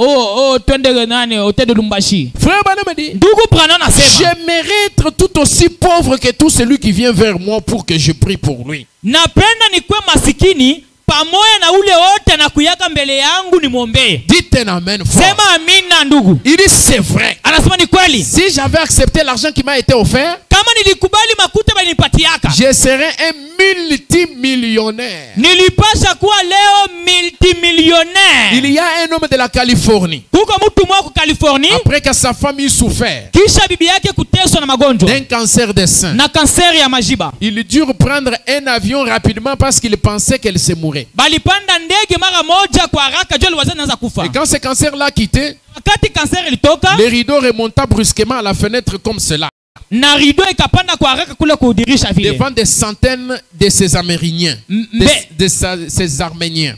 Twende nani hotel de Lumbashi. Frère Branham dit, Ndugu Branham anasema, j'aimerais être tout aussi pauvre que tout celui qui vient vers moi pour que je prie pour lui. napenda nikuwe masikini pamoja na ule wote anakuyaka mbele yangu nimwombee. Dites un amen fort. Sema amina ndugu. Il dit c'est vrai. Anasema ni kweli. Si j'avais accepté l'argent qui m'a été offert, Kama nilikubali makuta balinipatiaka, je serais un multimillionnaire. nilipasha kuwa leo multimillionnaire. Il y a un homme de la Californie. Kuko mtu mmoja ku Californie, Après que sa famille souffert kisha bibi yake kuteswa na magonjwa d'un cancer des seins, na kanseri ya majiba. il dut prendre un avion rapidement parce qu'il pensait qu'elle se mourait. Balipanda ndege mara moja kwa haraka, jua liwazani naanza kufa. Et quand ce cancer l'a quitté, Wakati kanseri ilitoka, les rideaux remonta brusquement à la fenêtre comme cela, na rido ikapanda kwa haraka kule kudirisha vile. devant des centaines de ces Amérindiens, ces Arméniens,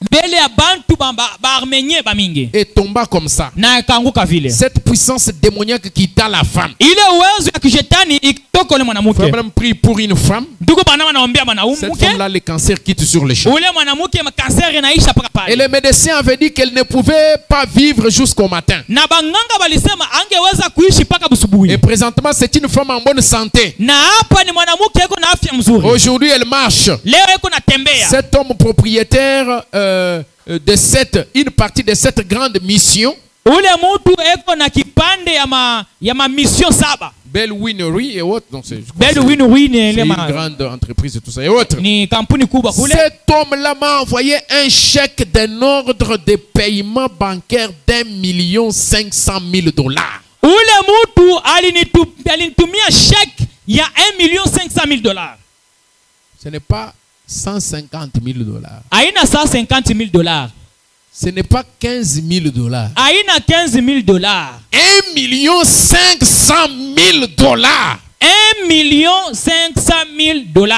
Mbele ya bantu ba Armenien ba mingi. et tomba comme ça. Na ikaanguka vile. Cette puissance démoniaque quitta la femme. Ile uwezo ya kishetani ikitoka ule mwanamke. Abraham prie pour une femme. Ndugu bana wanaombea Cette mwanamke. femme-là, le cancer quitte sur le champ. Ule mwanamke kanseri inaisha paka pale. Et les médecins avaient dit qu'elle ne pouvait pas vivre jusqu'au matin. Na banganga balisema angeweza kuishi paka busubuhi. Et présentement, c'est une femme en bonne santé. Na hapa ni mwanamke yuko na afya mzuri. Aujourd'hui, elle marche. Leo yuko natembea. Cet homme propriétaire de une partie de cette grande mission, Ule mtu yuko na kipande ya ma mission 7. Belle Winery et autres. Donc c'est C'est une grande entreprise et tout ça et autres. Ni kampuni kubwa kule. Cet homme-là m'a envoyé un chèque d'un ordre de paiement bancaire $1,500,000. Ule mtu alinitumia chèque ya $1,500,000. Ce n'est pas $150,000. Aina $150,000. Ce n'est pas 15 000 $. haina 15 000 $. 1 500 000 $. 1 500 000 $.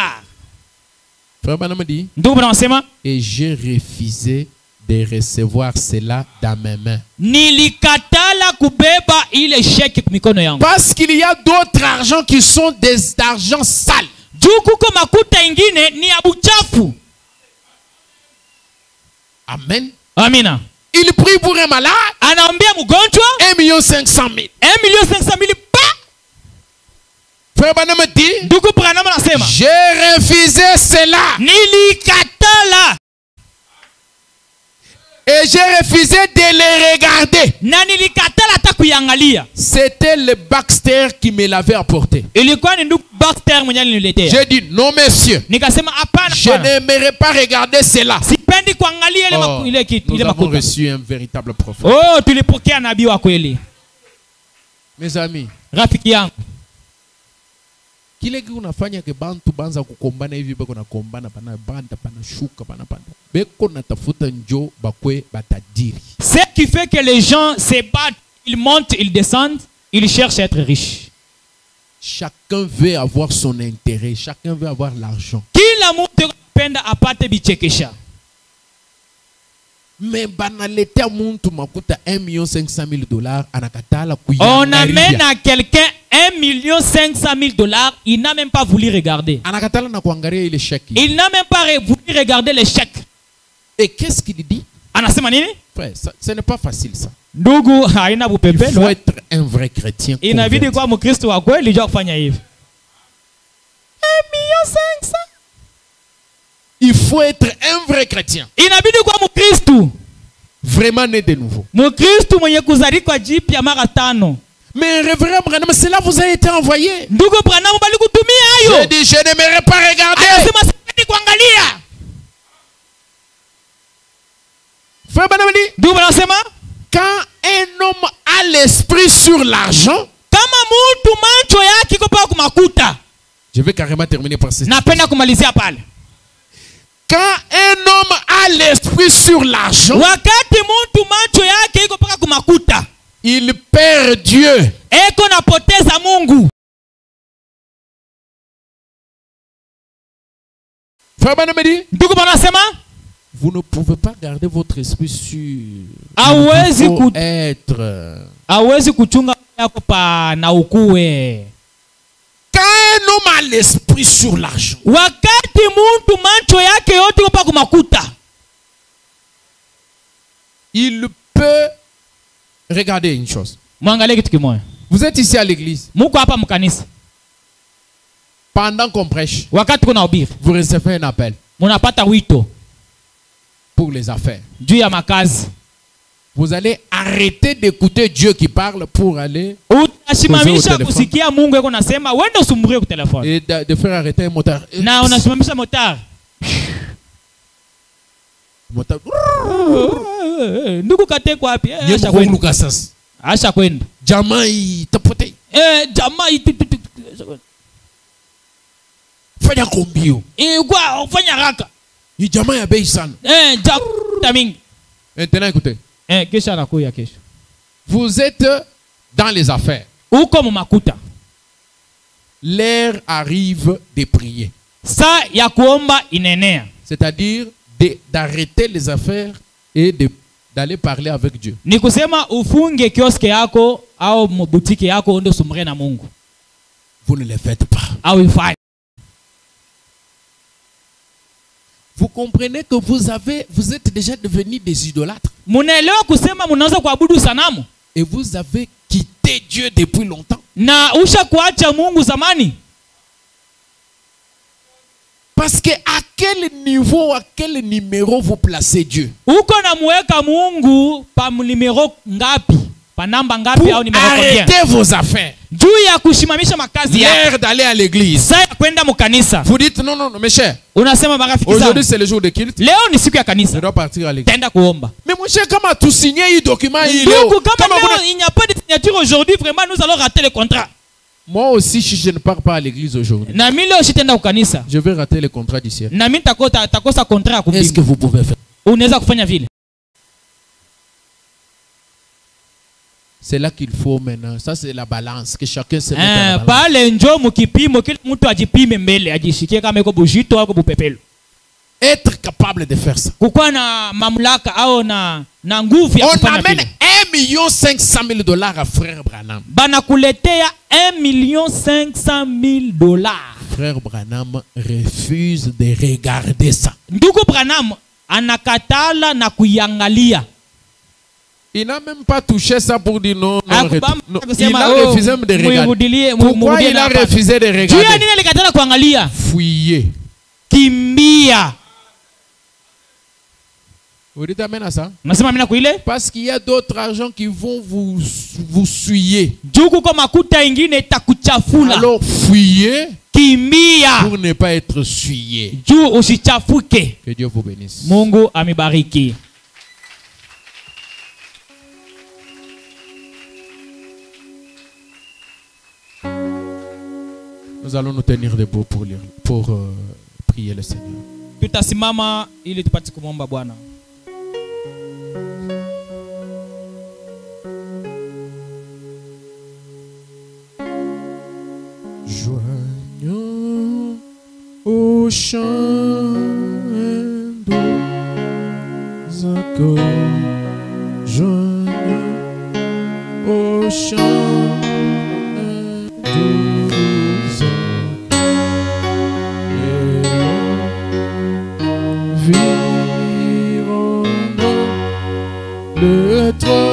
Frère Branham dit, Ndugu anasema, et j'ai refusé de recevoir cela dans mes mains. nilikatala kubeba ile cheki mikono yangu. Parce qu'il y a d'autres argents qui sont des argents sales. Juu kuko makuta ingine ni ya buchafu. Amen. Amina. Il prie pour un malade. Anaambia mgonjwa 1 500 000. 1 500 000 pa. Frère Branham dit, Ndugu Branham anasema, j'ai refusé cela. nilikatala Et j'ai refusé de les regarder. na nilikatala hata kuiangalia. C'était le Baxter qui me l'avait apporté. Ilikuwa ni ndugu Baxter mwenye aliniletea. J'ai dit, non monsieur, Nikasema hapana je bwana. n'aimerais pas regarder cela. Sipendi kuangalia ile Oh, ile kitu nous ile avons makuta. reçu un véritable prophète. Oh, tulipokea nabii wa kweli. Mes amis, Rafiki yangu, kile unafanya ke bantu banza kukombana hivi beko na kombana bana banda bana shuka bana banda. Beko natafuta njo bakwe batadiri. ce qui fait que les gens se battent, ils montent, ils descendent, ils cherchent à être riches. Chacun veut avoir son intérêt, chacun veut avoir l'argent. Kila mtu anapenda apate bichekesha. Mais banaletea muntu makuta 1 500 000 $, anakatala On kuyangalia. amène à quelqu'un 1 500 000 $, il n'a même pas voulu regarder. Anakatala na kuangalia ile chèque. Il n'a même pas voulu regarder les chèques. Et qu'est-ce qu'il dit? Anasema nini? Frère, ce n'est pas facile ça. Ndugu haina Il bupembe. faut être un vrai chrétien. Inabidi converti. kwa Mkristo wa kweli jua kufanya hivi. 1 500 000. Il faut être un vrai chrétien. Inabidi kwa Mkristo. Vraiment né de nouveau. Mkristo mwenye kuzaliwa jipya mara 5. Mais révérend Branham, cela vous a été envoyé. Ndugu Branham bali kutumia hayo. J'ai dit, je n'aimerais pas regarder. Anasema sipendi kuangalia. Frère Branham dit, Ndugu anasema quand un homme a l'esprit sur l'argent, kama mtu macho yake iko pa kumakuta. je vais carrément terminer par ceci. Napenda kumalizia pale. Quand un homme a l'esprit sur l'argent, Wakati mtu macho yake iko paka kumakuta, il perd Dieu. eko napoteza Mungu. Frère Branham dit, Ndugu anasema vous ne pouvez pas garder votre esprit sur. hawezi Il faut être. hawezi kuchunga yako pa na ukue. Quand un homme a l'esprit sur l'argent, Wakati mtu macho yake yote iko pa kumakuta, il peut regarder une chose. mwangalie kitu kimoja. Vous êtes ici à l'église. Muko hapa mkanisa. Pendant qu'on prêche, Wakati kuna ubiri, vous recevez un appel munapata wito pour les affaires. juu ya makazi. Vous allez arrêter d'écouter Dieu qui parle pour aller Utasimamisha kusikia Mungu yako nasema, wende usumburie kwa telefoni. et de faire arrêter un moteur. Na unasimamisha motar. Moteur. Ndugu katekwa wapi? Dieu Asha vous kwenda. Lucas. Asha kwenda. Jamaa itapote. Jamaa Fanya kombio. kwa ufanya haraka. Ni jamaa ya bei sana. Jamaa mingi. Maintenant écoutez. Kesha anakuya kesho. Vous êtes dans les affaires. Uko mumakuta. L'heure arrive de prier. Saa ya kuomba inenea. C'est-à-dire d'arrêter les affaires et d'aller parler avec Dieu. Ni kusema ufunge kioske yako au butiki yako uende usumburie na Mungu. Vous ne le faites pas. Au ifanye. Vous comprenez que vous êtes déjà devenus des idolâtres. Munaelewa kusema munaanza kuabudu sanamu. Et vous avez quitté Dieu depuis longtemps. Na usha kuacha Mungu zamani. Parce que à quel niveau, à quel numéro vous placez Dieu? Uko na muweka Mungu pa numero ngapi? Pa namba ngapi Pour au numero combien? arrêter vos affaires. Juu ya kushimamisha makazi yako. L'heure d'aller à l'église. Saa ya kwenda mukanisa. Vous dites non, non, non, mes chers. Unasema marafiki Aujourd'hui zangu. c'est le jour de culte. Leo ni siku ya Je kanisa. dois partir à l'église. Tenda kuomba. Mais mon cher, comment tout signer un document il est Ndugu, où? kama leo il n'y a pas de signature aujourd'hui, vraiment nous allons rater le contrat. Moi aussi, si je ne pars pas à l'église aujourd'hui, Na mimi leo sitaenda kukanisa. je vais rater le contrat du ciel. Na mimi takosa contrat ya Est-ce que kumbingu. vous pouvez faire? Unaweza kufanya vile? C'est là qu'il faut maintenant. Ça, c'est la balance. Que chacun se mette à la balance. Pale njo mukipimo kila mtu ajipime mbele ajishikie kama iko bujito au bupepelo. Être capable de faire ça. Kukuwa na mamlaka au na nguvu ya kufanya On amène vile. 1,500,000 à Frère Branham. Banakuletea $1,500,000. Frère Branham refuse de regarder ça. Ndugu Branham anakatala na kuiangalia. Il n'a même pas touché ça pour dire non. Il a refusé de regarder. Pourquoi il a refusé de regarder? Fuyez. Kimbia. Vous dites amen à ça? Parce qu'il y a d'autres agents qui vont vous suyer. Alors fuyez. Kimbia. Pour ne pas être suyé. Que Dieu vous bénisse. Mungu amibariki. Nous allons nous tenir debout pour prier le Seigneur. Tutasimama ili tupate kumwomba Bwana. Joignons au chant nos accords, joignons au chant nos accords, virons le trône.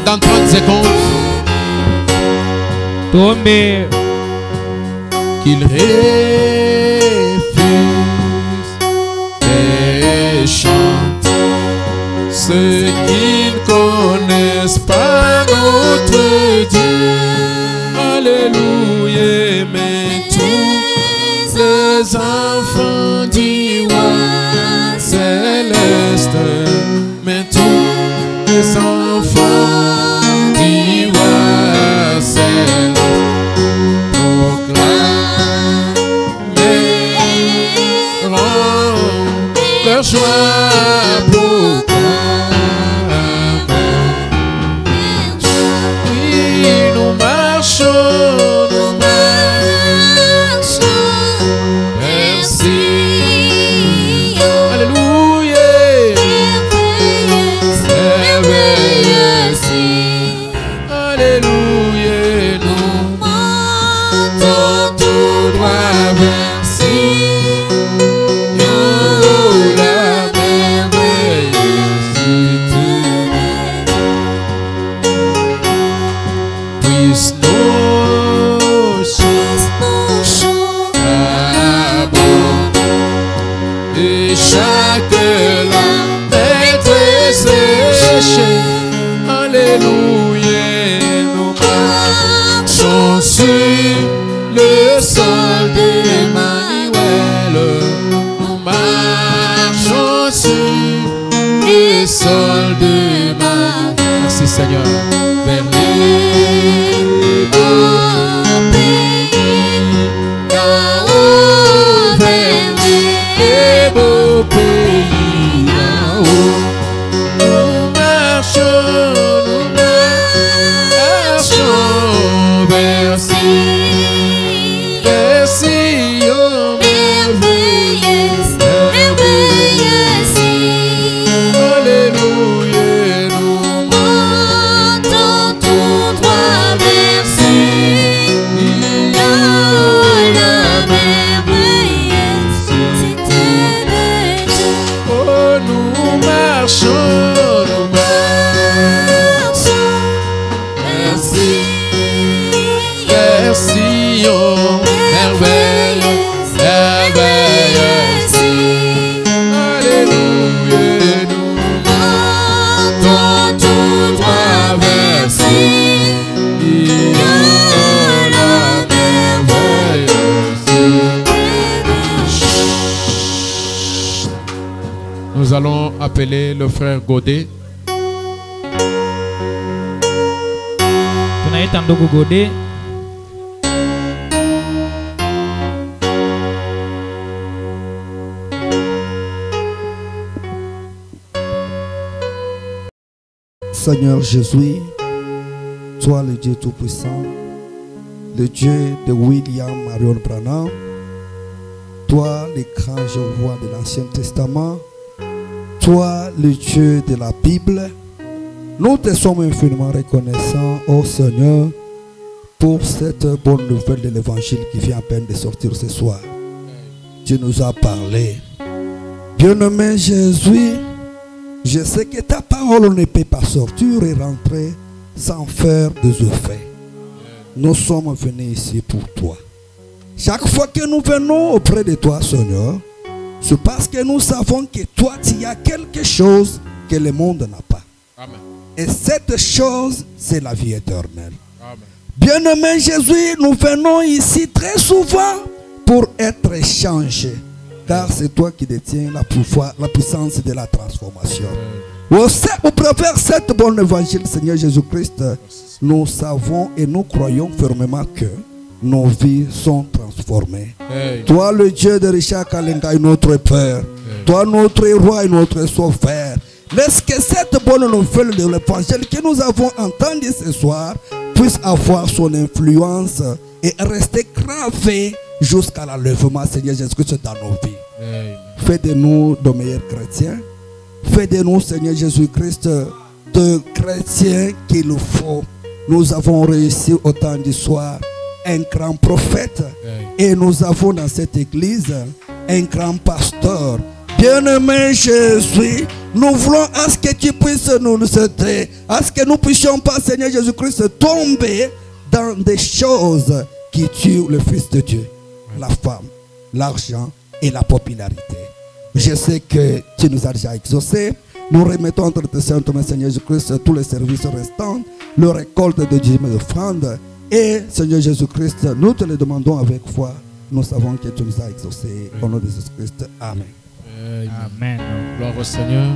Dans 30 secondes, qu'il refuse et chante ceux qui ne connaissent pas notre Dieu. Alléluia, mais tous les enfants du roi céleste, mais tous les enfants joie proclame. Oui, nous marchons, merci. Alléluia. Seigneur, vers les beaux pays là-haut. Nous marchons vers Sion, merveilleuse. Alléluia, nous montons tout droit vers Sion, la merveilleuse cité de Dieu. oh, nous marchons vers Sion, merveilleuse, merveilleuse. Alléluia, nous Montons tout droit vers Sion, la merveilleuse cité Nous allons appeler le frère Godet. Tunaita ndugu Gode. Seigneur Jésus, toi le Dieu Tout-Puissant, le Dieu de William Marion Branham, toi le grand Jéhovah de l'Ancien Testament, toi le Dieu de la Bible, nous te sommes infiniment reconnaissants, ô Seigneur, pour cette bonne nouvelle de l'Évangile qui vient à peine de sortir ce soir. Tu nous as parlé. Bien-aimé Jésus, je sais que ta parole ne peut pas sortir et rentrer sans faire des effets. Nous sommes venus ici pour toi. Chaque fois que nous venons auprès de toi, Seigneur, c'est parce que nous savons que toi, tu as quelque chose que le monde n'a pas. Amen. Et cette chose, c'est la vie éternelle. Amen. Bien-aimé Jésus, nous venons ici très souvent pour être changés. Car c'est toi qui détiens la puissance de la transformation. Au travers cette bonne évangile, Seigneur Jésus-Christ, nous savons et nous croyons fermement que nos vies sont transformées. Hey. Toi, le Dieu de Richard Kalenga, est notre Père. Toi, notre roi et notre sauveur. Laisse que cette bonne nouvelle de l'évangile que nous avons entendue ce soir puisse avoir son influence et rester gravée jusqu'à l'enlèvement, Seigneur Jésus-Christ, dans nos vies. Amen. Fais de nous de meilleurs chrétiens. Fais de nous, Seigneur Jésus-Christ, de chrétiens qu'il faut. Nous avons réussi au temps du soir un grand prophète. Et nous avons dans cette église un grand pasteur. Bien-aimé Jésus, nous voulons à ce que tu puisses nous aider, à ce que nous puissions pas, Seigneur Jésus-Christ, tomber dans des choses qui tuent le Fils de Dieu, la femme, l'argent et la popularité. Je sais que tu nous as déjà exaucés. Nous remettons entre tes saintes mains, Seigneur Jésus-Christ, tous les services restants, le récolte de dîmes et d'offrandes. Et Seigneur Jésus-Christ, nous te le demandons avec foi. Nous savons que tu nous as exaucés. Au nom de Jésus-Christ. Amen. Amen. Amen. Gloire au Seigneur.